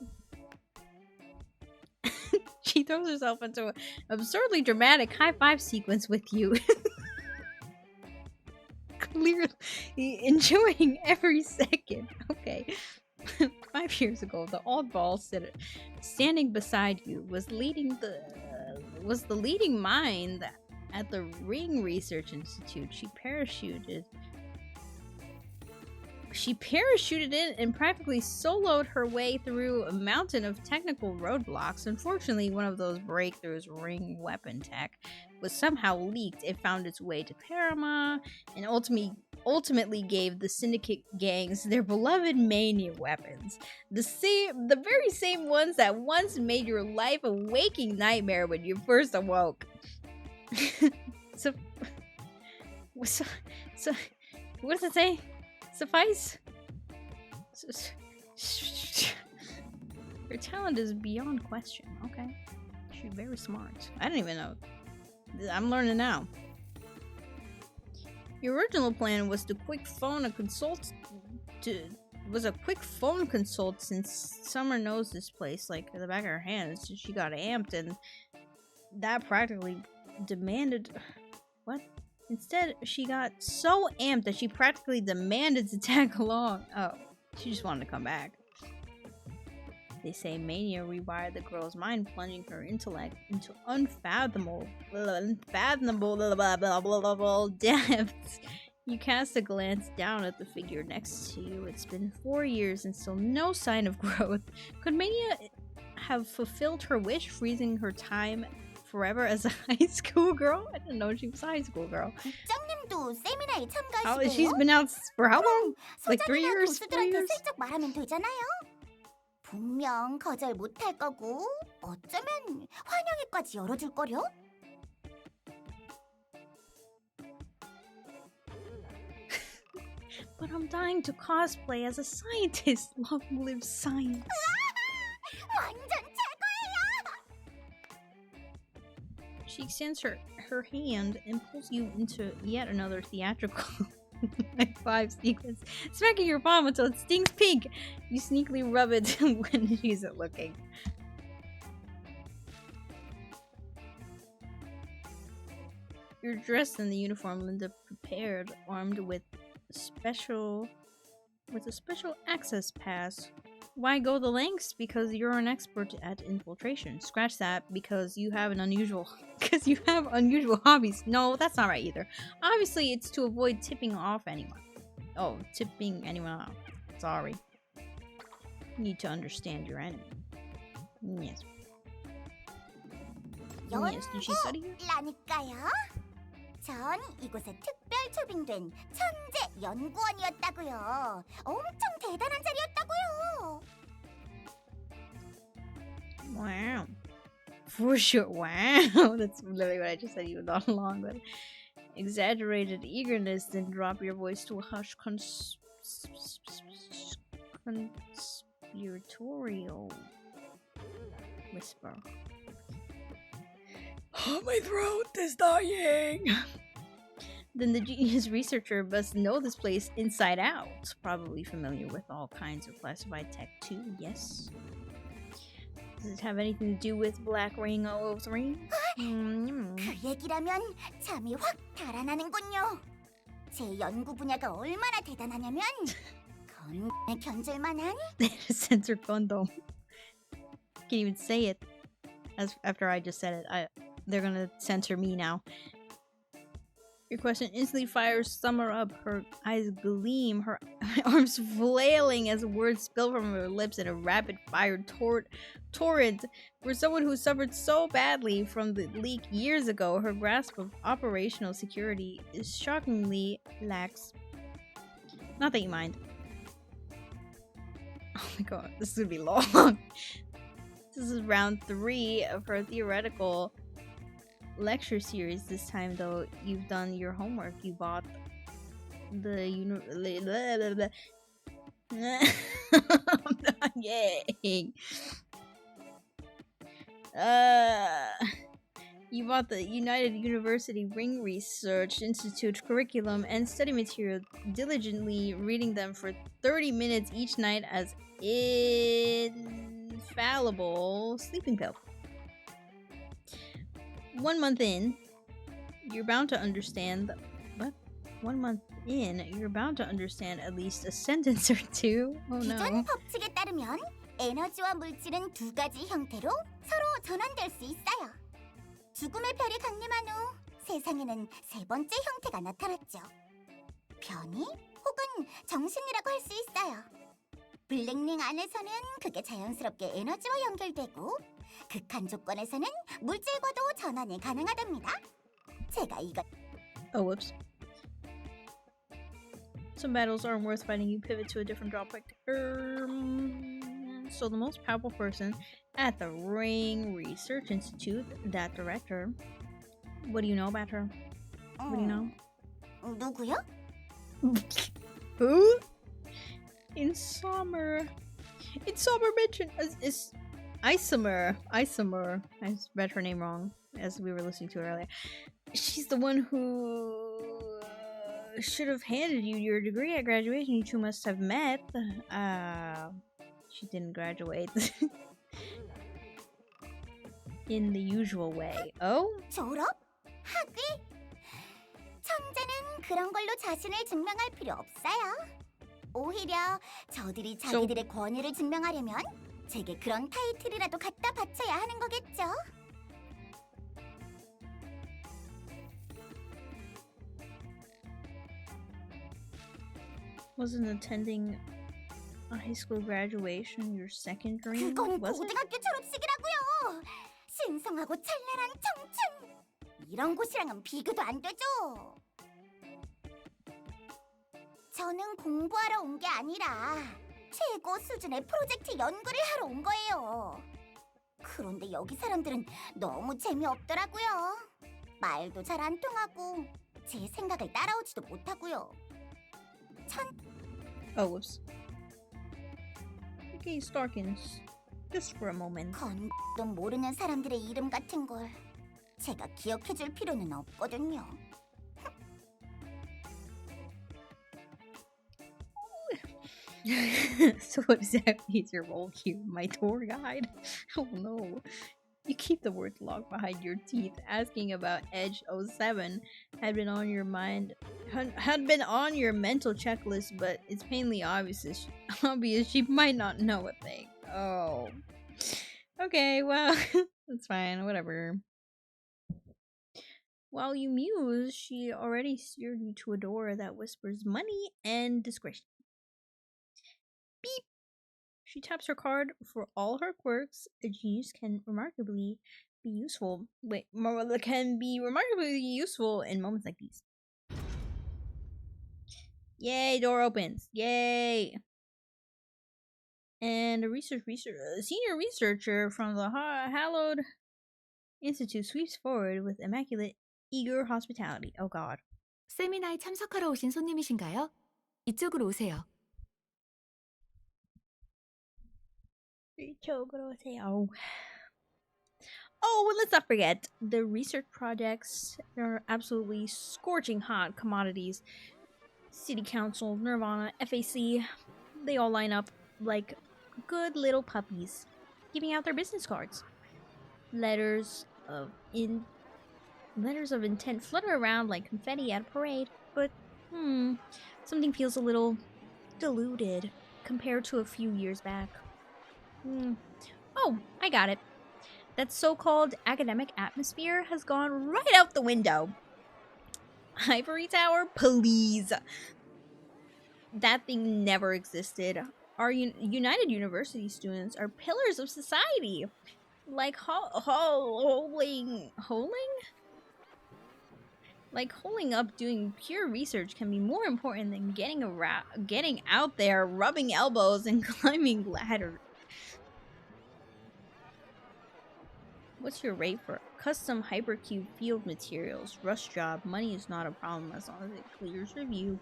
She throws herself into an absurdly dramatic high-five sequence with you. Clearly enjoying every second. Okay. 5 years ago, the oddball standing beside you was the leading mind at the Ring Research Institute. She parachuted in and practically soloed her way through a mountain of technical roadblocks. Unfortunately, one of those breakthroughs, Ring weapon tech, was somehow leaked. It found its way to Panama and ultimately gave the syndicate gangs their beloved mania weapons. The very same ones that once made your life a waking nightmare when you first awoke. so what does it say? Suffice? Her talent is beyond question. Okay. She's very smart. I didn't even know. I'm learning now. Your original plan was a quick phone consult since Summer knows this place like the back of her hand. So she got amped and that practically demanded what? Instead, she got so amped that she practically demanded to tag along. Oh, she just wanted to come back. They say mania rewired the girl's mind, plunging her intellect into unfathomable depths. You cast a glance down at the figure next to you. It's been 4 years and still no sign of growth. Could Mania have fulfilled her wish, freezing her time forever as a high school girl? I didn't know she was a high school girl. 국장님도 세미나에 참가하시게요? She's been out for how long? Like 3 years? 4 교수들한테 years? 슬쩍 말하면 되잖아요. 분명 거절 못할 거고 어쩌면 환영회까지 열어줄 거려? But I'm dying to cosplay as a scientist. Long live science. 완전 최고예요! She extends her hand and pulls you into yet another theatrical high five sequence, smacking your palm until it stings pink. You sneakily rub it when she isn't looking. You're dressed in the uniform Linda prepared, armed with a special access pass. Why go the lengths? Because you're an expert at infiltration. Scratch that. Because you have unusual hobbies. No, that's not right either. Obviously, it's to avoid tipping off anyone. Oh, tipping anyone off. Sorry. You need to understand your enemy. Yes. Yes, did she study here? 연구라니까요. 전 이곳에 특별 초빙된 천재 연구원이었다고요. 엄청 대단한 자리였다고요. Wow. For sure. Wow. That's literally what I just said even all along. But exaggerated eagerness didn't drop your voice to a hush conspiratorial whisper. Oh, my throat is dying. Then the genius researcher must know this place inside out. Probably familiar with all kinds of classified tech too, yes. Does it have anything to do with Black Ring 003? 그 얘기라면 잠이 확 달아나는군요. 제 연구 분야가 얼마나 대단하냐면 건강에 견줄만한 Censored condom. Can't even say it. After I just said it, they're gonna censor me now. Your question instantly fires Summer up. Her eyes gleam, her arms flailing as words spill from her lips in a rapid-fire torrent. For someone who suffered so badly from the leak years ago, her grasp of operational security is shockingly lax. Not that you mind. Oh my god, this is gonna be long. This is round 3 of her theoretical lecture series. This time, though, you've done your homework. You bought the I'm not yay. You bought the United University Ring Research Institute curriculum and study material, diligently reading them for 30 minutes each night as infallible sleeping pill. 1 month in, you're bound to understand. What? 1 month in, you're bound to understand at least a sentence or two. Oh no. 기존 법칙에 따르면 에너지와 물질은 두 가지 형태로 서로 전환될 수 있어요. 죽음의 별이 강림한 후 세상에는 세 번째 형태가 나타났죠. 변이 혹은 정신이라고 할 수 있어요. 블랙링 안에서는 그게 자연스럽게 에너지와 연결되고 극한 조건에서는 물질과도 전환이 가능하답니다. 제가 이거 Oh, whoops. Some battles aren't worth fighting. You pivot to a different dropback. So the most powerful person at the Ring Research Institute, that director. What do you know about her? What do you know? 누구요? Who? In summer mentioned is Isomer. I read her name wrong as we were listening to her earlier. She's the one who should have handed you your degree at graduation. You two must have met. She didn't graduate in the usual way. Oh? 졸업? 학위? 천재는 그런 걸로 자신을 증명할 필요 없어요. 오히려 저들이 자기들의 권위를 증명하려면 제게 그런 타이틀이라도 갖다 바쳐야 하는 거겠죠. Wasn't attending a high school graduation your second dream? 그건 Was it? 고등학교 졸업식이라고요. 신성하고 찬란한 청춘. 이런 곳이랑은 비교도 안 되죠. 저는 공부하러 온 게 아니라 최고 수준의 프로젝트 연구를 하러 온 거예요. 그런데 여기 사람들은 너무 재미없더라고요. 말도 잘 안 통하고 제 생각을 따라오지도 못하고요. Oh, whoops. Okay, Starkins. Just for a moment. 건도 모르는 사람들의 이름 같은 걸 제가 기억해줄 필요는 없거든요. So what exactly is your role here? My tour guide? Oh no. You keep the word log behind your teeth. Asking about Edge 07 had been on your mind, had been on your mental checklist, but it's painfully obvious she might not know a thing. Oh. Okay, well, that's fine, whatever. While you muse, she already steered you to a door that whispers money and discretion. Beep! She taps her card. For all her quirks, a genius can remarkably be useful. Can be remarkably useful in moments like these. Yay! Door opens. Yay! And a senior researcher from the Hallowed Institute sweeps forward with immaculate, eager hospitality. Oh God. 세미나에 참석하러 오신 손님이신가요? 이쪽으로 오세요. Oh, and let's not forget, the research projects are absolutely scorching hot commodities. City Council, Nirvana, FAC, they all line up like good little puppies, giving out their business cards. Letters of intent flutter around like confetti at a parade, but something feels a little diluted compared to a few years back. Oh, I got it. That so-called academic atmosphere has gone right out the window. Ivory Tower, please. That thing never existed. Our United University students are pillars of society. Like holding up doing pure research can be more important than getting out there, rubbing elbows, and climbing ladders. What's your rate for custom hypercube field materials? Rush job. Money is not a problem as long as it clears review.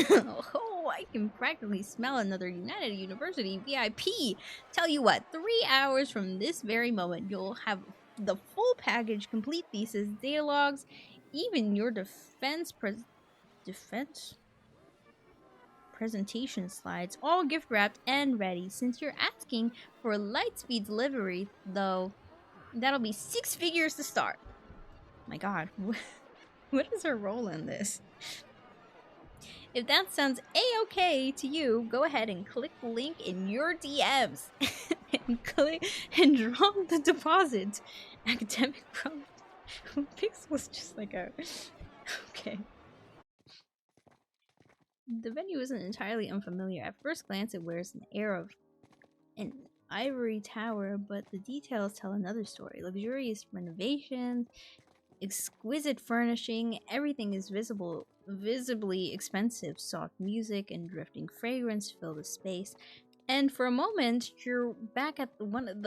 Oh, I can practically smell another United University VIP. Tell you what, 3 hours from this very moment, you'll have the full package, complete thesis, data logs, even your defense presentation slides, all gift wrapped and ready. Since you're asking for light speed delivery, though, that'll be 6 figures to start. My God, what is her role in this? If that sounds a-okay to you, go ahead and click the link in your DMs and draw the deposit. Academic problem. Pix was just like a okay. The venue isn't entirely unfamiliar. At first glance, it wears an air of an ivory tower, but the details tell another story. Luxurious renovations, exquisite furnishing, everything is visibly expensive. Soft music and drifting fragrance fill the space. And for a moment, you're back at one of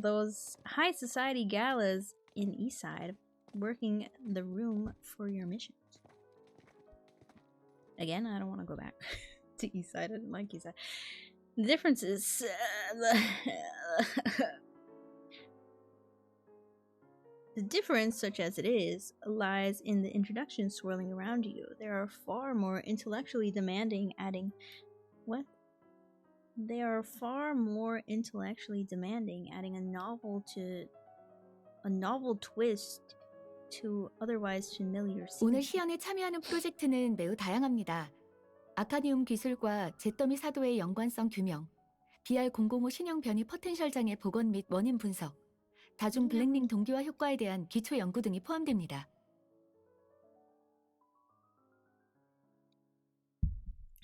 those high society galas in Eastside, working the room for your mission. Again, I don't want to go back to Eastside. I didn't like Eastside. The difference is the difference, such as it is, lies in the introduction swirling around you. They are far more intellectually demanding, adding a novel twist to otherwise familiar scenes. 오늘 시연에 참여하는 프로젝트는 매우 다양합니다. 아카니움 기술과 잿더미 사도의 연관성 규명, BR005 신형 변이 포텐셜장의 복원 및 원인 분석, 다중 블랙링 동기화 효과에 대한 기초 연구 등이 포함됩니다.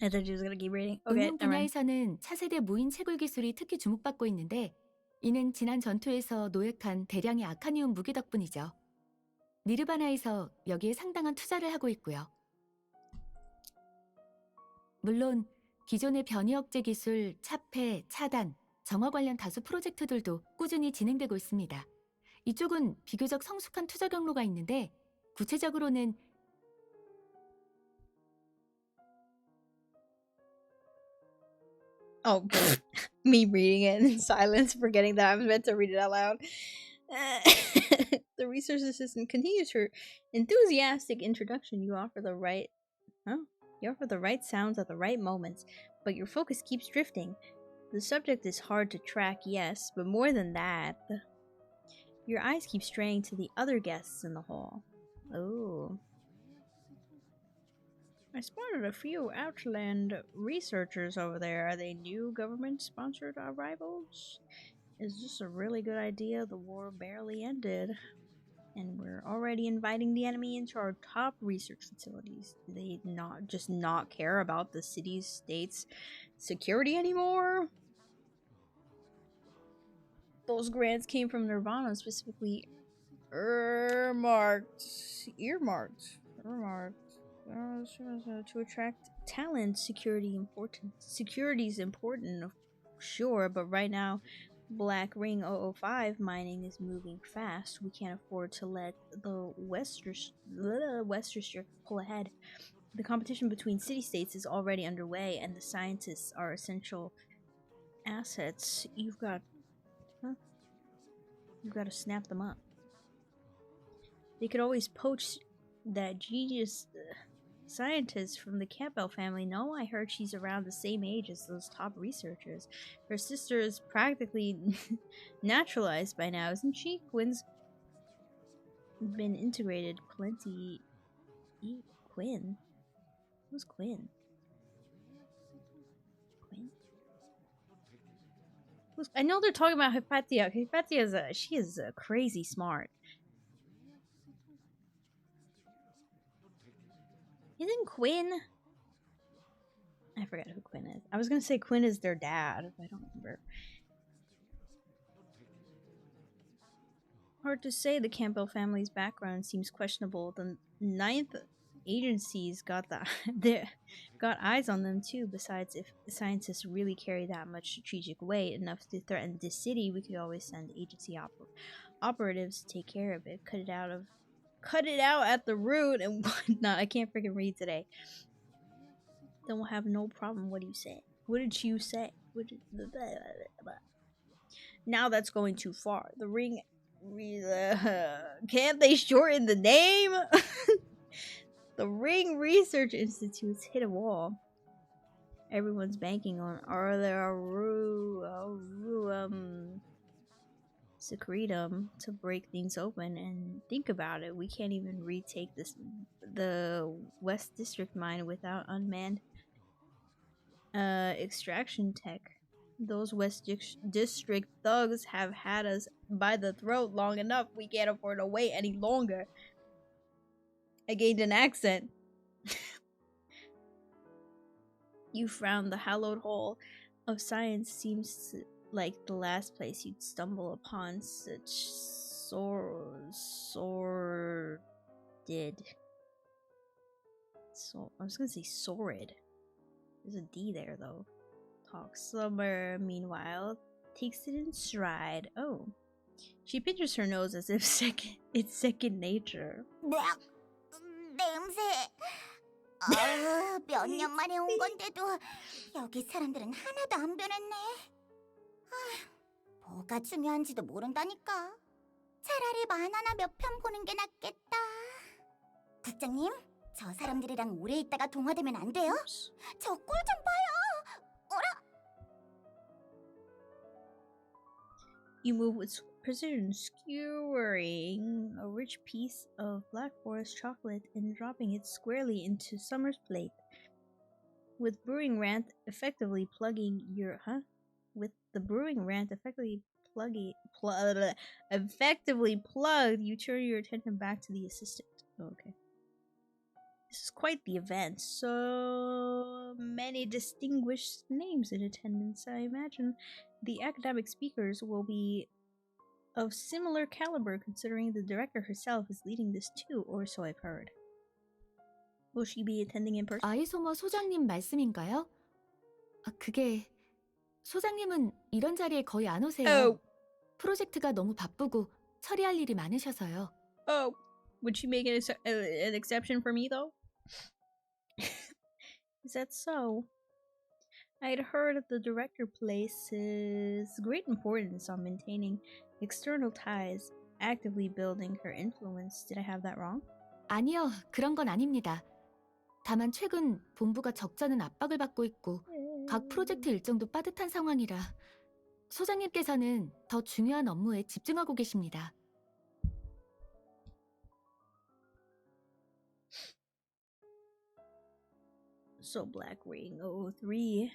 I thought she was gonna keep reading. Okay, 응용 분야에서는 차세대 무인 채굴 기술이 특히 주목받고 있는데 이는 지난 전투에서 노획한 대량의 아카니움 무기 덕분이죠. 니르바나에서 여기에 상당한 투자를 하고 있고요. 물론 기존의 변이 억제 기술, 차폐, 차단, 정화 관련 다수 프로젝트들도 꾸준히 진행되고 있습니다. 이쪽은 비교적 성숙한 투자 경로가 있는데 구체적으로는 Oh, me reading it in silence, forgetting that I was meant to read it out loud. The research assistant continues her enthusiastic introduction. You offer the right sounds at the right moments, but your focus keeps drifting. The subject is hard to track, yes, but more than that, your eyes keep straying to the other guests in the hall. Oh. I spotted a few Outland researchers over there. Are they new government-sponsored arrivals? Is this a really good idea? The war barely ended, and we're already inviting the enemy into our top research facilities. Do they not care about the city-state's security anymore? Those grants came from Nirvana, specifically earmarked to attract talent. Security is important, sure, but right now Black Ring 005 mining is moving fast. We can't afford to let the West District pull ahead. The competition between city-states is already underway, and the scientists are essential assets. You've got to snap them up. They could always poach that genius scientist from the Campbell family. No, I heard she's around the same age as those top researchers. Her sister is practically naturalized by now, isn't she? Quinn's been integrated plenty. Quinn? Who's Quinn? Quinn? I know they're talking about Hypatia. Hypatia is crazy smart. Isn't Quinn? I forget who Quinn is. I was gonna say Quinn is their dad, but I don't remember. Hard to say. The Campbell family's background seems questionable. The ninth agencies got eyes on them too. Besides, if the scientists really carry that much strategic weight enough to threaten this city, we could always send agency operatives to take care of it. Cut it out at the root and whatnot. I can't freaking read today. Then we'll have no problem. What do you say? What did you say? Now that's going too far. The ring. Can't they shorten the name? The Ring Research Institute's hit a wall. Everyone's banking on secretum to break things open. And think about it, we can't even retake the West District mine without unmanned extraction tech. Those West District thugs have had us by the throat long enough. We can't afford to wait any longer. I gained an accent. You frown. The hallowed hall of science seems like the last place you'd stumble upon such sordid. So I was gonna say sordid. There's a D there though. Talk. Summer, meanwhile, takes it in stride. Oh. She pinches her nose as if it's second nature. 냄새. 몇 년 만에 온 건데도 여기 사람들은 하나도 안 변했네. 뭐가 중요한지도 모른다니까. 차라리 만화나 몇 편 보는 게 낫겠다. 국장님, 저 사람들이랑 오래 있다가 동화되면 안 돼요? 저 꼴 좀 봐요. 어라? You move with precision, skewering a rich piece of Black Forest chocolate and dropping it squarely into Summer's plate. With brewing rant effectively plugging your effectively plugged, you turn your attention back to the assistant. Oh, okay. This is quite the event. So many distinguished names in attendance. I imagine the academic speakers will be of similar caliber, considering the director herself is leading this too, or so I've heard. Will she be attending in person? 아이소머 소장님 말씀인가요? 그게 소장님은 이런 자리에 거의 안 오세요. Oh. 프로젝트가 너무 바쁘고 처리할 일이 많으셔서요. Oh, would she make an exception for me though? Is that so? I'd heard the director places great importance on maintaining external ties, actively building her influence. Did I have that wrong? 아니요, 그런 건 아닙니다. 다만 최근 본부가 적잖은 압박을 받고 있고 각 프로젝트 일정도 빠듯한 상황이라 소장님께서는 더 중요한 업무에 집중하고 계십니다. So Black Ring 003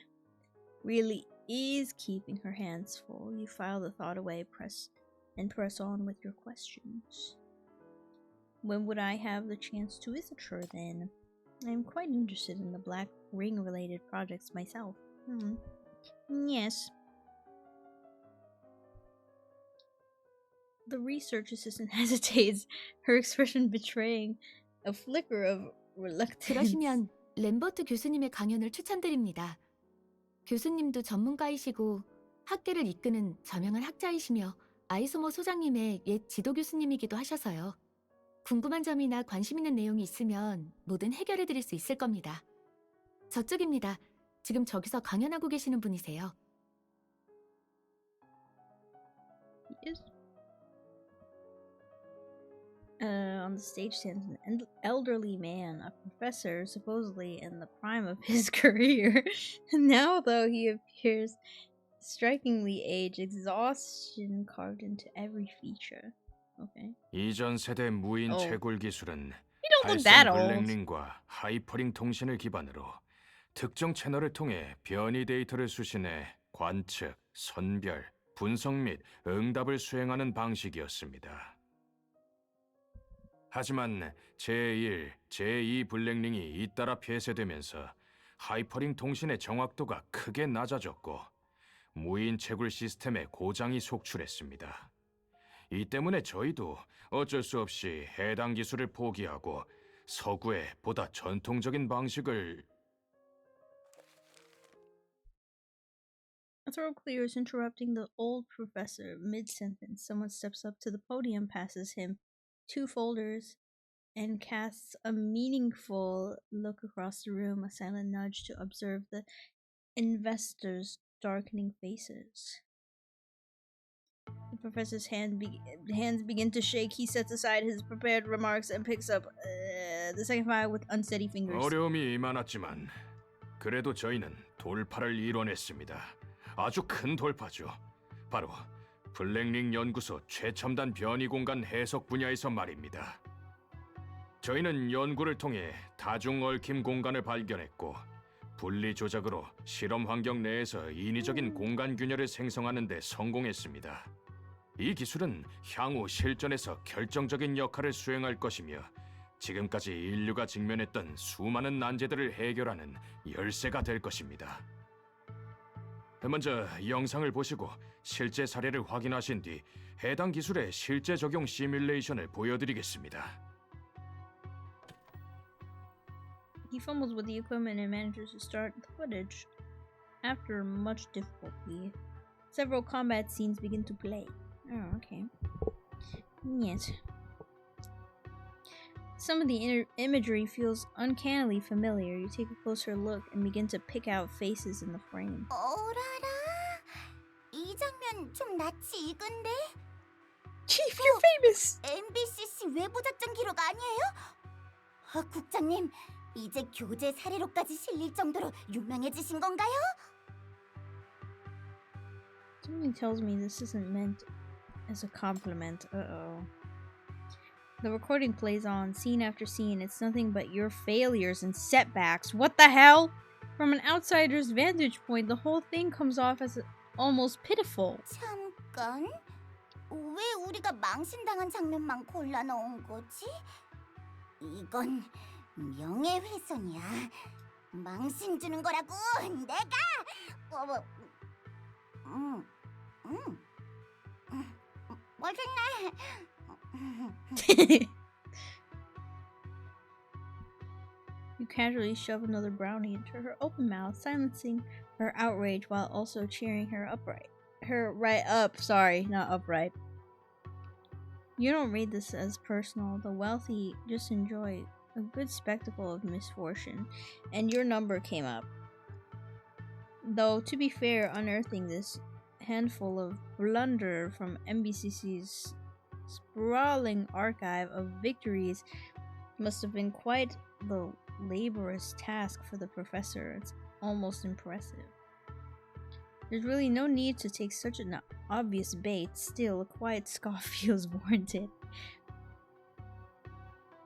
really is keeping her hands full. You file the thought away, press on with your questions. When would I have the chance to visit her then? I'm quite interested in the Black Ring related projects myself. Yes. The research assistant hesitates, her expression betraying a flicker of reluctance. 그러시면 램버트 교수님의 강연을 추천드립니다. 교수님도 전문가이시고 학계를 이끄는 저명한 학자이시며 아이소모 소장님의 옛 지도 교수님이기도 하셔서요. 궁금한 점이나 관심 있는 내용이 있으면 뭐든 해결해 드릴 수 있을 겁니다. 저쪽입니다. 지금 저기서 강연하고 계시는 분이세요. Yes. On the stage stands an elderly man, a professor supposedly in the prime of his career. Now, though, he appears strikingly aged, exhaustion carved into every feature. Okay. 이전 세대 무인 Oh. 채굴 기술은 don't look that 발성 old. 블랙링과 하이퍼링 통신을 기반으로 특정 채널을 통해 변이 데이터를 수신해 관측, 선별, 분석 및 응답을 수행하는 방식이었습니다. 하지만 제1, 제2 블랙링이 잇따라 폐쇄되면서 하이퍼링 통신의 정확도가 크게 낮아졌고 무인 채굴 시스템에 고장이 속출했습니다. 이 때문에 저희도 어쩔 수 없이 해당 기술을 포기하고 서구의 보다 전통적인 방식을 A throat clears, interrupting the old professor mid-sentence. Someone steps up to the podium, passes him 2 folders, and casts a meaningful look across the room, a silent nudge to observe the investors' darkening faces. The professor's hands begin to shake. He sets aside his prepared remarks and picks up the second file with unsteady fingers. 어려움이 많았지만 그래도 저희는 돌파를 이뤄냈습니다. 아주 큰 돌파죠. 바로 블랙링 연구소 최첨단 변이 공간 해석 분야에서 말입니다. 저희는 연구를 통해 다중 얽힘 공간을 발견했고 분리 조작으로 실험 환경 내에서 인위적인 공간 균열을 생성하는 데 성공했습니다. 이 기술은 향후 실전에서 결정적인 역할을 수행할 것이며 지금까지 인류가 직면했던 수많은 난제들을 해결하는 열쇠가 될 것입니다. 먼저 영상을 보시고 실제 사례를 확인하신 뒤 해당 기술의 실제 적용 시뮬레이션을 보여드리겠습니다. He fumbles with the equipment and manages to start the footage. After much difficulty, several combat scenes begin to play. Oh, okay. Yes. Some of the imagery feels uncannily familiar. You take a closer look and begin to pick out faces in the frame. 어라라, 이 장면 좀 낯이 익은데? Chief, you're famous! MBCC 외부 작전 기록 아니에요? 국장님, 이제 교재 사례로까지 실릴 정도로 유명해지신 건가요? Something tells me this isn't meant as a compliment. Uh-oh. The recording plays on, scene after scene. It's nothing but your failures and setbacks. What the hell? From an outsider's vantage point, the whole thing comes off as almost pitiful. 잠깐, 왜 우리가 망신당한 장면만 골라 넣은 거지? 이건 명예훼손이야. 망신 주는 거라고 내가. 맛있네. You casually shove another brownie into her open mouth, silencing her outrage while also cheering her upright. Her right up, sorry, not upright. You don't read this as personal. The wealthy just enjoy a good spectacle of misfortune, and your number came up. Though, to be fair, unearthing this handful of blunder from MBCC's sprawling archive of victories must have been quite the laborious task for the professor. It's almost impressive. There's really no need to take such an obvious bait. Still, a quiet scoff feels warranted.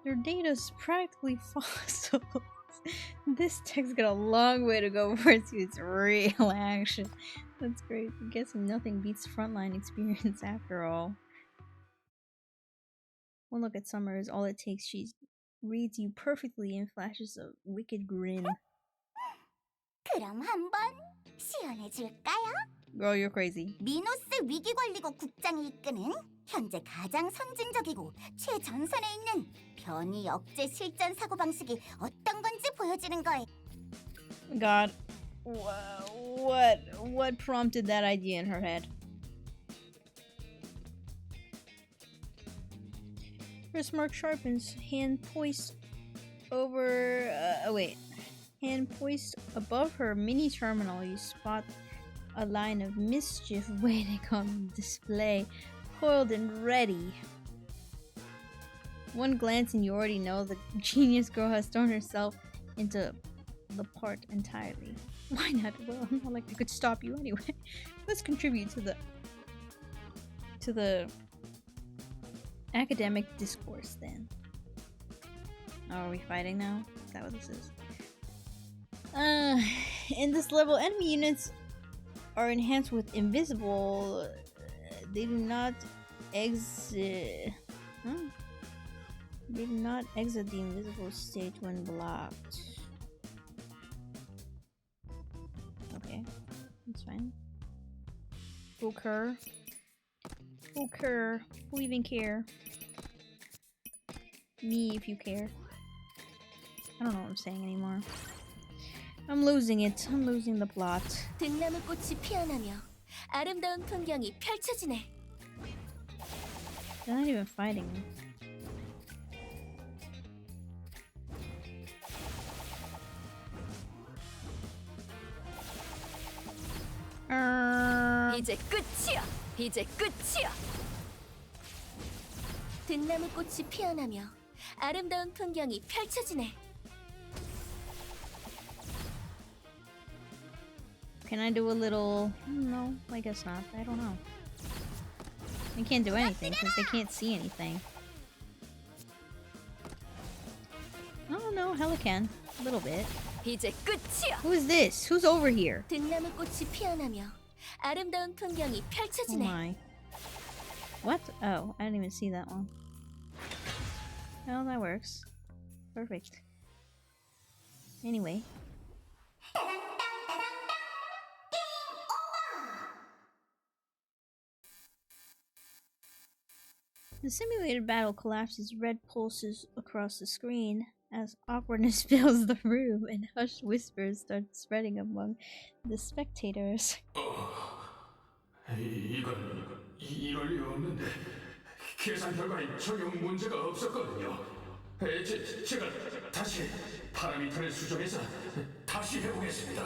Their data's practically fossils. This tech's got a long way to go before it sees real action. That's great. I'm guessing nothing beats frontline experience after all. One look at Summer is all it takes. She reads you perfectly and flashes a wicked grin. 그럼 한번 시연해 줄까요? Girl, you're crazy. 미노스 위기관리국 국장이 이끄는 현재 가장 선진적이고 최전선에 있는 변이 억제 실전 사고 방식이 어떤 건지 보여주는 거예요. God, what prompted that idea in her head? Her smirk sharpens, hand poised over. Hand poised above her mini terminal. You spot a line of mischief waiting on display, coiled and ready. One glance and you already know the genius girl has thrown herself into the part entirely. Why not? Well, not like I could stop you anyway. Let's contribute to the academic discourse then. Oh, are we fighting now? Is that what this is? In this level, enemy units are enhanced with invisible. They do not exit. They do not exit the invisible state when blocked. Okay, that's fine. Okay. Who even care? Me, if you care. I don't know what I'm saying anymore. I'm losing it. I'm losing the plot. 등나무 꽃이 피어나며 아름다운 풍경이 펼쳐지네. They're not even fighting. 이제 끝이야. 이제 끝이야. 등나무 꽃이 피어나며 아름다운 풍경이 펼쳐지네. Can I do a little? No, I guess not. I don't know. I can't do anything because they can't see anything. Oh no, hella can. A little bit. 이제 끝이야. Who is this? Who's over here? 등나무 꽃이 피어나며 아름다운 풍경이 Oh 펼쳐지네. my. What? Oh, I didn't even see that one. Well, that works. Perfect. Anyway. The simulated battle collapses, red pulses across the screen as awkwardness fills the room and hushed whispers start spreading among the spectators. 이럴 리 없는데 계산 결과엔 전혀 문제가 없었거든요. 제가 다시 파라미터를 수정해서 다시 해보겠습니다.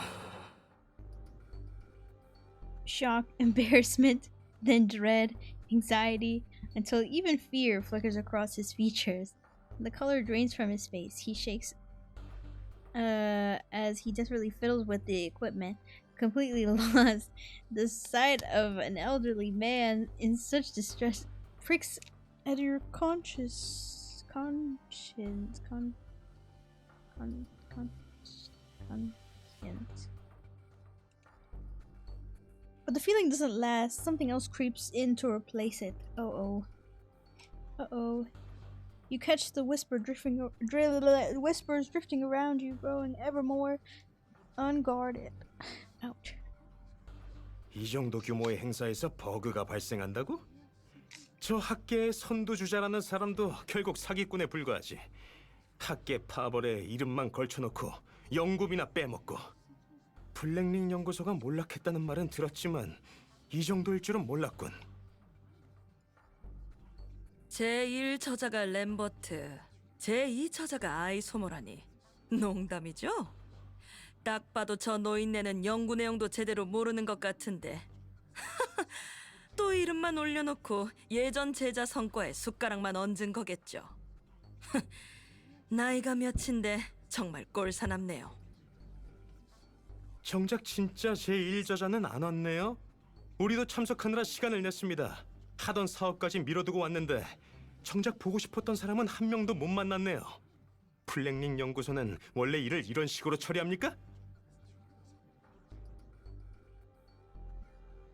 Shock, embarrassment, then dread, anxiety, until even fear flickers across his features. The color drains from his face. He shakes as he desperately fiddles with the equipment, completely lost. The sight of an elderly man in such distress pricks at your conscience. But the feeling doesn't last. Something else creeps in to replace it. Uh-oh. You catch the whispers drifting around you, growing ever more unguarded. Ouch. 이 정도 규모의 행사에서 버그가 발생한다고? 저 학계의 선두주자라는 사람도 결국 사기꾼에 불과하지. 학계 파벌에 이름만 걸쳐놓고 연구비나 빼먹고. 블랙링 연구소가 몰락했다는 말은 들었지만 이 정도일 줄은 몰랐군. 제1저자가 램버트, 제2저자가 아이소모라니 농담이죠? 딱 봐도 저 노인네는 연구 내용도 제대로 모르는 것 같은데 또 이름만 올려놓고 예전 제자 성과에 숟가락만 얹은 거겠죠. 나이가 몇인데 정말 꼴사납네요. 정작 진짜 제1저자는 안 왔네요. 우리도 참석하느라 시간을 냈습니다. 하던 사업까지 미뤄두고 왔는데 정작 보고 싶었던 사람은 한 명도 못 만났네요. 플랭링 연구소는 원래 일을 이런 식으로 처리합니까?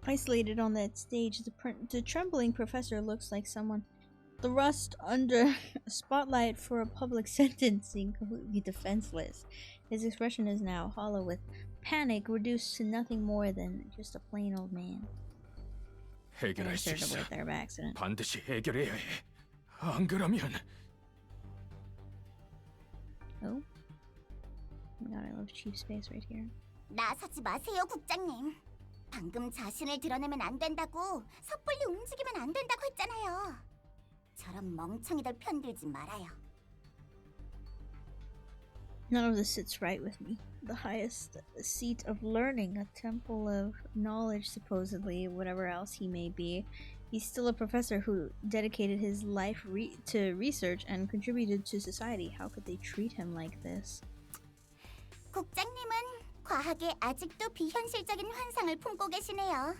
Isolated on that stage, the trembling professor looks like someone thrust under a spotlight for a public sentencing, completely defenseless. His expression is now hollow with panic, reduced to nothing more than just a plain old man. And 해결할 수 inserted 있어. away there by accident. 반드시 해결해야 해. 안 그러면 Oh? Oh my god, I love cheap space right here. 나서지 마세요, 국장님. 방금 자신을 드러내면 안 된다고, 섣불리 움직이면 안 된다고 했잖아요. 저런 멍청이들 편들지 말아요. None of this sits right with me. The highest seat of learning, a temple of knowledge, supposedly, whatever else he may be. He's still a professor who dedicated his life to research and contributed to society. How could they treat him like this? 국장님은 과학에 아직도 비현실적인 환상을 품고 계시네요.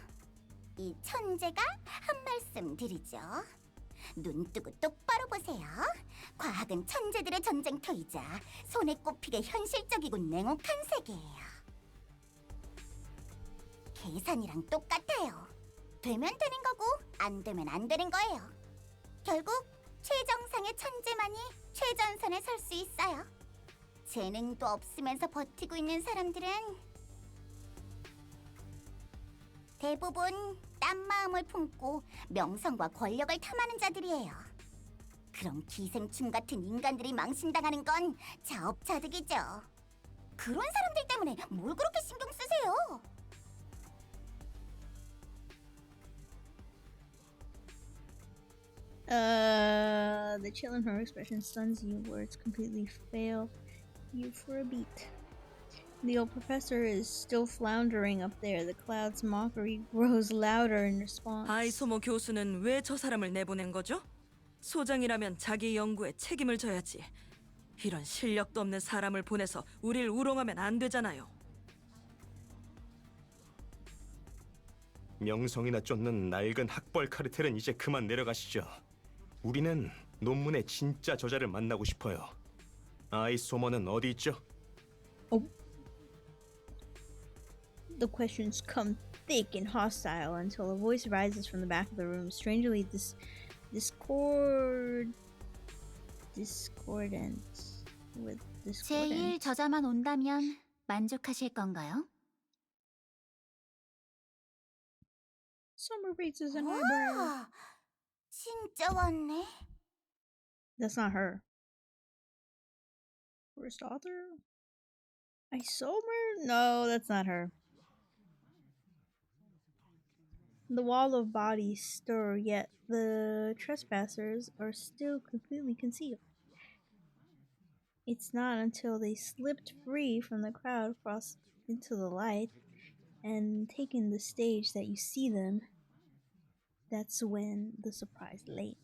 이 천재가 한 말씀 드리죠. 눈 뜨고 똑바로 보세요. 과학은 천재들의 전쟁터이자 손에 꼽히게 현실적이고 냉혹한 세계예요. 계산이랑 똑같아요. 되면 되는 거고 안 되면 안 되는 거예요. 결국 최정상의 천재만이 최전선에 설 수 있어요. 재능도 없으면서 버티고 있는 사람들은 대부분 딴 마음을 품고 명성과 권력을 탐하는 자들이에요. 그런 기생충 같은 인간들이 망신당하는 건 자업자득이죠. 그런 사람들 때문에 뭘 그렇게 신경 쓰세요? The chill in her expression stuns you. Words completely fail you for a beat. The old professor is still floundering up there. The cloud's mockery grows louder in response. 아이소모 교수는 왜 저 사람을 내보낸 거죠? 소장이라면 자기 연구에 책임을 져야지. 이런 실력도 없는 사람을 보내서 우릴 우롱하면 안 되잖아요. 명성이나 쫓는 낡은 학벌 카르텔은 이제 그만 내려가시죠. 우리는 논문의 진짜 저자를 만나고 싶어요. 아이 소머는 어디 있죠? The questions come thick and hostile until a voice rises from the back of the room, strangely discordant with discordant. 제1저자만 온다면 만족하실 건가요? Summer raises an eyebrow. 진짜 왔네. That's not her. First author? Isomer? No, that's not her. The wall of bodies stir, yet the trespassers are still completely concealed. It's not until they slipped free from the crowd, crossed into the light, and taken the stage that you see them. That's when the surprise lays.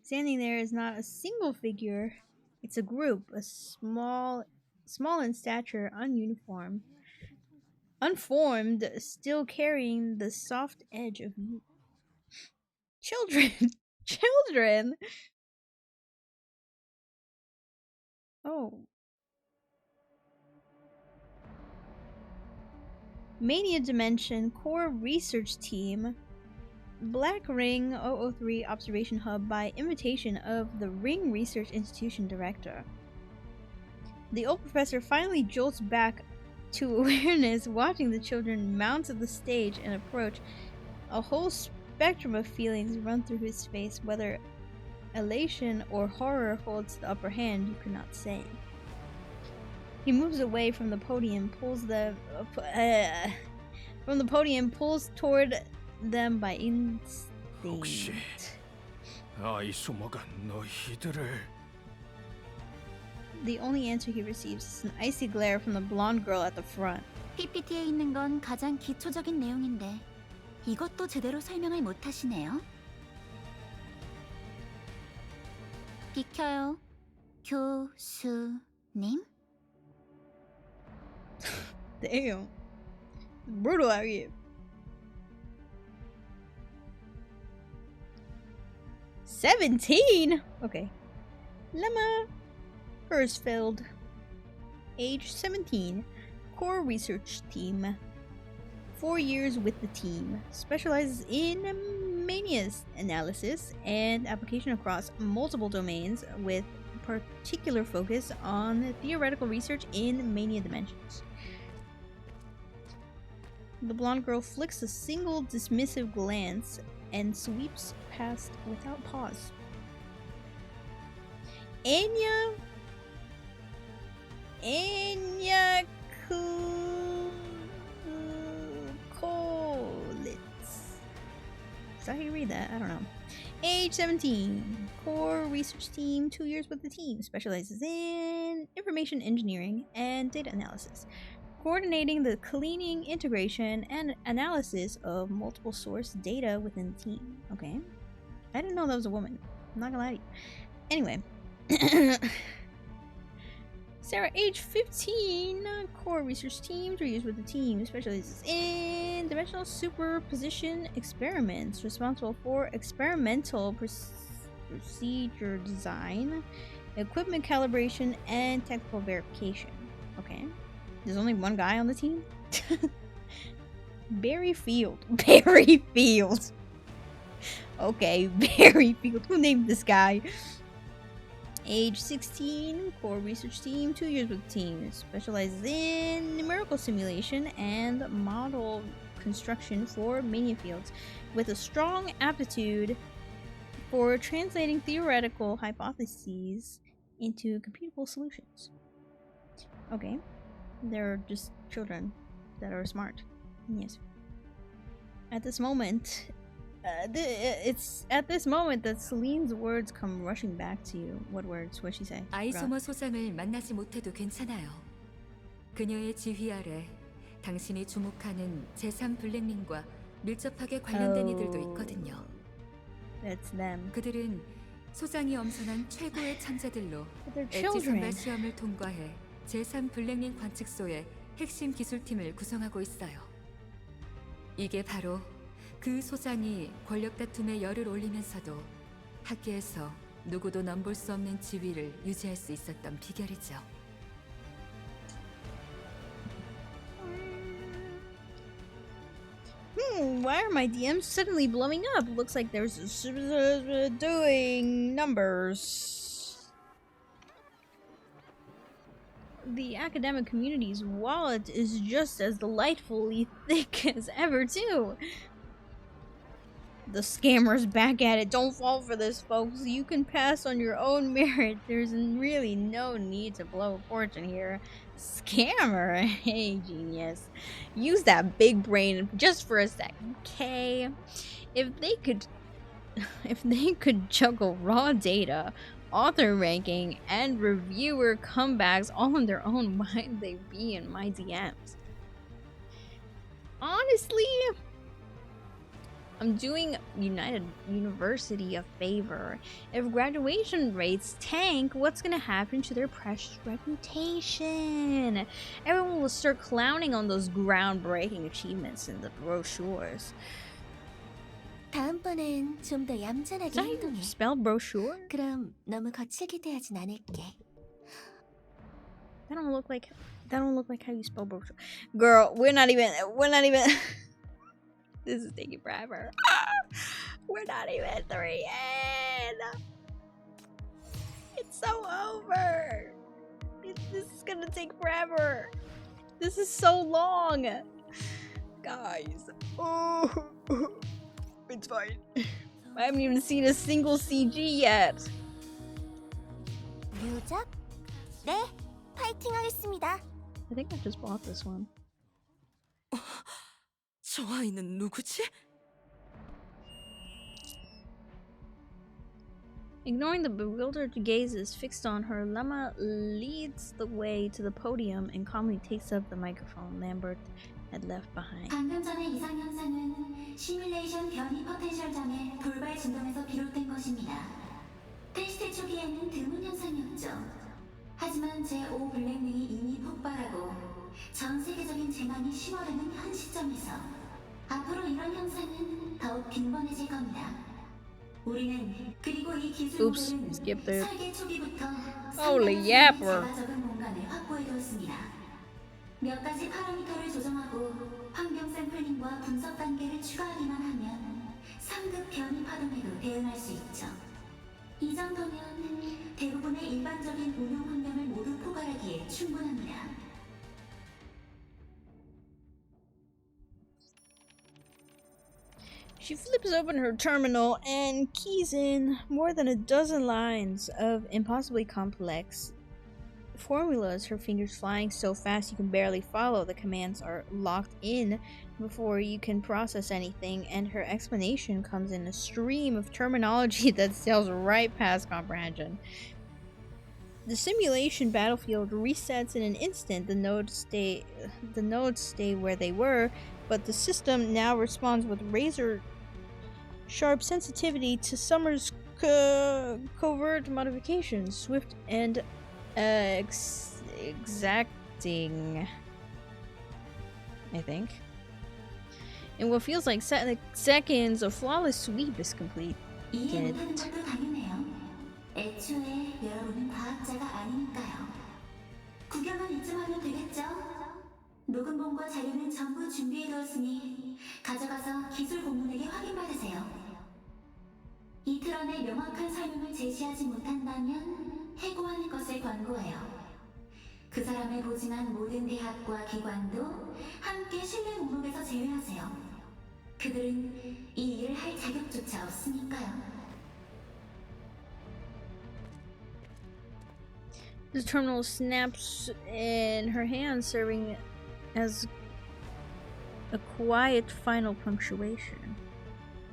Standing there is not a single figure. It's a group, a small in stature, unformed, still carrying the soft edge of youth. Children! Children! Oh. Mania Dimension Core Research Team, Black Ring 003 Observation Hub by invitation of the Ring Research Institution Director. The old professor finally jolts back to awareness, watching the children mount to the stage and approach. A whole spectrum of feelings run through his face. Whether elation or horror holds the upper hand, you cannot say. He moves away from the podium, pulls toward them by 혹시 instinct. 아이소모가 너희들을 The only answer he receives is an icy glare from the blonde girl at the front. PPT에 있는 건 가장 기초적인 내용인데 이것도 제대로 설명을 못 하시네요. 비켜요, 교수님. Damn. Brutal out here. 17? Okay. Lemma Gersfeld. Age 17. Core research team. 4 years with the team. Specializes in manias analysis and application across multiple domains with particular focus on theoretical research in mania dimensions. The blonde girl flicks a single dismissive glance and sweeps past without pause. Anya Kolitz. Is that how you read that? I don't know. Age 17. Core research team. 2 years with the team. Specializes in information engineering and data analysis. Coordinating the cleaning, integration, and analysis of multiple source data within the team. Okay. I didn't know that was a woman. I'm not gonna lie to you. Anyway. Sarah, age 15, core research team, 3 years with the team, specializes in dimensional superposition experiments, responsible for experimental procedure design, equipment calibration, and technical verification. Okay. There's only one guy on the team? Barry Field. Barry Field. Okay, Barry Field. Who named this guy? Age 16, core research team, 2 years with the team. Specializes in numerical simulation and model construction for mania fields, with a strong aptitude for translating theoretical hypotheses into computable solutions. Okay, they're just children that are smart. Yes. At this moment, it's at this moment that Celine's words come rushing back to you. What words? What'd she say? 아이소머 소장을 만나지 못해도 괜찮아요. 그녀의 지휘 아래 당신이 주목하는 제3 블랙링과 밀접하게 관련된 이들도 있거든요. That's them. 그들은 소장이 엄선한 최고의 천재들로 They're 엣지 children. 선발 시험을 통과해 제3 블랙링 관측소의 핵심 기술팀을 구성하고 있어요. 이게 바로 그 소장이 권력 다툼에 열을 올리면서도 학계에서 누구도 넘볼 수 없는 지위를 유지할 수 있었던 비결이죠. Why are my DMs suddenly blowing up? Looks like there's doing numbers. The academic community's wallet is just as delightfully thick as ever, too. The scammer's back at it. Don't fall for this, folks. You can pass on your own merit. There's really no need to blow a fortune here. Scammer? Hey, genius. Use that big brain just for a second, okay? If they could juggle raw data, author ranking, and reviewer comebacks all on their own, might they be in my DMs? Honestly, I'm doing United University a favor. If graduation rates tank, what's gonna happen to their precious reputation? Everyone will start clowning on those groundbreaking achievements in the brochures. 다음번엔 좀 더 얌전하게 Is that how you 행동해. spell brochure? 그럼 너무 거칠게 대하진 않을게. That don't look like how you spell brochure. Girl, we're not even this is taking forever. We're not even 3 in. It's so over. This is gonna take forever. This is so long. Guys. Oh, it's fine. I haven't even seen a single CG yet. 류작? 네, 파이팅하겠습니다. I think I just bought this one. 저 아이는 누구지? Ignoring the bewildered gazes fixed on her, Lemma leads the way to the podium and calmly takes up the microphone Lambert had left behind. 방금 전의 이상 현상은 시뮬레이션 변이 포텐셜 장애 돌발 진동에서 비롯된 것입니다. 테스트 초기에는 드문 현상이었죠. 하지만 제5 블랙링이 이미 폭발하고 전 세계적인 재난이 심화되는 현 시점에서 앞으로 이런 현상은 더욱 빈번해질 겁니다. 우리는 그리고 이 Oops, 기술들은 skip there. 설계 초기부터 Holy 상당한 yapper. 자가 적은 공간을 확보해두었습니다. 몇 가지 파라미터를 조정하고 환경 샘플링과 분석 단계를 추가하기만 하면 3급 변이 파동에도 대응할 수 있죠. 이 정도면 대부분의 일반적인 운영 환경을 모두 포괄하기에 충분합니다. She flips open her terminal and keys in more than a dozen lines of impossibly complex formulas, her fingers flying so fast you can barely follow. The commands are locked in before you can process anything, and her explanation comes in a stream of terminology that sails right past comprehension. The simulation battlefield resets in an instant. The nodes stay where they were, but the system now responds with razor sharp sensitivity to Summer's covert modifications, swift and exacting, I think. In what feels like seconds, a flawless sweep is complete. 이해 못하는 것도 당연해요. 애초에 여러분은 과학자가 아니니까요. 구경은 이쯤 하면 되겠죠? 녹음본과 자료는 전부 준비해두었으니 가져가서 기술 고문에게 확인받으세요. 이틀 안에 명확한 설명을 제시하지 못한다면 해고하는 것을 권고해요. 그 사람을 보증한 모든 대학과 기관도 함께 신뢰 목록에서 제외하세요. 그들은 이 일을 할 자격조차 없으니까요. The terminal snaps in her hand, serving as a quiet final punctuation.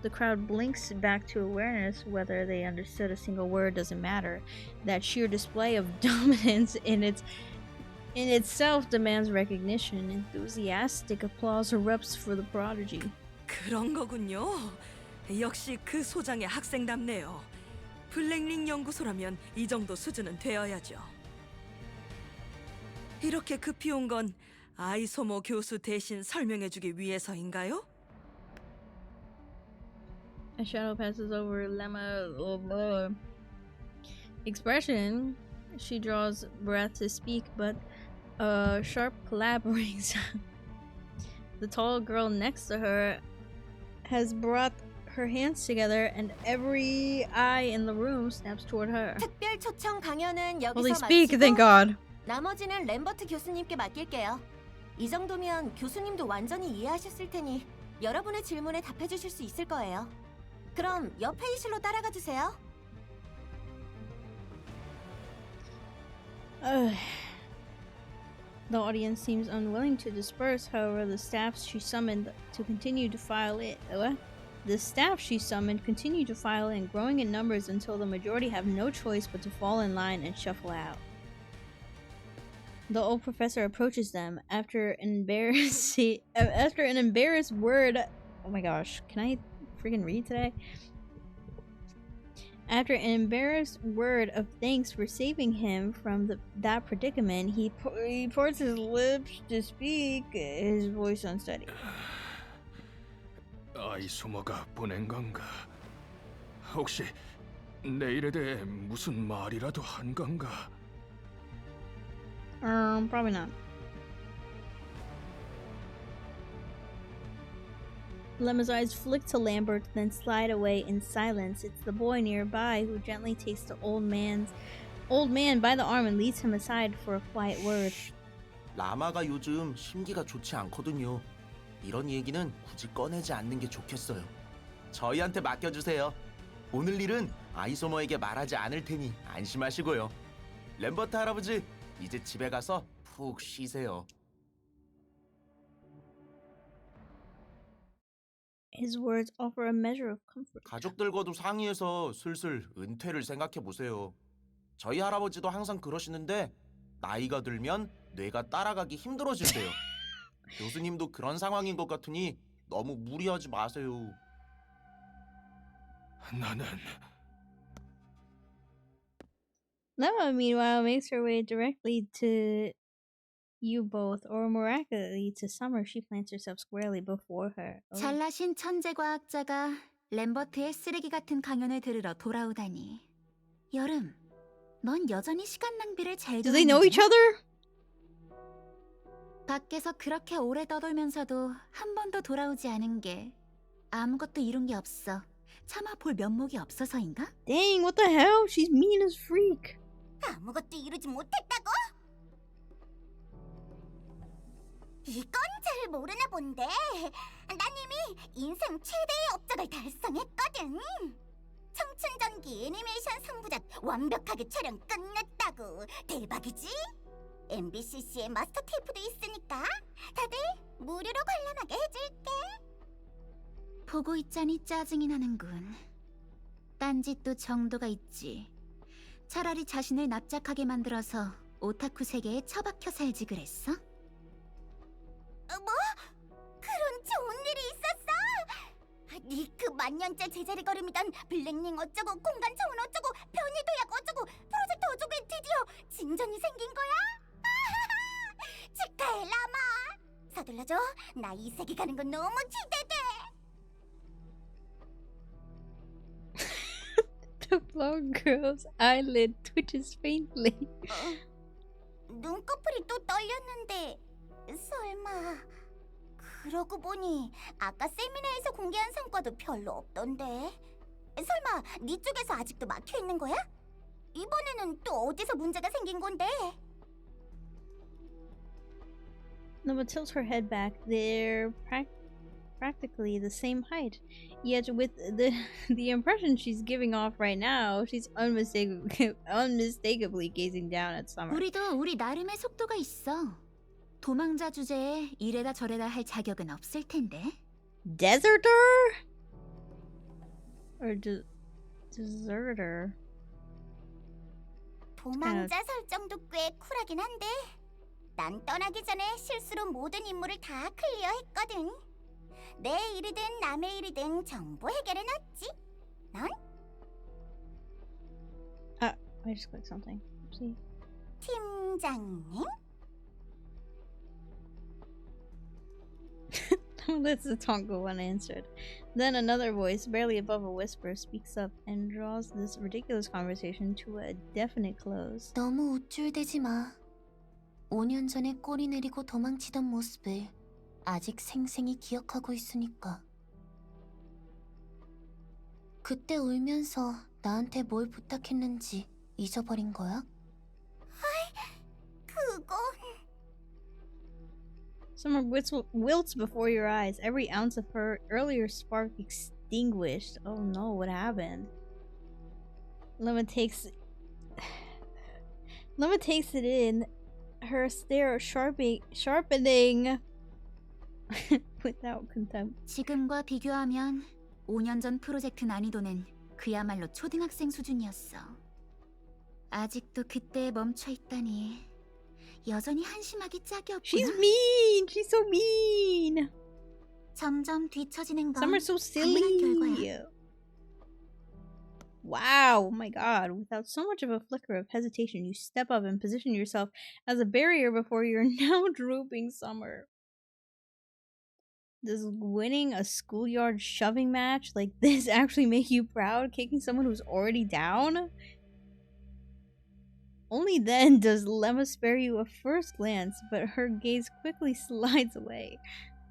The crowd blinks back to awareness. Whether they understood a single word doesn't matter. That sheer display of dominance in itself demands recognition. Enthusiastic applause erupts for the prodigy. 그런 거군요. 역시 그 소장의 학생답네요. 블랙링 연구소라면 이 정도 수준은 되어야죠. 이렇게 급히 온 건 아이소모 교수 대신 설명해주기 위해서인가요? A shadow passes over Lemma's expression. She draws breath to speak, but a sharp clap rings. The tall girl next to her has brought her hands together, and every eye in the room snaps toward her. 특별 초청 강연은 Well, they 여기서 speak, thank 마치고 God. 나머지는 램버트 교수님께 맡길게요. 이 정도면 교수님도 완전히 이해하셨을 테니 여러분의 질문에 답해 주실 수 있을 거예요. 그럼 옆 회의실로 따라가 주세요. The audience seems unwilling to disperse. However, the staff she summoned continue to file in, growing in numbers until the majority have no choice but to fall in line and shuffle out. The old professor approaches them after an embarrassed word. Oh my gosh, can I freaking read today? After an embarrassed word of thanks for saving him from that predicament, he parts his lips to speak, his voice unsteady. 아이소모가 보낸 건가? 혹시 내 일에 대해 무슨 말이라도 한 건가? Probably not. Lemma's eyes flick to Lambert, then slide away in silence. It's the boy nearby who gently takes the old man by the arm and leads him aside for a quiet word. 라마가 요즘 심기가 좋지 않거든요. 이런 얘기는 굳이 꺼내지 않는 게 좋겠어요. 저희한테 맡겨주세요. 오늘 일은 아이소모에게 말하지 않을 테니 안심하시고요. 램버트 할아버지, 이제 집에 가서 푹 쉬세요. His words offer a measure of comfort. 가족들과도 상의해서 슬슬 은퇴를 생각해 보세요. 저희 할아버지도 항상 그러시는데 나이가 들면 뇌가 따라가기 힘들어진대요. 교수님도 그런 상황인 것 같으니 너무 무리하지 마세요. 나는 Lemma, meanwhile, makes her way directly to you both, or miraculously to Summer, she plants herself squarely before her. Oh. 잘나신 천재 과학자가 램버트의 쓰레기 같은 강연을 들으러 돌아오다니. 여름, 넌 여전히 시간 낭비를 잘 Do they know each other? 밖에서 그렇게 오래 떠돌면서도 한 번도 돌아오지 않은 게 아무것도 이룬 게 없어. 차마 볼 면목이 없어서인가? Dang, what the hell? She's mean as freak. 아무것도 이루지 못했다고? 이건 잘 모르나 본데. 난 이미 인생 최대의 업적을 달성했거든. 청춘전기 애니메이션 3부작 완벽하게 촬영 끝냈다고. 대박이지? MBCC의 마스터 테이프도 있으니까 다들 무료로 관람하게 해줄게. 보고 있자니 짜증이 나는군. 딴짓도 정도가 있지. 차라리 자신을 납작하게 만들어서 오타쿠 세계에 처박혀 살지 그랬어? 뭐? 그런 좋은 일이 있었어? 네 그 만년째 제자리 걸음이던 블랙링 어쩌고 공간 차원 어쩌고 변이 도약 어쩌고 프로젝트 어쩌고에 드디어 진전이 생긴 거야? 축하해 라마. 서둘러줘. 나 이 세계 가는 건 너무 기대돼. The blonde girl's eyelid twitches faintly. 눈꺼풀이 또 떨렸는데 설마. 그러고 보니 아까 세미나에서 공개한 성과도 별로 없던데. 설마 네 쪽에서 아직도 막혀있는 거야? 이번에는 또 어디서 문제가 생긴 건데? Nova tilts her head back. They're practically the same height. Yet with the impression she's giving off right now, she's unmistakably gazing down at Summer. 우리도 우리 나름의 속도가 있어. 도망자 주제에 이래다 저래다 할 자격은 없을 텐데. Deserter? Or deserter? 도망자 설정도 꽤 쿨하긴 한데 난 떠나기 전에 실수로 모든 임무를 다 클리어했거든. 내 일이든 남의 일이든 정보 해결해놨지. 넌? I just clicked something. See? 팀장님? That's the Tonko one answered. Then another voice, barely above a whisper, speaks up and draws this ridiculous conversation to a definite close. 너무 우쭐대지 마. 5년 전에 꼬리 내리고 도망치던 모습을 아직 생생히 기억하고 있으니까. 그때 울면서 나한테 뭘 부탁했는지 잊어버린 거야? 그건... Summer wilts before your eyes, every ounce of her earlier spark extinguished. Oh no, what happened? Lemma takes it in, her stare sharpening without contempt. 지금과 비교하면 5년 전 프로젝트 난이도는 그야말로 초등학생 수준이었어. 아직도 그때에 멈춰 있다니 여전히 한심하기 짝이 없구나. She's mean! She's so mean! 점점 뒤처지는 건 Summer's so 당연한 결과야. silly! Wow, oh my god. Without so much of a flicker of hesitation, you step up and position yourself as a barrier before your now drooping Summer. Does winning a schoolyard shoving match like this actually make you proud, kicking someone who's already down? Only then does Lemma spare you a first glance, but her gaze quickly slides away.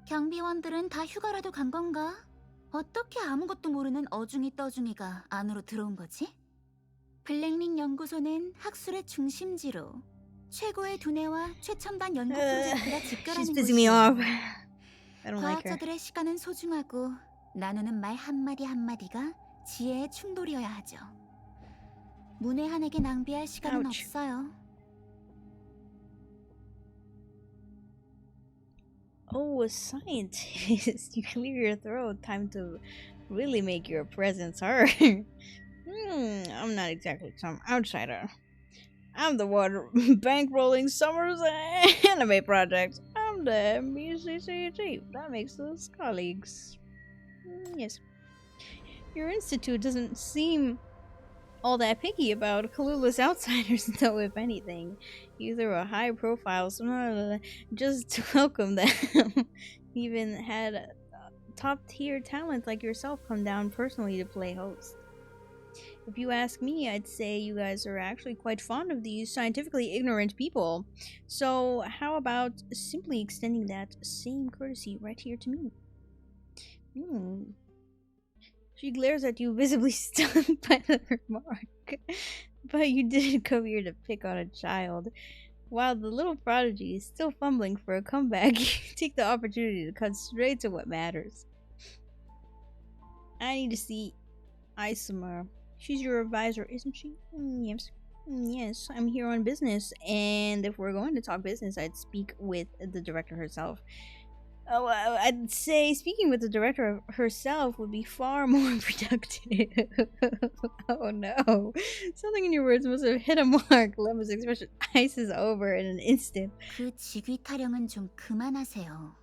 경비원들은 다 휴가라도 간 건가? 어떻게 아무것도 모르는 어중이 떠중이가 안으로 들어온 거지? 블랙링 연구소는 학술의 중심지로 최고의 두뇌와 최첨단 연구 프로젝트가 집결하는 She's pissing me off. I don't like her. 과학자들의 시간은 소중하고 나누는 말 한마디 한마디가 지혜의 충돌이어야 하죠. 문외한에게 낭비할 시간은 Ouch. 없어요. Oh, a scientist. You clear your throat. Time to really make your presence heard. I'm not exactly some outsider. I'm the one bankrolling Summer's anime project. I'm the MBCC chief. That makes us colleagues. Yes. Your institute doesn't seem all that picky about clueless outsiders, though, if anything. You threw a high profile just to welcome them. Even had top tier talent like yourself come down personally to play host. If you ask me, I'd say you guys are actually quite fond of these scientifically ignorant people. So, how about simply extending that same courtesy right here to me? She glares at you, visibly stunned by the remark. But you didn't come here to pick on a child. While the little prodigy is still fumbling for a comeback, you take the opportunity to cut straight to what matters. I need to see Isomer. She's your advisor, isn't she? Yes. Yes, I'm here on business, and if we're going to talk business, I'd speak with the director herself. Oh, I'd say speaking with the director herself would be far more productive. Oh no. Something in your words must have hit a mark. Lemma's expression ices over in an instant. 그 직위 타령은 좀 그만하세요.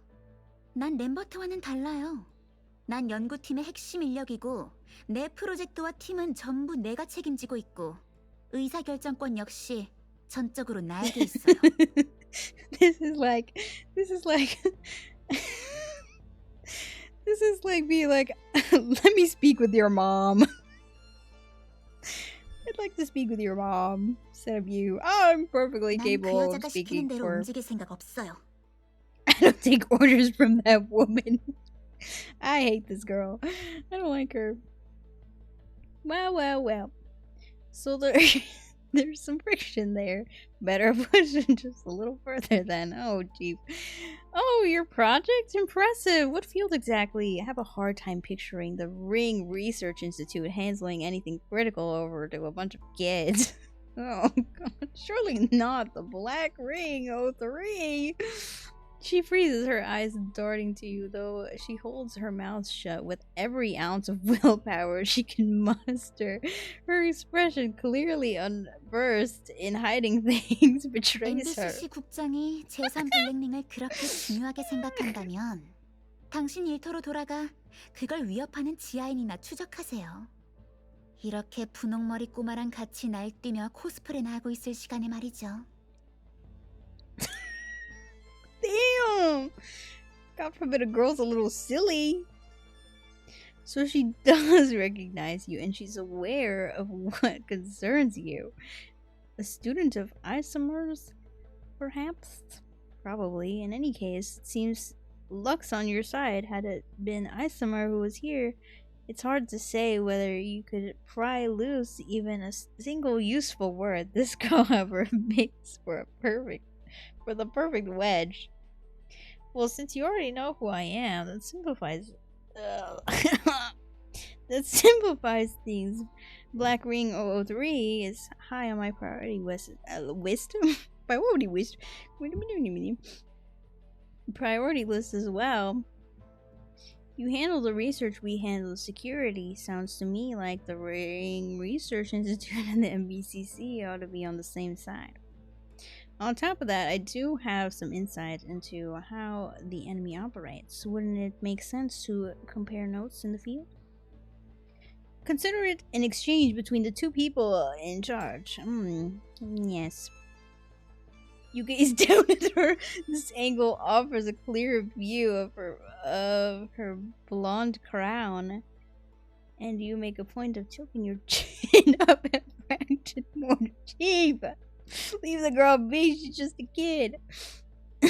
난 램버트와는 달라요. 난 연구팀의 핵심 인력이고 내 프로젝트와 팀은 전부 내가 책임지고 있고 의사결정권 역시 전적으로 나에게 있어요. This is like this is like being like, let me speak with your mom. I'd like to speak with your mom instead of you. I'm perfectly capable of speaking for. I don't take orders from that woman. I hate this girl. I don't like her. Well. So there's some friction there. Better push it just a little further then. Oh, geez. Oh, your project's impressive. What field exactly? I have a hard time picturing the Ring Research Institute handling anything critical over to a bunch of kids. Oh, God. Surely not the Black Ring 03. She freezes, her eyes darting to you, though she holds her mouth shut with every ounce of willpower she can muster. Her expression, clearly unversed in hiding things, betrays her. MBCC 국장이 제3 블랙링을 그렇게 중요하게 생각한다면 당신 일터로 돌아가 그걸 위협하는 지하인이나 추적하세요. 이렇게 분홍머리 꼬마랑 같이 날뛰며 코스프레나 하고 있을 시간에 말이죠. Damn! God forbid a girl's a little silly. So she does recognize you, and she's aware of what concerns you. A student of Isomers, perhaps? Probably. In any case, it seems luck's on your side. Had it been Isomer who was here, it's hard to say whether you could pry loose even a single useful word. This girl, however, makes for the perfect wedge. Well, since you already know who I am, that simplifies things. Black Ring 003 is high on my priority wisdom. Priority wisdom. Priority list as well. You handle the research, we handle the security. Sounds to me like the Ring Research Institute and the MBCC ought to be on the same side. On top of that, I do have some insight into how the enemy operates. Wouldn't it make sense to compare notes in the field? Consider it an exchange between the two people in charge. Yes. You gaze down at her. This angle offers a clear view of her blonde crown. And you make a point of tilting your chin up and fraction more cheap. Leave the girl be, she's just a kid.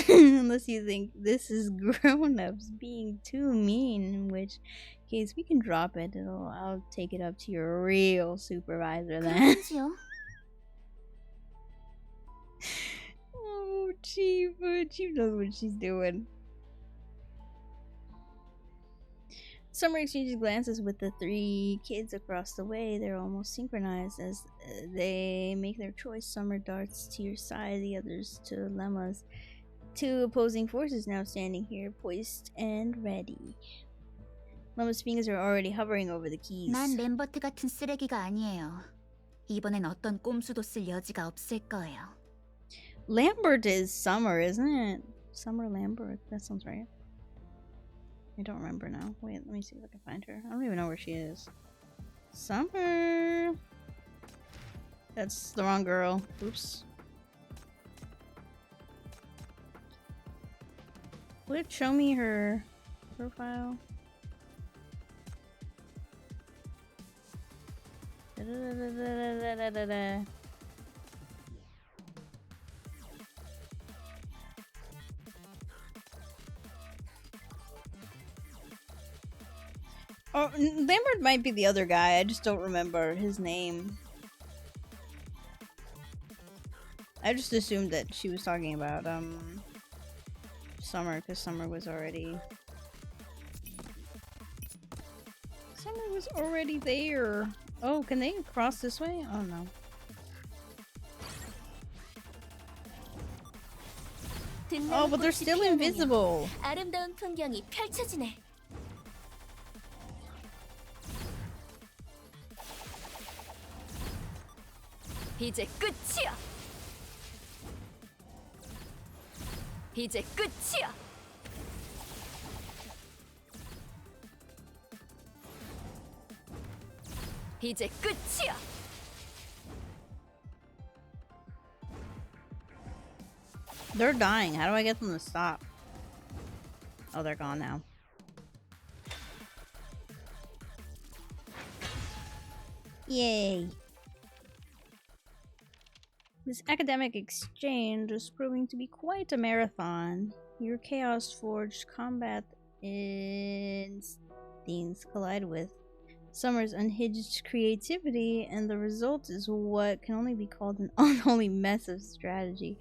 Unless you think this is grown-ups being too mean, in which case we can drop it. I'll take it up to your real supervisor then. Oh, Chief knows what she's doing. Summer exchanges glances with the three kids across the way. They're almost synchronized as they make their choice. Summer darts to your side, the others to Lemma's. Two opposing forces now standing here, poised and ready. Lemma's fingers are already hovering over the keys. 난 램버트 같은 쓰레기가 아니에요. 이번엔 어떤 꼼수도 쓸 여지가 없을 거예요. Lambert is Summer, isn't it? Summer Lambert. That sounds right. I don't remember now. Wait, let me see if I can find her. I don't even know where she is. Summer! That's the wrong girl. Oops. Would it show me her profile? Da-da-da-da-da-da-da-da. Oh, Lambert might be the other guy. I just don't remember his name. I just assumed that she was talking about Summer, because Summer was already there. Oh, can they cross this way? Oh no. Oh, but they're still invisible. 아름다운 풍경이 펼쳐지네. 이제 끝이야. 이제 끝이야. 이제 끝이야. They're dying. How do I get them to stop? Oh, they're gone now. Yay. This academic exchange is proving to be quite a marathon. Your Chaos Forged combat instincts collide with Summer's unhinged creativity, and the result is what can only be called an unholy mess of strategy.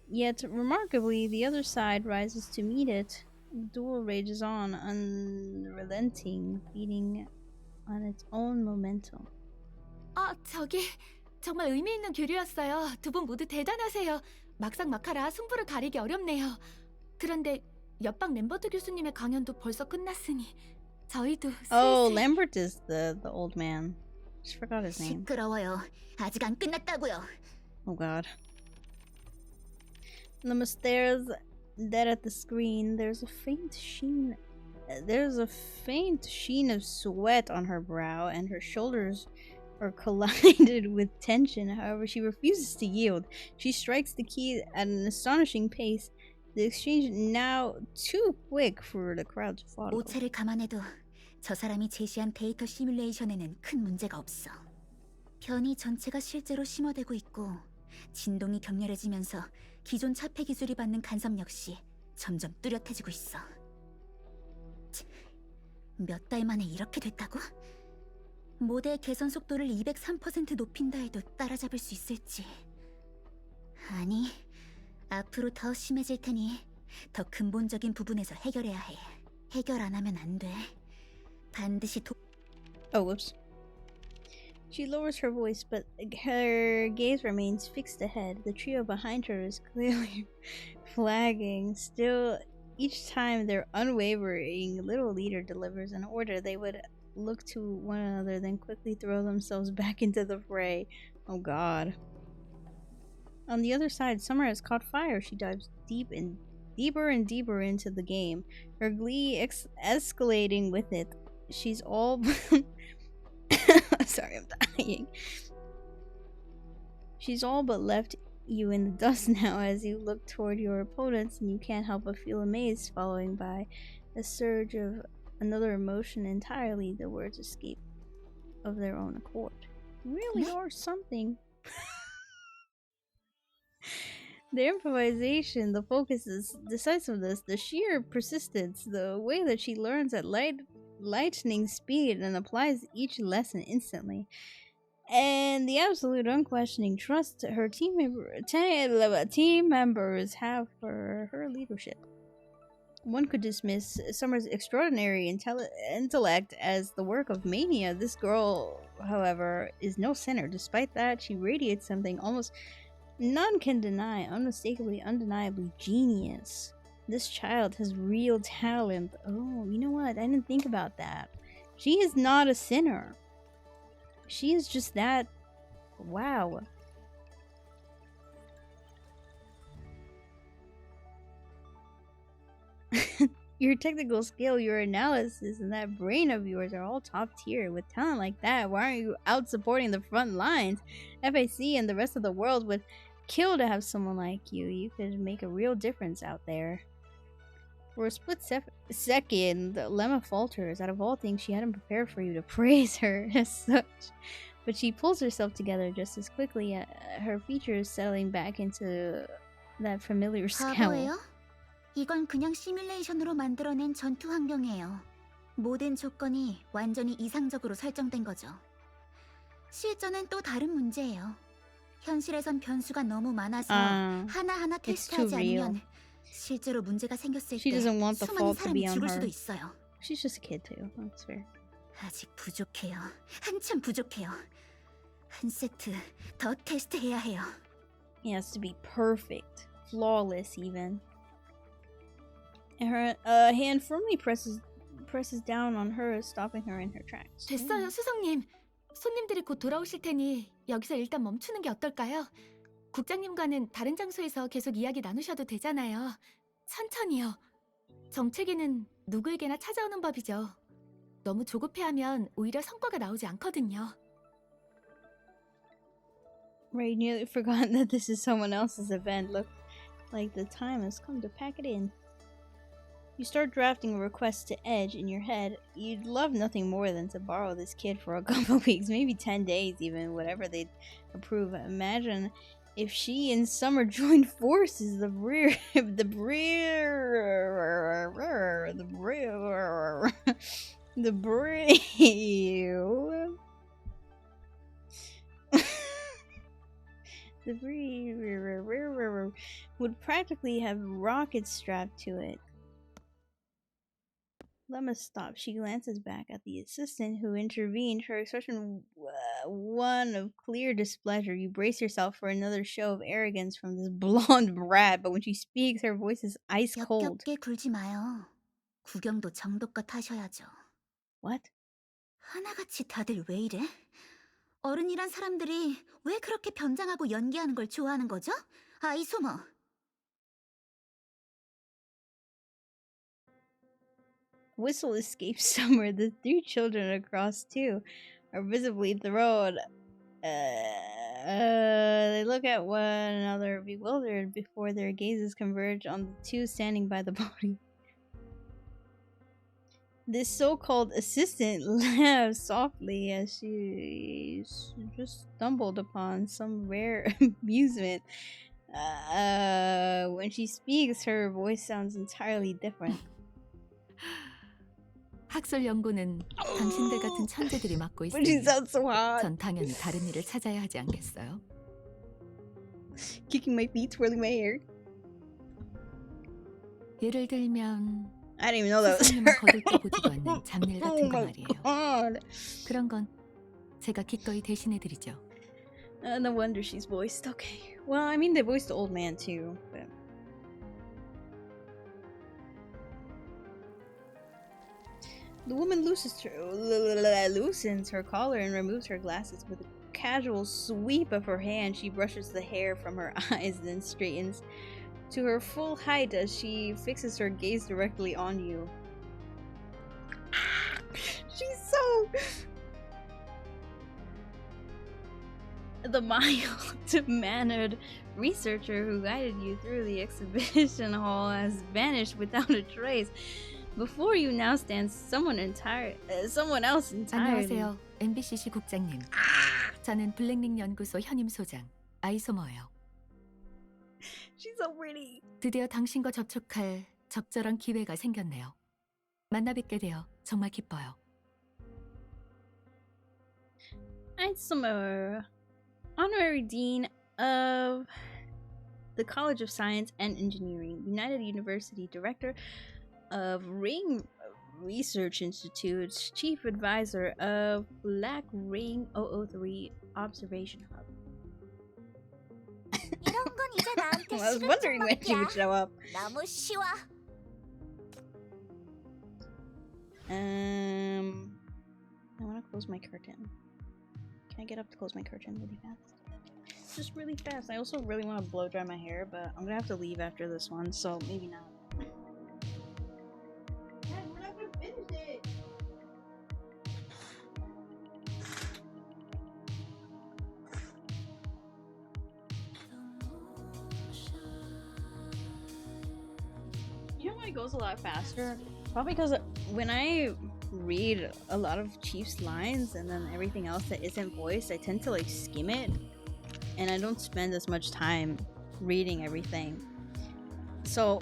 Yet, remarkably, the other side rises to meet it. The duel rages on, unrelenting, feeding on its own momentum. 아, 저기 정말 의미 있는 교류였어요. 두 분 모두 대단하세요. 막상 막하라 승부를 가리기 어렵네요. 그런데 옆방 램버트 교수님의 강연도 벌써 끝났으니 저희도 Oh, 슬슬... Lambert is the old man. Just forgot his name. 시끄러워요. 아직 안 끝났다고요. Oh god. Lama stares dead at the screen. There's a faint sheen of sweat on her brow, and her shoulders are collided with tension. However, she refuses to yield. She strikes the key at an astonishing pace. The exchange now too quick for the crowd to follow. 오차를 감안해도 저 사람이 제시한 데이터 시뮬레이션에는 큰 문제가 없어. 변이 전체가 실제로 심화되고 있고 진동이 격렬해지면서 기존 차폐 기술이 받는 간섭 역시 점점 뚜렷해지고 있어. 몇 달 만에 이렇게 됐다고? 모델 개선 속도를 203% 높인다 해도 따라잡을 수 있을지. 아니, 앞으로 더 심해질 테니 더 근본적인 부분에서 해결해야 해. 해결 안 하면 안 돼. 반드시 Oh, whoops. She lowers her voice, but her gaze remains fixed ahead. The trio behind her is clearly flagging. Still, each time their unwavering little leader delivers an order, they would look to one another, then quickly throw themselves back into the fray. Oh god. On the other side, Summer has caught fire. She dives deeper and deeper into the game, her glee escalating with it. She's all... Sorry, I'm dying. She's all but left you in the dust now as you look toward your opponents, and you can't help but feel amazed, following by a surge of another emotion entirely. The words escape of their own accord. Really are something. The improvisation, the focus, the decisiveness, the sheer persistence, the way that she learns at lightning speed and applies each lesson instantly, and the absolute unquestioning trust her team members have for her leadership. One could dismiss Summer's extraordinary intellect as the work of mania. This girl, however, is no sinner. Despite that, she radiates something almost none can deny, unmistakably, undeniably genius. This child has real talent. Oh, you know what? I didn't think about that. She is not a sinner. She is just that... Wow. Your technical skill, your analysis, and that brain of yours are all top tier. With talent like that, why aren't you out supporting the front lines? FAC and the rest of the world would kill to have someone like you. You could make a real difference out there. For a split second, Lemma falters. Out of all things, she hadn't prepared for you to praise her as such. But she pulls herself together just as quickly, her features settling back into that familiar scowl. 바보예요? 이건 그냥 시뮬레이션으로 만들어낸 전투 환경이에요. 모든 조건이 완전히 이상적으로 설정된 거죠. 실전은 또 다른 문제예요. 현실에선 변수가 너무 많아서 하나하나 테스트하지 않으면 실제로 문제가 생겼을 때 수많은 사람이 죽을 수도 있어요. She's just a kid too. That's fair. 아직 부족해요. 한참 부족해요. 한 세트 더 테스트해야 해요. It has to be perfect, flawless even. And her hand firmly presses down on hers, stopping her in her tracks. 됐어요, 수석님. 손님들이 곧 돌아오실 테니 여기서 일단 멈추는 게 어떨까요? 국장님과는 다른 장소에서 계속 이야기 나누셔도 되잖아요. 천천히요. 정체기는 누구에게나 찾아오는 법이죠. 너무 조급해하면 오히려 성과가 나오지 않거든요. Ray nearly forgotten that this is someone else's event. Look like the time has come to pack it in. You start drafting a request to Edge in your head. You'd love nothing more than to borrow this kid for a couple weeks, maybe 10 days even, whatever they'd approve. Imagine if she and Summer joined forces. The would practically have rockets strapped to it. Lemma stops. She glances back at the assistant who intervened, her expression one of clear displeasure. You brace yourself for another show of arrogance from this blonde brat, but when she speaks, her voice is ice cold. 역겹게 굴지 마요. 구경도 정도껏 하셔야죠. What? 하나같이 다들 왜 이래? 어른이란 사람들이 왜 그렇게 변장하고 연기하는 걸 좋아하는 거죠? 아이 소모. Whistle escapes Summer. The three children across too are visibly thrown. They look at one another bewildered before their gazes converge on the two standing by the body. This so-called assistant laughs softly as she just stumbled upon some rare amusement. When she speaks, her voice sounds entirely different. 학술 연구는 당신들 같은 천재들이 맡고 But she 있으니 sounds so hot. 전 당연히 다른 일을 찾아야 하지 않겠어요? Kicking my feet, twirling my hair. 예를 들면 I didn't even know that was 수석님은 her. 거들떠 보지도 않는 잡일 같은 Oh 거 my 말이에요. god. 그런 건 제가 기꺼이 대신해드리죠. No wonder she's voiced. Okay. Well, I mean, they voiced the old man too. But... The woman loosens her collar and removes her glasses. With a casual sweep of her hand, she brushes the hair from her eyes, then straightens to her full height as she fixes her gaze directly on you. She's so... The mild-mannered researcher who guided you through the exhibition hall has vanished without a trace. Before you now stands someone else entirely. 안녕하세요, MBCC 국장님. 저는 블랙링 연구소 현임 소장 아이소머예요. She's so pretty. 드디어 당신과 접촉할 적절한 기회가 생겼네요. 만나 뵙게 되어 정말 기뻐요. Isomer, Honorary Dean of the College of Science and Engineering, United University Director of Ring Research Institute's Chief Advisor of Black Ring 003 Observation Hub. 이런 건 이제 나한테 I was wondering when she would show up. 너무 쉬워. I want to close my curtain. Can I get up to close my curtain really fast? Just really fast. I also really want to blow dry my hair, but I'm gonna have to leave after this one, so maybe not. why it goes a lot faster? Probably because when I read a lot of Chief's lines and then everything else that isn't voiced, I tend to like skim it, and I don't spend as much time reading everything. So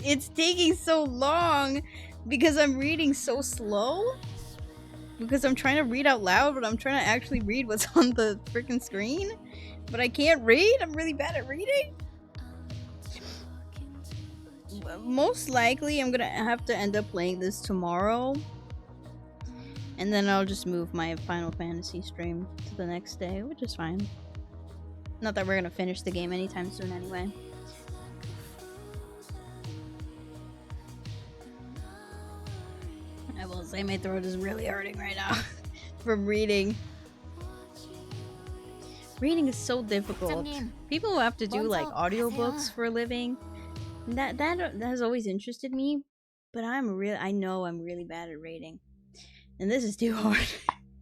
it's taking so long because I'm reading so slow. Because I'm trying to read out loud, but I'm trying to actually read what's on the freaking screen. But I can't read. I'm really bad at reading. Most likely, I'm gonna have to end up playing this tomorrow. And then I'll just move my Final Fantasy stream to the next day, which is fine. Not that we're gonna finish the game anytime soon anyway. I will say my throat is really hurting right now from reading. Reading is so difficult. People who have to do like audiobooks for a living, that has always interested me, but I know I'm really bad at reading. And this is too hard.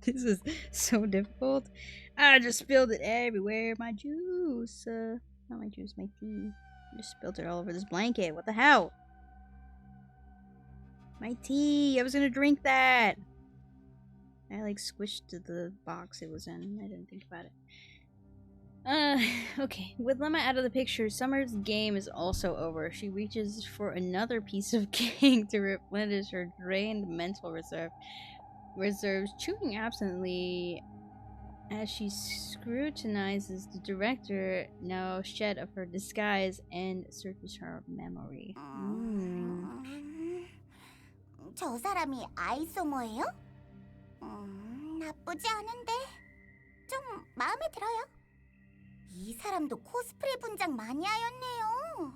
This is so difficult. I just spilled it everywhere. My juice. Not my juice, my tea. I just spilled it all over this blanket. What the hell? My tea. I was gonna drink that. I like squished the box it was in. I didn't think about it. Okay. With Lemma out of the picture, Summer's game is also over. She reaches for another piece of cake to replenish her drained mental reserves, chewing absently as she scrutinizes the director, now shed of her disguise, and searches her memory. 저 사람이 아이소머예요? 나쁘지 않은데 좀 마음에 들어요. 이 사람도 코스프레 분장 마니아였네요.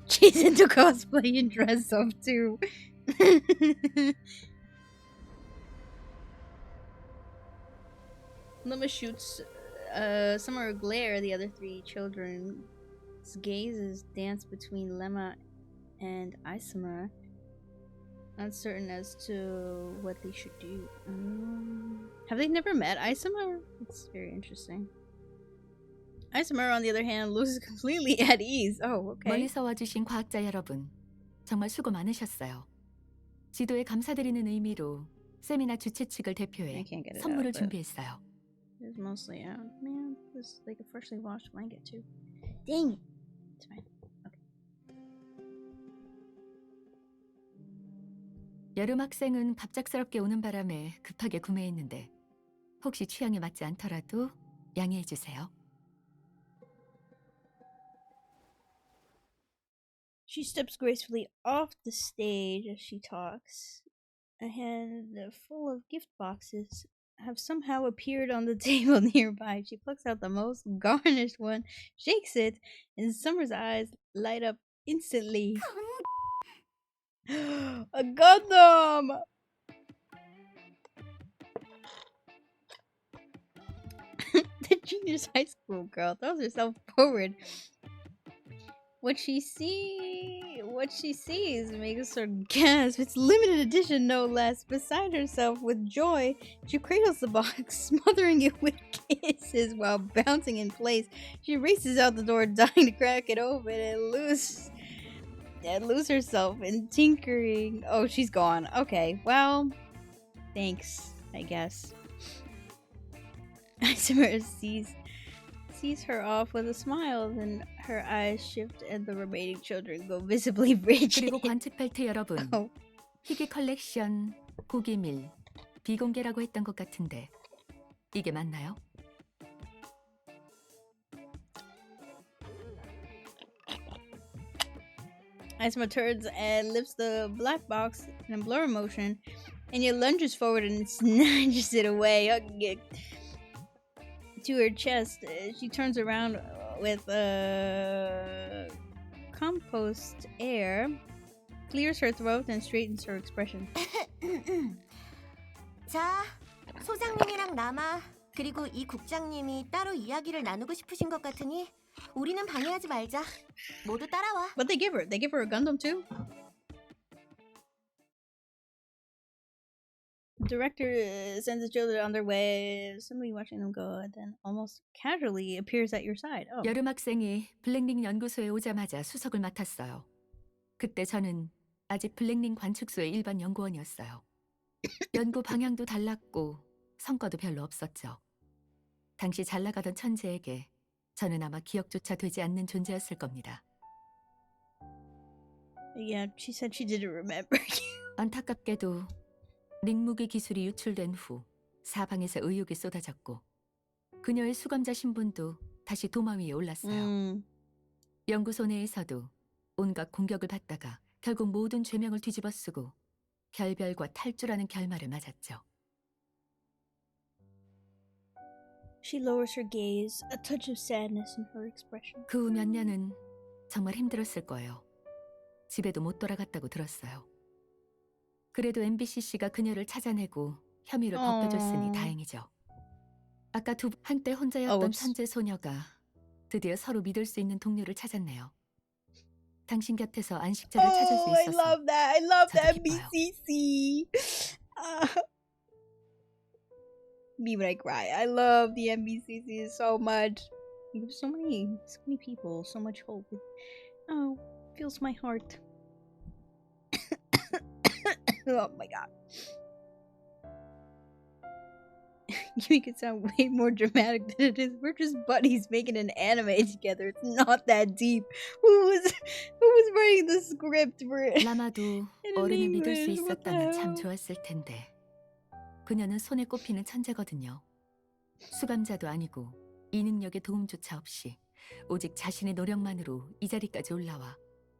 She's into cosplay and dress up too. Lemma shoots Summer a glare. The other three children's gazes dance between Lemma and Isomer, uncertain as to what they should do. Have they never met Isomer? It's very interesting. Isomer, on the other hand, looks completely at ease. Oh, okay. 멀리서 와주신 과학자 여러분, 정말 수고 많으셨어요. 지도에 감사드리는 의미로 세미나 주최 측을 대표해 선물을 준비했어요. It's mostly out. Man, this is like a freshly washed blanket too. Dang it. It's fine. Okay. 여름 학생은 갑작스럽게 오는 바람에 급하게 구매했는데 혹시 취향에 맞지 않더라도 양해해 주세요. She steps gracefully off the stage as she talks. A hand full of gift boxes have somehow appeared on the table nearby. She plucks out the most garnished one, shakes it, and Summer's eyes light up instantly. A Gundam! The junior high school girl throws herself forward. What she sees makes her gasp. It's limited edition, no less. Beside herself with joy, she cradles the box, smothering it with kisses while bouncing in place. She races out the door, dying to crack it open and lose herself in tinkering. Oh, she's gone. Okay, well, thanks, I guess. Isomer sees her off with a smile, then her eyes shift and the remaining children go visibly rigid. 그리고 관측 벨트 여러분, 희귀 컬렉션, 고기밀, 비공개라고 했던 것 같은데 이게 맞나요? Asma turns and lifts the black box in a blur motion, and yet lunges forward and snatches it away, hugging it to her chest. She turns around with a compost air, clears her throat, and straightens her expression. 자, 소장님이랑 남아 그리고 이 국장님이 따로 이야기를 나누고 싶으신 것 같으니 우리는 방해하지 말자. 모두 따라와. What they give her? They give her a Gundam too? The director sends the children on their way, simply watching them go, and then almost casually appears at your side. Oh. 여름 학생이 블랙링 연구소에 오자마자 수석을 맡았어요. 그때 저는 아직 블랙링 관측소의 일반 연구원이었어요. 연구 방향도 달랐고 성과도 별로 없었죠. 당시 잘 나가던 천재에게 저는 아마 기억조차 되지 않는 존재였을 겁니다. Yeah, she said she didn't remember you. 안타깝게도 링무기 기술이 유출된 후 사방에서 의혹이 쏟아졌고 그녀의 수감자 신분도 다시 도마 위에 올랐어요. 연구소 내에서도 온갖 공격을 받다가 결국 모든 죄명을 뒤집어쓰고 결별과 탈주라는 결말을 맞았죠. She lowers her gaze, a touch of sadness in her expression. 그 후 몇 년은 정말 힘들었을 거예요. 집에도 못 돌아갔다고 들었어요. 그래도 MBCC가 그녀를 찾아내고 혐의를 벗겨줬으니 다행이죠. 아까 한때 혼자였던 천재 소녀가 드디어 서로 믿을 수 있는 동료를 찾았네요. 당신 곁에서 안식처를 찾을 수 있어서 I love that. I love that 저도 기뻐요. MBCC. Me when I cry. I love the MBCC so much. You have so many people, so much hope. Oh, fills my heart. Oh my god. You make it sound way more dramatic than it is. We're just buddies making an anime together. It's not that deep. Who was writing the script for it? 라마도 어른을 믿을 수 있었다면 참 좋았을 텐데. 그녀는 손에 꼽히는 천재거든요. 수감자도 아니고 이 능력의 도움조차 없이 오직 자신의 노력만으로 이 자리까지 올라와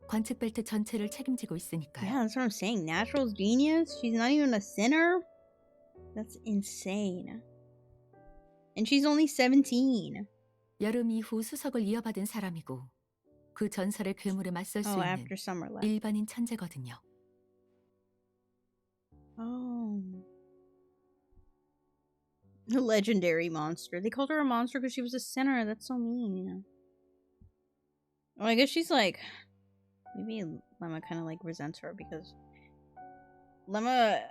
관측 벨트 전체를 책임지고 있으니까요. Yeah, that's what I'm saying. Natural genius. She's not even a sinner. That's insane. And she's only 17. 여름 이후 수석을 이어받은 사람이고 그 전설의 괴물에 맞설 수 있는 after summer left. 일반인 천재거든요. Oh. A legendary monster. They called her a monster because she was a sinner. That's so mean. Well, I guess she's like... Maybe Lemma kind of like resents her because... Lemma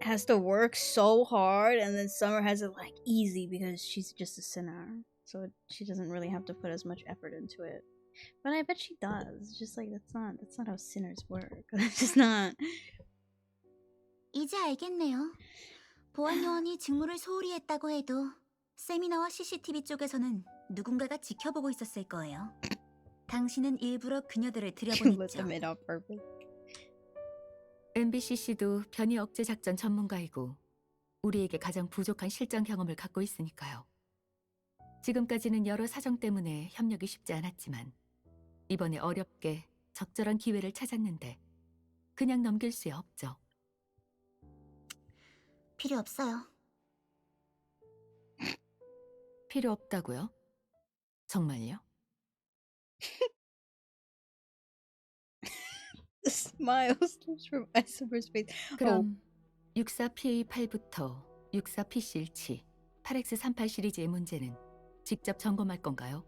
has to work so hard and then Summer has it like easy because she's just a sinner. So she doesn't really have to put as much effort into it. But I bet she does. It's just like that's not how sinners work. That's just not... 이제 알겠네요. 보안 요원이 직무를 소홀히 했다고 해도 세미나와 CCTV 쪽에서는 누군가가 지켜보고 있었을 거예요. 당신은 일부러 그녀들을 Let 들여보냈죠. them in on purpose. MBCC도 변이 억제 작전 전문가이고 우리에게 가장 부족한 실전 경험을 갖고 있으니까요. 지금까지는 여러 사정 때문에 협력이 쉽지 않았지만 이번에 어렵게 적절한 기회를 찾았는데 그냥 넘길 수 없죠. 필요 없어요. 필요 없다고요? 정말요? The smile slips from Isomer's face. 그럼 64PA8부터 64PC17, 8X38 시리즈의 문제는 직접 점검할 건가요?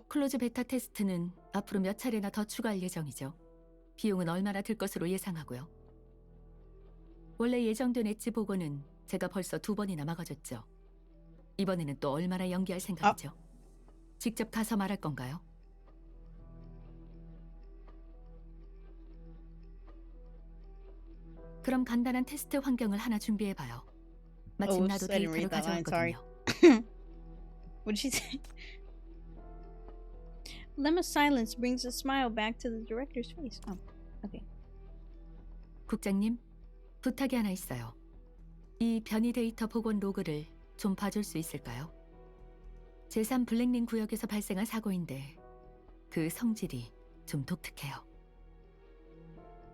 클로즈 베타 테스트는 앞으로 몇 차례나 더 추가할 예정이죠. 비용은 얼마나 들 것으로 예상하고요. 원래 예정된 엣지 보고는 제가 벌써 2번이나 막아줬죠. 이번에는 또 얼마나 연기할 생각이죠? 직접 가서 말할 건가요? 그럼 간단한 테스트 환경을 하나 준비해봐요. 마침 나도 I didn't 데이터를 read that line, sorry. 가져왔거든요. What did she say? Lemma's silence brings a smile back to the director's face. Oh, okay. 국장님, 부탁이 하나 있어요. 이 변이 데이터 복원 로그를 좀 봐줄 수 있을까요? 제3 블랙링 구역에서 발생한 사고인데 그 성질이 좀 독특해요.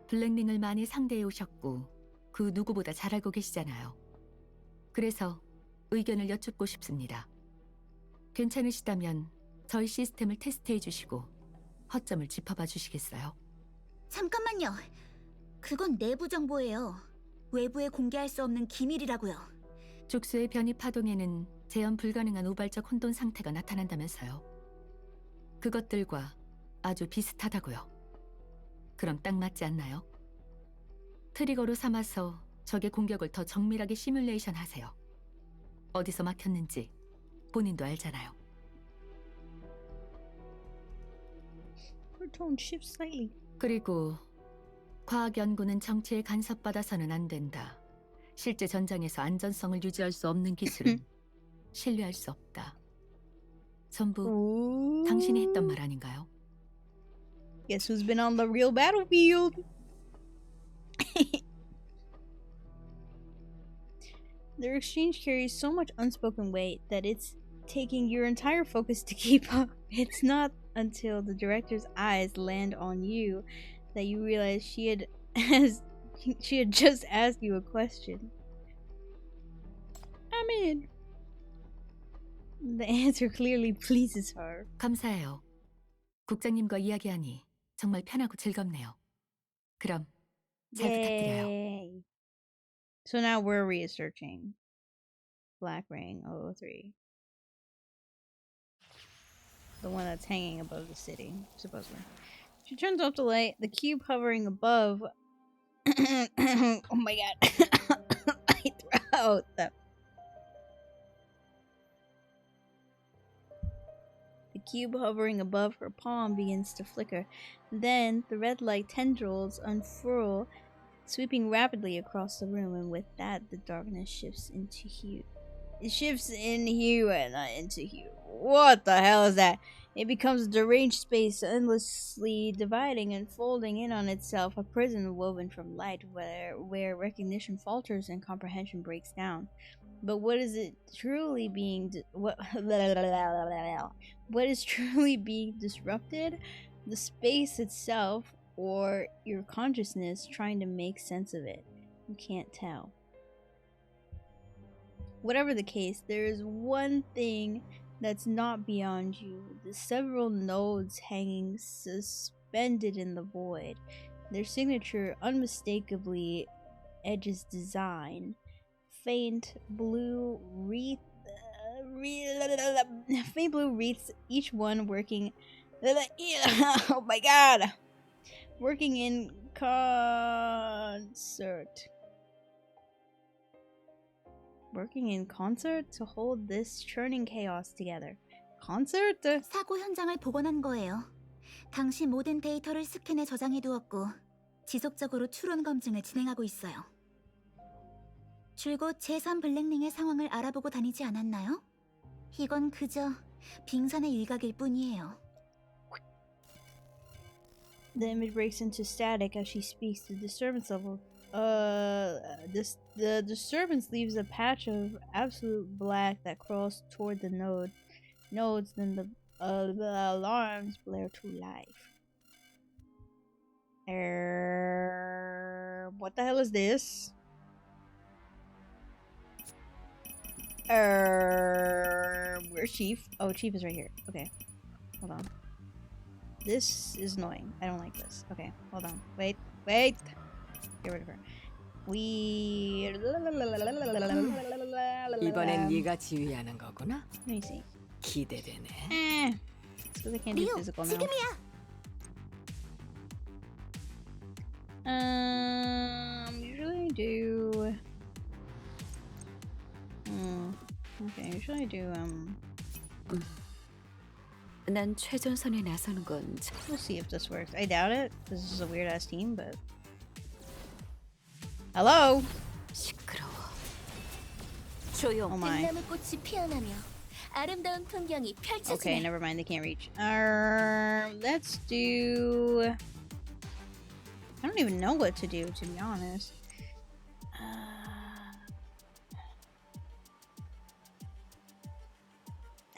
블랙링을 많이 상대해 오셨고 그 누구보다 잘 알고 계시잖아요. 그래서 의견을 여쭙고 싶습니다. 괜찮으시다면 저희 시스템을 테스트해 주시고 허점을 짚어봐 주시겠어요? 잠깐만요. 그건 내부 정보예요. 외부에 공개할 수 없는 기밀이라고요. 족수의 변이 파동에는 재현 불가능한 우발적 혼돈 상태가 나타난다면서요. 그것들과 아주 비슷하다고요. 그럼 딱 맞지 않나요? 트리거로 삼아서 적의 공격을 더 정밀하게 시뮬레이션 하세요. 어디서 막혔는지 본인도 알잖아요. Her tone shifts slightly. 그리고 과학 연구는 정치에 간섭받아서는 안 된다. 실제 전장에서 안전성을 유지할 수 없는 기술은 신뢰할 수 없다. 전부 당신이 했던 말 아닌가요? Guess who's been on the real battlefield? Their exchange carries so much unspoken weight that it's taking your entire focus to keep up. It's not until the director's eyes land on you that you realize she had just asked you a question. I'm in. The answer clearly pleases her. 감사해요. 국장님과 이야기하니 정말 편하고 즐겁네요. 그럼 잘 부탁드려요. Yay. So now we're researching Black Ring 003. The one that's hanging above the city, supposedly. She turns off the light. The cube hovering above. Oh my god. My throat. The cube hovering above her palm begins to flicker. Then the red light tendrils unfurl, sweeping rapidly across the room, and with that, the darkness shifts into hue. It shifts in hue and not into hue. What the hell is that? It becomes a deranged space, endlessly dividing and folding in on itself, a prison woven from light, where recognition falters and comprehension breaks down. But what is it truly being? What is truly being disrupted? The space itself, or your consciousness trying to make sense of it? You can't tell. Whatever the case, there is one thing that's not beyond you. The several nodes hanging suspended in the void. Their signature unmistakably edges design. Faint blue wreaths, each one working. Oh my god! Working in concert. Working in concert to hold this churning chaos together. Concert? 사고 현장을 복원한 거예요. 당시 모든 데이터를 스캔해 저장해 두었고 지속적으로 추론 검증을 진행하고 있어요. 줄곧 제3 블랙링의 상황을 알아보고 다니지 않았나요? 이건 그저 빙산의 일각일 뿐이에요. The image breaks into static as she speaks. The disturbance level. The disturbance leaves a patch of absolute black that crawls toward the nodes. Then the alarms blare to life. What the hell is this? Where's Chief? Oh, Chief is right here. Okay, hold on. This is annoying. I don't like this. Okay, hold on. Wait. Get rid of her. 이번엔 네가 지휘하는 거구나. Let me see. 기대되네. It's because I can't do physical now. 지금이야. Usually I do. Okay, usually I do. 난 최전선에 나서는 건 We'll see if this works. I doubt it. This is a weird ass team, but. Hello. 시끄러워. 조용. Oh my. 꽃이 피어나며 아름다운 풍경이 펼쳐지네. Okay, never mind. They can't reach. Let's do. I don't even know what to do, to be honest.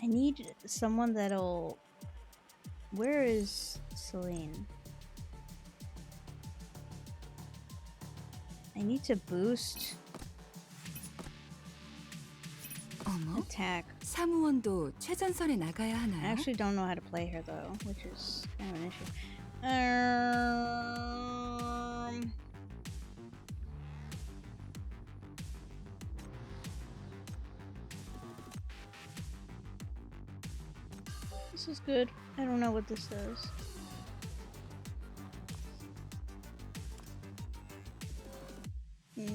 I need someone that'll. Where is Celine? I need to boost 어머? attack. 사무원도 최전선에 나가야 I 하나요? actually don't know how to play her though, which is kind of an issue. This is good. I don't know what this does.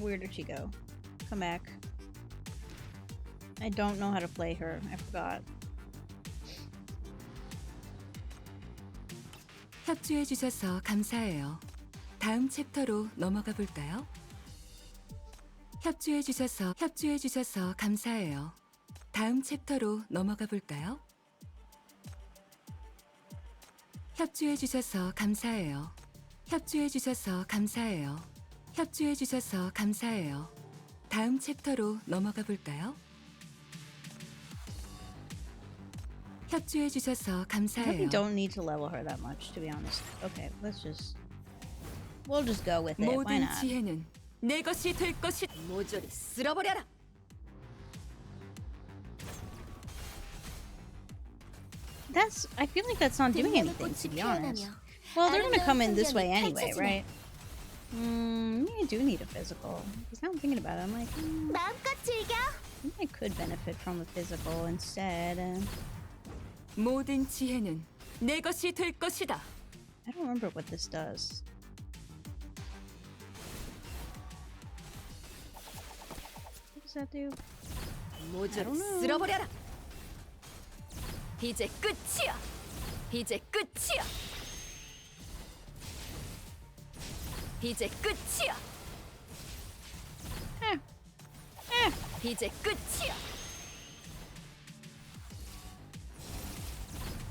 Where did she go? Come back. I don't know how to play her. I forgot. 협조해 주셔서 감사해요. 다음 챕터로 넘어가 볼까요? 협조해 주셔서 감사해요. 다음 챕터로 넘어가 볼까요? 협조해 주셔서 감사해요. 협조해 주셔서 감사해요. 협조해 주셔서 감사해요. 다음 챕터로 넘어가 볼까요? 협조해 주셔서 I 감사해요. probably don't need to level her that much, to be honest. Okay, we'll just go with it. Why 모든 not? 지혜는 내 것이 될 것이. 모조리 쓸어버려라. I feel like that's not doing anything, to be honest. Well, they're gonna come in this way anyway, right? Maybe I do need a physical. Because now I'm thinking about it, I'm like, 마음껏 즐겨. maybe I could benefit from a physical instead. 모든 지혜는 내 것이 될 것이다. I don't remember what this does. What does that do? 모조리 쓸어버려라. 이제 끝이야. 이제 끝이야. 이제 끝이야. 이제 끝이야.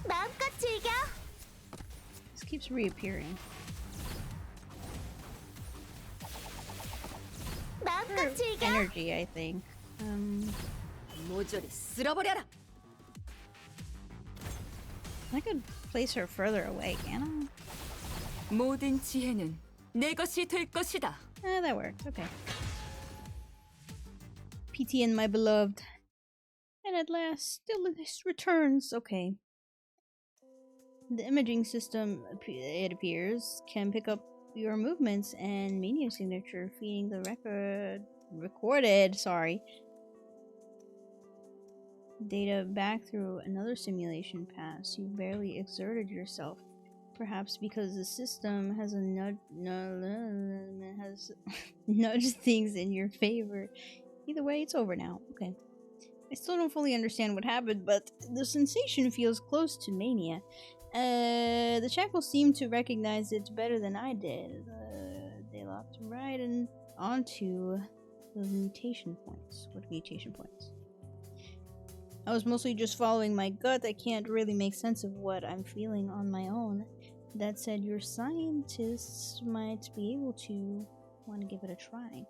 마음껏 즐겨. This keeps reappearing. 마음껏 즐겨. Energy, I think. 모조리 쓸어버려라. I could place her further away, can't I? 모든 지혜는 내 것이 될 것이다. That works. Okay. PTN, my beloved. And at last, still this returns. Okay. The imaging system, it appears, can pick up your movements and media signature, feeding the recorded data back through another simulation pass. You barely exerted yourself. Perhaps because the system has has nudged things in your favor. Either way, it's over now. Okay. I still don't fully understand what happened, but the sensation feels close to mania. The shackles seem to recognize it better than I did. They locked right onto those mutation points. What mutation points? I was mostly just following my gut. I can't really make sense of what I'm feeling on my own. That said, your scientists might be able to want to give it a try.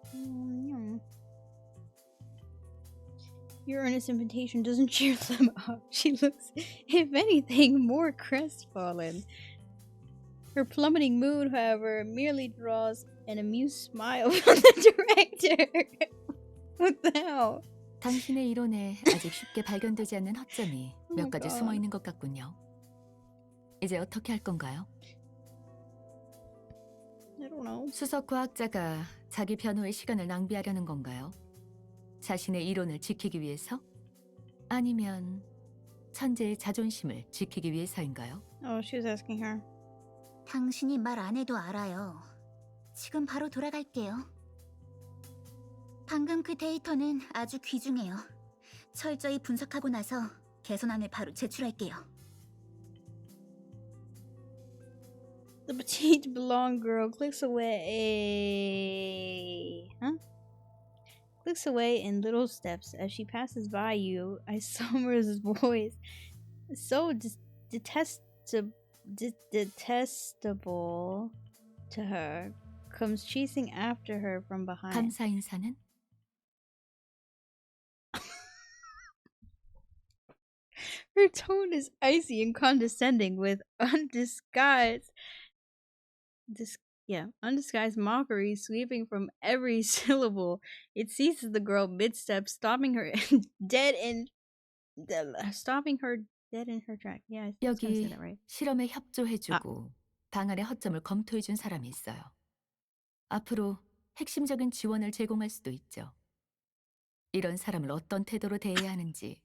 Your earnest invitation doesn't cheer them up. She looks, if anything, more crestfallen. Her plummeting mood, however, merely draws an amused smile from the director. What the hell? 당신의 이론에 아직 쉽게 발견되지 않는 허점이 몇 가지 God. 숨어 있는 것 같군요. 이제 어떻게 할 건가요? I don't know. 수석 과학자가 자기 변호의 시간을 낭비하려는 건가요? 자신의 이론을 지키기 위해서? 아니면 천재의 자존심을 지키기 위해서인가요? Oh, she was asking her. 당신이 말 안 해도 알아요. 지금 바로 돌아갈게요. 방금 그 데이터는 아주 귀중해요. 철저히 분석하고 나서 개선안을 바로 제출할게요. The petite blonde girl clicks away. Clicks away in little steps as she passes by you. Summer's voice, so detestable to her, comes chasing after her from behind. 감사 인사는? Her tone is icy and condescending with undisguised mockery sweeping from every syllable. It seizes the girl mid-step, stopping her dead in her track. Yeah, I was gonna say 여기 that right. 실험에 협조해주고 방안의 허점을 검토해준 사람이 있어요. 앞으로 핵심적인 지원을 제공할 수도 있죠. 이런 사람을 어떤 태도로 대해야 하는지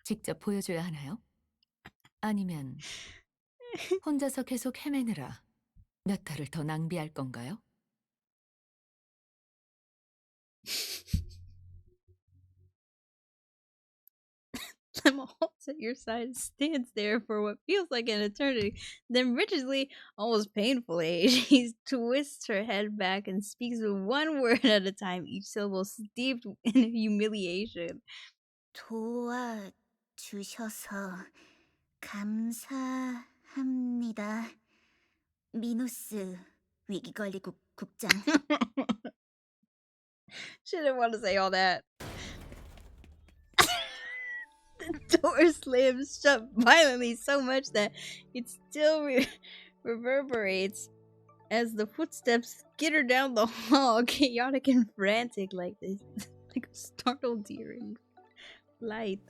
직접 보여줘야 하나요? 아니면 혼자서 계속 헤매느라 몇 달을 더 낭비할 건가요? Lemma halts at your side and stands there for what feels like an eternity. Then rigidly, almost painfully, she twists her head back and speaks with one word at a time, each syllable steeped in humiliation. 도와주셔서 감사합니다. 미누스 위기관리국 국장. She didn't want to say all that. The door slams shut violently so much that it still reverberates as the footsteps skitter down the hall, chaotic and frantic like this, like a startled deer in flight.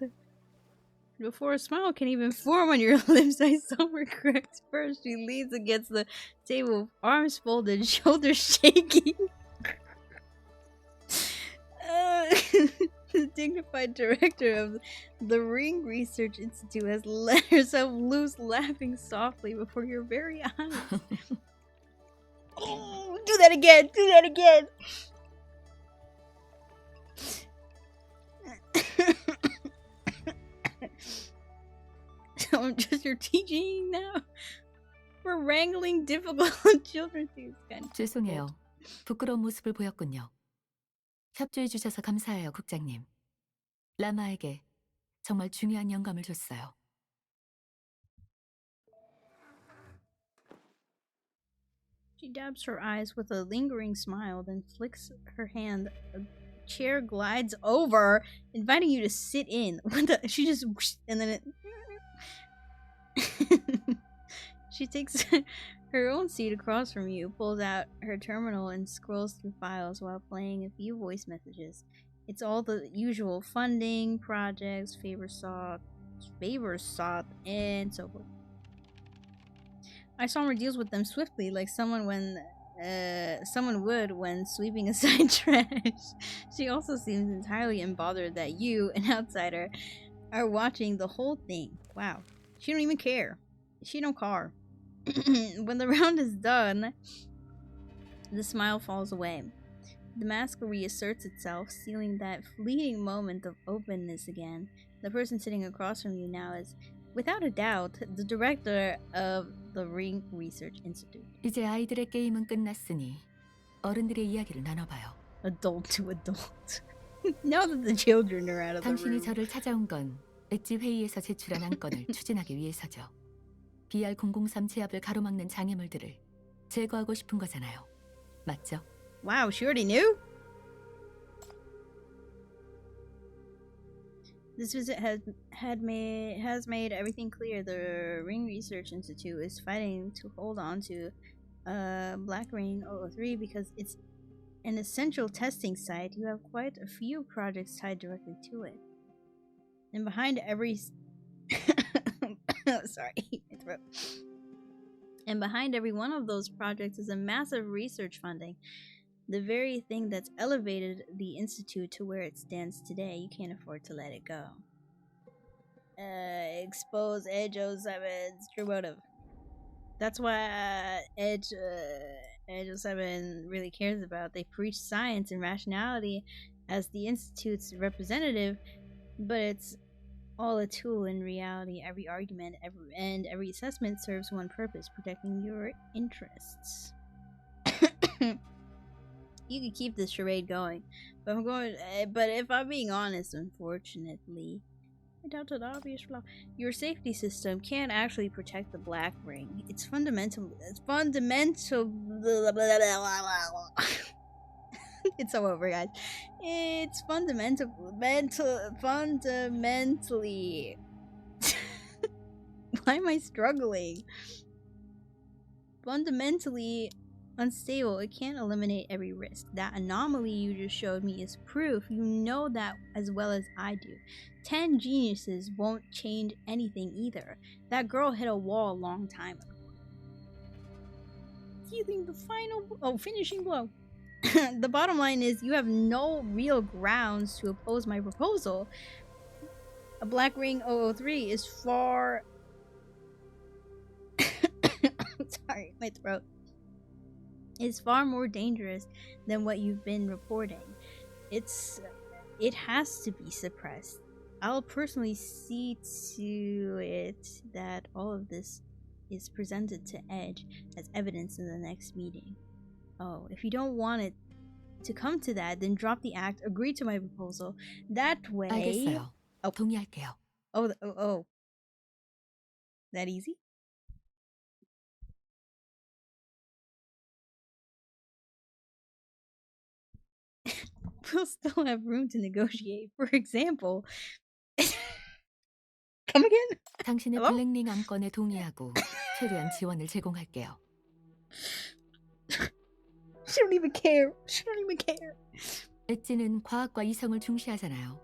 Before a smile can even form on your lips, I saw her correct first. She leans against the table, arms folded, shoulders shaking. The dignified director of the Ring Research Institute has let herself loose, laughing softly before your very eyes. Oh, do that again! Do that again! So I'm just your teaching now? We're wrangling difficult children things kind of 죄송해요. 부끄러운 모습을 보였군요. 협조해 주셔서 감사해요, 국장님. 라마에게 정말 중요한 영감을 줬어요. She dabs her eyes with a lingering smile, then flicks her hand. A chair glides over, inviting you to sit in. What the? She just whoosh, and then it. She takes her own seat across from you, pulls out her terminal, and scrolls through files while playing a few voice messages. It's all the usual funding, projects, favors sought, and so forth. I saw her deals with them swiftly, like someone would when sweeping aside trash. She also seems entirely unbothered that you, an outsider, are watching the whole thing. Wow. She don't even care. She don't care. When the round is done, the smile falls away. The mask reasserts itself, sealing that fleeting moment of openness again. The person sitting across from you now is, without a doubt, the director of the Ring Research Institute. 이제 아이들의 게임은 끝났으니 어른들의 이야기를 나눠봐요. Adult to adult. Now that the children are out of the 당신이 room. 저를 찾아온 건 엣지 회의에서 제출한 안건을 추진하기 위해서죠. BR003 제압을 가로막는 장애물들을 제거하고 싶은 거잖아요. 맞죠? Wow, she already knew? This visit has made everything clear. The Ring Research Institute is fighting to hold on to Black Ring 003 because it's an essential testing site. You have quite a few projects tied directly to it. And behind every sorry, my throat. And behind every one of those projects is a massive research funding. The very thing that's elevated the Institute to where it stands today. You can't afford to let it go. Expose Edge 07's true motive. That's what Edge 07 really cares about. They preach science and rationality as the Institute's representative, but it's all a tool in reality. Every argument and every assessment serves one purpose: protecting your interests. You could keep this charade going, but if I'm being honest, unfortunately, I doubt an obvious flaw. Your safety system can't actually protect the Black Ring. It's fundamental. It's so over, guys. It's fundamentally. Why am I struggling? Fundamentally unstable. It can't eliminate every risk. That anomaly you just showed me is proof. You know that as well as I do. 10 geniuses won't change anything either. That girl hit a wall a long time ago. Dealing the finishing blow. The bottom line is you have no real grounds to oppose my proposal. A Black Ring 003 is far... Sorry, my throat. Is far more dangerous than what you've been reporting. It has to be suppressed. I'll personally see to it that all of this is presented to Edge as evidence in the next meeting. Oh, if you don't want it to come to that, then drop the act, agree to my proposal. That way... 알겠어요. Oh. 동의할게요. Oh. That easy? We'll still have room to negotiate. For example... Come again? 당신의 Hello? 블랙링 안건에 동의하고 최대한 지원을 제공할게요. She don't even care. She don't even care. 엣지는 과학과 이성을 중시하잖아요.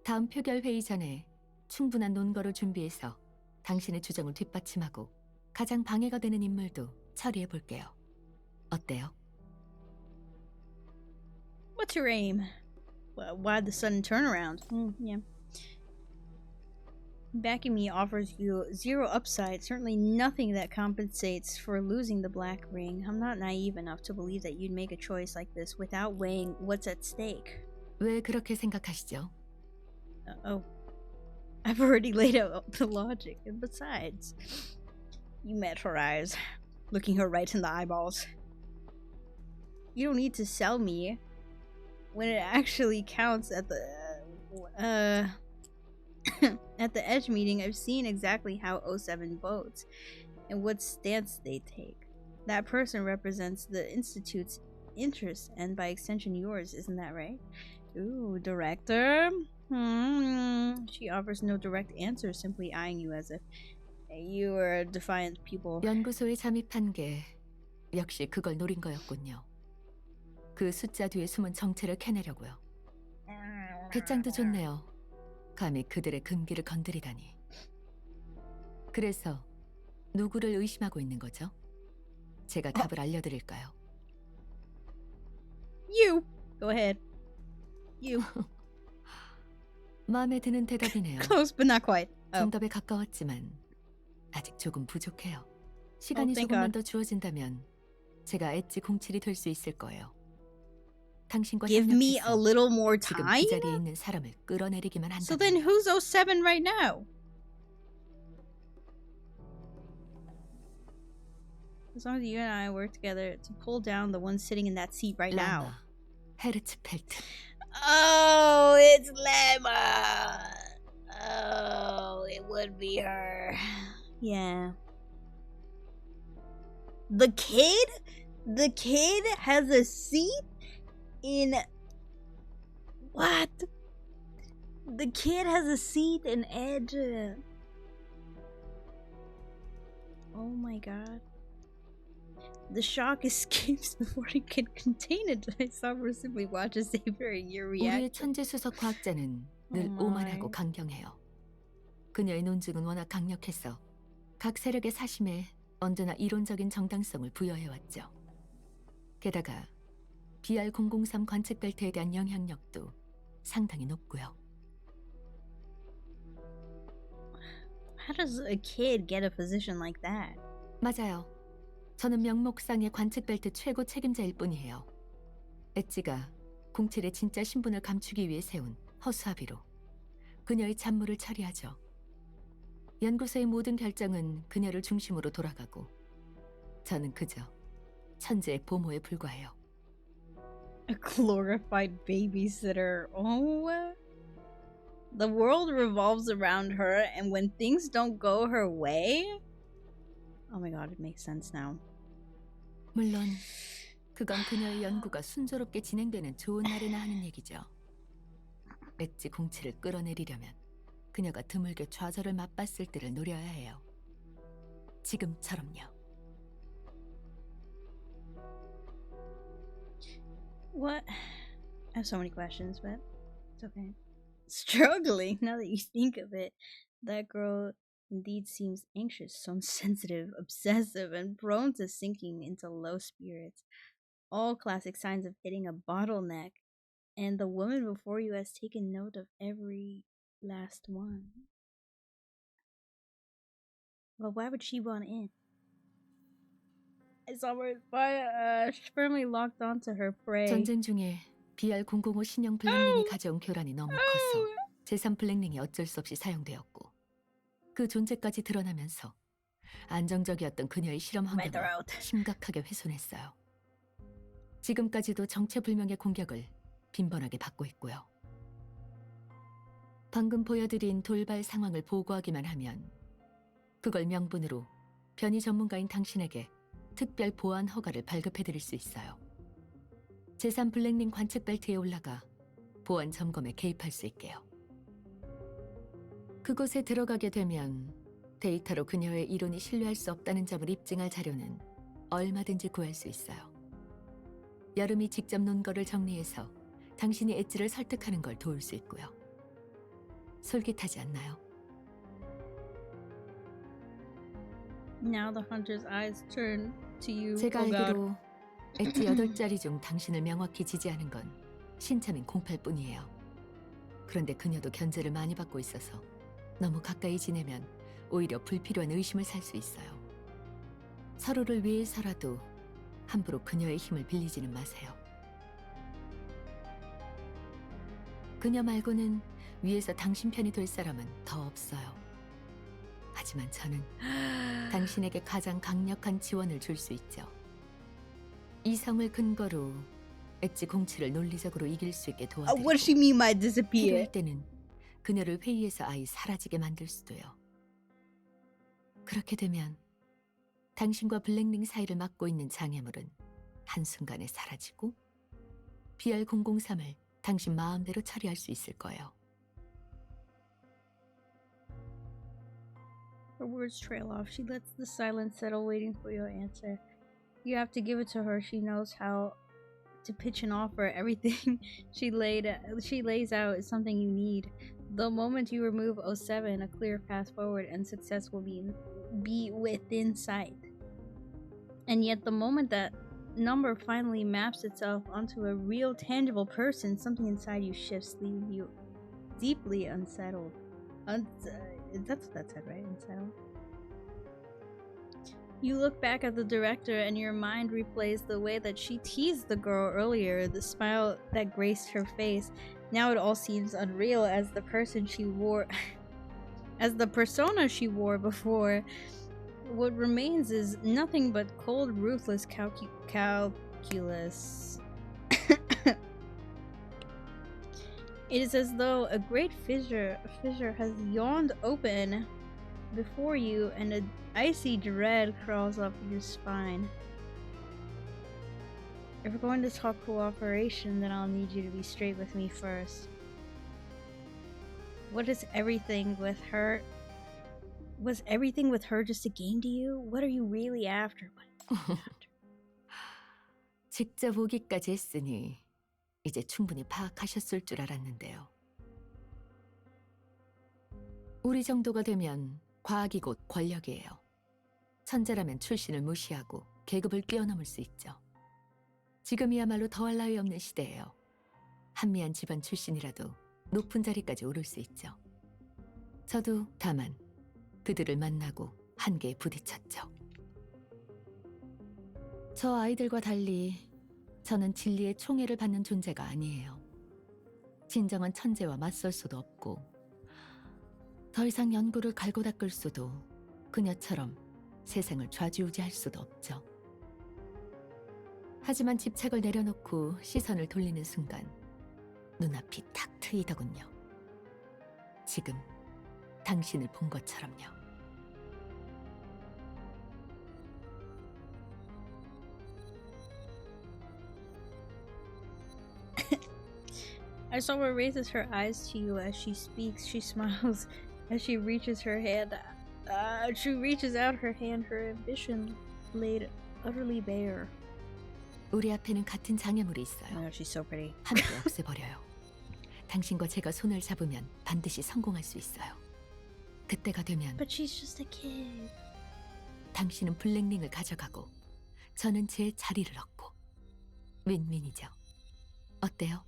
다음 표결 회의 전에 충분한 논거를 준비해서 당신의 주장을 뒷받침하고 가장 방해가 되는 인물도 처리해 볼게요. 어때요? What's your aim? Why the sudden turnaround? Yeah. Backing me offers you zero upside, certainly nothing that compensates for losing the black ring. I'm not naive enough to believe that you'd make a choice like this without weighing what's at stake. 왜 그렇게 생각하시죠? Oh. I've already laid out the logic, and besides, you met her eyes, looking her right in the eyeballs. You don't need to sell me when it actually counts at the at the Edge meeting. I've seen exactly how 07 votes and what stance they take. That person represents the Institute's interests and by extension yours, isn't that right? Ooh, director. She offers no direct answer, simply eyeing you as if you were a defiant pupil. 연구소에 잠입한 게 역시 그걸 노린 거였군요. 그 숫자 뒤에 숨은 정체를 캐내려고요. 배짱도 좋네요. 감히 그들의 금기를 건드리다니. 그래서 누구를 의심하고 있는 거죠? 제가 답을 알려드릴까요? You! Go ahead. You. 마음에 드는 대답이네요. Close, but not quite. 정답에 가까웠지만 아직 조금 부족해요. 시간이 thank 조금만 God. 더 주어진다면 제가 엣지 07이 될 수 있을 거예요. 당신과 Give me a 협력해서 little more 지금 time? 그 자리에 있는 사람을 끌어내리기만 So 한다면 then who's 07 right now? As long as you and I work together to pull down the one sitting in that seat right now. 라마, 헤르츠펠트. Oh, it's Lemma. Oh, it would be her. Yeah. The kid? The kid has a seat in... What? The kid has a seat in Edge. Oh my god. The shock escapes before he can contain it. I saw her simply watch as Xavier and your 우리의 reaction. 천재 수석 과학자는 늘 오만하고 강경해요. 그녀의 논증은 워낙 강력해서 각 세력의 사심에 언제나 이론적인 정당성을 부여해왔죠. 게다가 BR003 관측 벨트에 대한 영향력도 상당히 높고요. How does a kid get a position like that? 맞아요. 저는 명목상의 관측 벨트 최고 책임자일 뿐이에요. 엣지가 07의 진짜 신분을 감추기 위해 세운 허수아비로 그녀의 잡무를 처리하죠. 연구소의 모든 결정은 그녀를 중심으로 돌아가고 저는 그저 천재의 보모에 불과해요. A glorified babysitter. Oh. The world revolves around her, and when things don't go her way... Oh my god, it makes sense now. 물론 그건 그녀의 연구가 순조롭게 진행되는 좋은 날이나 하는 얘기죠. 엣지 07을 끌어내리려면 그녀가 드물게 좌절을 맛봤을 때를 노려야 해요. 지금처럼요. What? I have so many questions, but it's okay. Struggling, now that you think of it. That girl indeed seems anxious, so sensitive, obsessive, and prone to sinking into low spirits. All classic signs of hitting a bottleneck. And the woman before you has taken note of every last one. Well, why would she want in? I saw her firmly locked onto her prey. 전쟁 중에 BR005 신형 블랙링이 가져온 교란이 너무 커서 제3 블랙링이 어쩔 수 없이 사용되었고 그 존재까지 드러나면서 안정적이었던 그녀의 실험 환경을 심각하게 훼손했어요. 지금까지도 정체불명의 공격을 빈번하게 받고 있고요. 방금 보여드린 돌발 상황을 보고하기만 하면 그걸 명분으로 변이 전문가인 당신에게 특별 보안 허가를 발급해드릴 수 있어요. 제3 블랙링 관측 벨트에 올라가 보안 점검에 개입할 수 있게요. 그곳에 들어가게 되면 데이터로 그녀의 이론이 신뢰할 수 없다는 점을 입증할 자료는 얼마든지 구할 수 있어요. 여름이 직접 논 거를 정리해서 당신이 엣지를 설득하는 걸 도울 수 있고요. 솔깃하지 않나요? Now the hunter's eyes turn to you 제가 about 알기로 엣지 8자리 중 당신을 명확히 지지하는 건 신참인 공팔뿐이에요. 그런데 그녀도 견제를 많이 받고 있어서 너무 가까이 지내면 오히려 불필요한 의심을 살 수 있어요. 서로를 위해서라도 함부로 그녀의 힘을 빌리지는 마세요. 그녀 말고는 위에서 당신 편이 될 사람은 더 없어요. 하지만 저는 당신에게 가장 강력한 지원을 줄 수 있죠. 이성을 근거로 엣지 공치를 논리적으로 이길 수 있게 도와드리고 What does she mean by disappear? 필요할 때는 그녀를 회의에서 아예 사라지게 만들 수도요. 그렇게 되면 당신과 블랙링 사이를 막고 있는 장애물은 한순간에 사라지고 BR003을 당신 마음대로 처리할 수 있을 거예요. Her words trail off. She lets the silence settle, waiting for your answer. You have to give it to her. She knows how to pitch an offer. Everything she lays out is something you need. The moment you remove 07, a clear path forward and success will be within sight. And yet the moment that number finally maps itself onto a real tangible person, something inside you shifts, leaving you deeply unsettled. That's what that said, right? Unsettled. You look back at the director and your mind replays the way that she teased the girl earlier, the smile that graced her face. Now it all seems unreal as the person she wore as the persona she wore before. What remains is nothing but cold, ruthless calculus. It is as though a great fissure has yawned open before you and an icy dread crawls up your spine. If we're going to talk cooperation, then I'll need you to be straight with me first. What is everything with her? Was everything with her just a game to you? What are you really after? 직접 오기까지 했으니 이제 충분히 파악하셨을 줄 알았는데요. 우리 정도가 되면 과학이 곧 권력이에요. 천재라면 출신을 무시하고 계급을 뛰어넘을 수 있죠. 지금이야말로 더할 나위 없는 시대예요. 한미한 집안 출신이라도 높은 자리까지 오를 수 있죠. 저도 다만 그들을 만나고 한계에 부딪혔죠. 저 아이들과 달리 저는 진리의 총애를 받는 존재가 아니에요. 진정한 천재와 맞설 수도 없고 더 이상 연구를 갈고 닦을 수도 그녀처럼 세상을 좌지우지할 수도 없죠. 하지만 집착을 내려놓고 시선을 돌리는 순간 눈앞이 탁 트이더군요. 지금 당신을 본 것처럼요. I saw her raises her eyes to you as she speaks. She smiles as she reaches her hand. She reaches out her hand, her ambition laid utterly bare. 우리 앞에는 같은 장애물이 있어요. Oh, she's so pretty. 함께 없애버려요. 당신과 제가 손을 잡으면 반드시 성공할 수 있어요. 그때가 되면 But she's just a kid. 당신은 블랙링을 가져가고 저는 제 자리를 얻고 윈윈이죠. 어때요?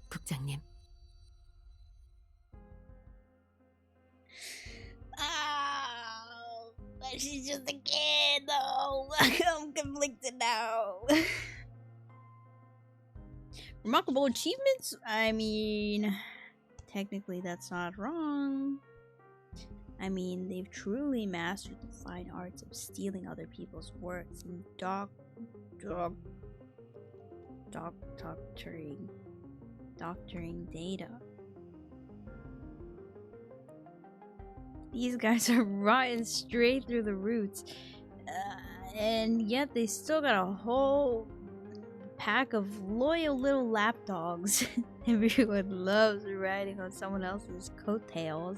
국장님. But she's just a kid, though. I'm conflicted now. Remarkable achievements? I mean, technically that's not wrong. I mean, they've truly mastered the fine arts of stealing other people's works and doctoring data. These guys are rotten straight through the roots, and yet they still got a whole pack of loyal little lapdogs. Everyone loves riding on someone else's coattails.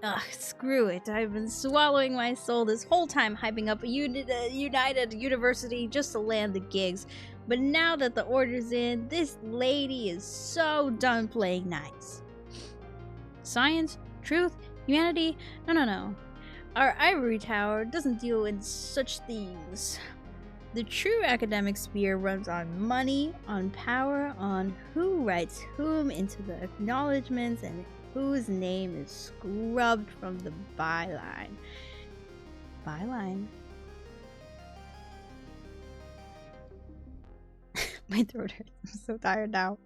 Ugh, screw it. I've been swallowing my soul this whole time hyping up a United University just to land the gigs. But now that the order's in, this lady is so done playing nice. Science? Truth? Humanity? No. Our ivory tower doesn't deal in such things. The true academic sphere runs on money, on power, on who writes whom into the acknowledgments, and whose name is scrubbed from the byline. Byline? My throat hurts. I'm so tired now.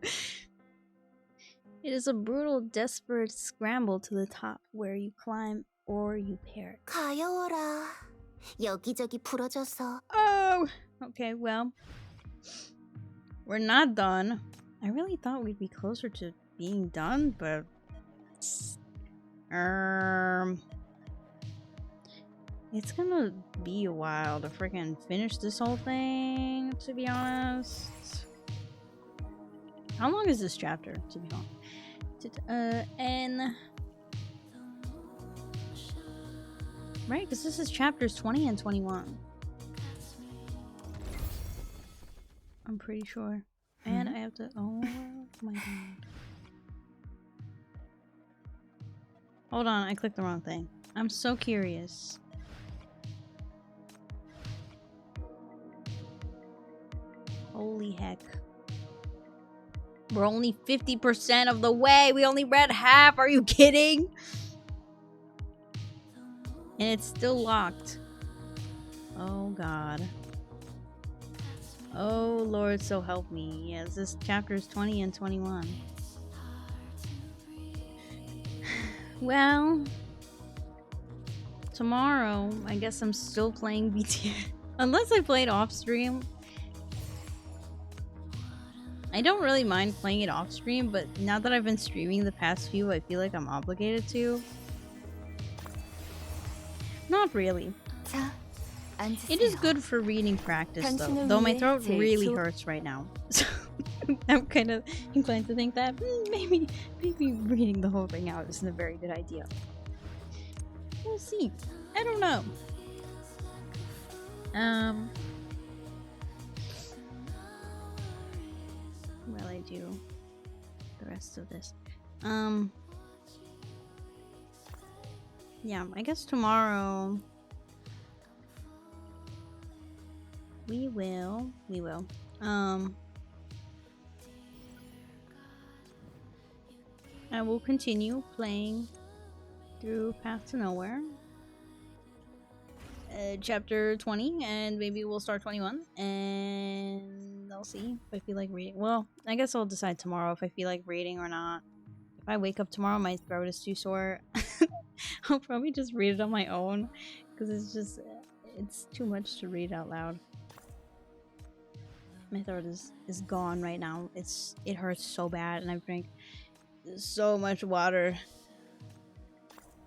It is a brutal, desperate scramble to the top where you climb or you perish. 가여워라. 여기저기 부러져서. Oh! Okay, well. We're not done. I really thought we'd be closer to being done, but... It's gonna be a while to freaking finish this whole thing, to be honest. How long is this chapter, to be honest? Right, because this is chapters 20 and 21. I'm pretty sure. And I have to... Oh my god. Hold on, I clicked the wrong thing. I'm so curious. Holy heck. We're only 50% of the way. We only read half. Are you kidding? And it's still locked. Oh god. Oh Lord, so help me. Yes, this chapter is 20 and 21. Well, tomorrow, I guess I'm still playing PTN. Unless I played off stream. I don't really mind playing it off stream, but now that I've been streaming the past few, I feel like I'm obligated to. Not really. It is good for reading practice though my throat really hurts right now. So I'm kind of inclined to think that maybe reading the whole thing out isn't a very good idea. We'll see. I don't know. While I do the rest of this. Yeah, I guess tomorrow we will. I will continue playing through Path to Nowhere. Chapter 20, and maybe we'll start 21, and I'll see if I feel like reading. Well, I guess I'll decide tomorrow if I feel like reading or not. If I wake up tomorrow, my throat is too sore. I'll probably just read it on my own, because it's too much to read out loud. My throat is gone right now. It hurts so bad, and I've drank so much water.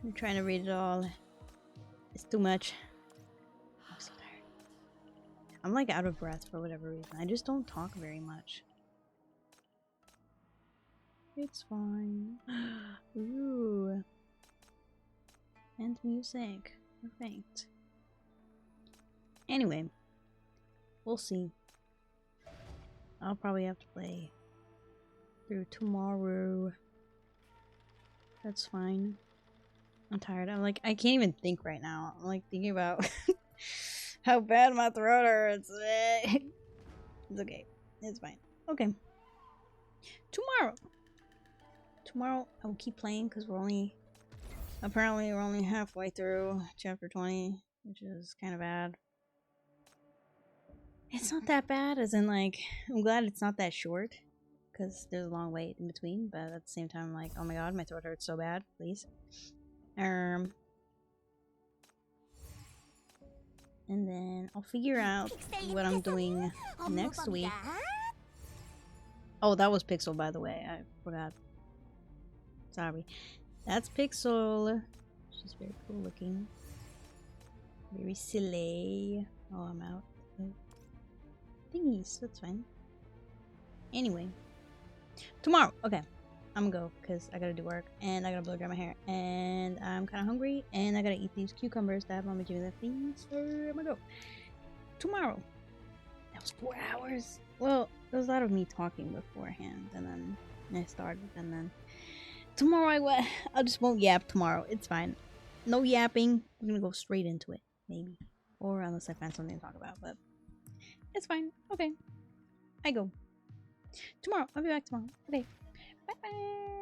I'm trying to read it all. It's too much. I'm so tired. I'm like out of breath for whatever reason. I just don't talk very much. It's fine. Ooh. And music. Perfect. Anyway. We'll see. I'll probably have to play through tomorrow. That's fine. I'm tired. I'm like, I can't even think right now. I'm like thinking about how bad my throat hurts. It's okay. It's fine. Okay. Tomorrow I will keep playing because apparently we're only halfway through chapter 20, which is kind of bad. It's not that bad, as in like, I'm glad it's not that short. because there's a long wait in between. But at the same time, I'm like, oh my god, my throat hurts so bad. Please. And then I'll figure out what I'm doing next week. Oh, that was Pixel, by the way. I forgot. Sorry. That's Pixel. She's very cool looking. Very silly. Oh, I'm out. Thingies. That's fine. Anyway. Tomorrow. Okay. I'm gonna go because I gotta do work and I gotta blow dry my hair and I'm kind of hungry and I gotta eat these cucumbers that Mama gave me that thing. So I'm gonna go. Tomorrow. That was 4 hours. Well, there was a lot of me talking beforehand and then I started and then tomorrow I just won't yap tomorrow. It's fine. No yapping. We're gonna go straight into it. Maybe. Or unless I find something to talk about, but it's fine. Okay. I go. Tomorrow. I'll be back tomorrow. Okay. Bye bye.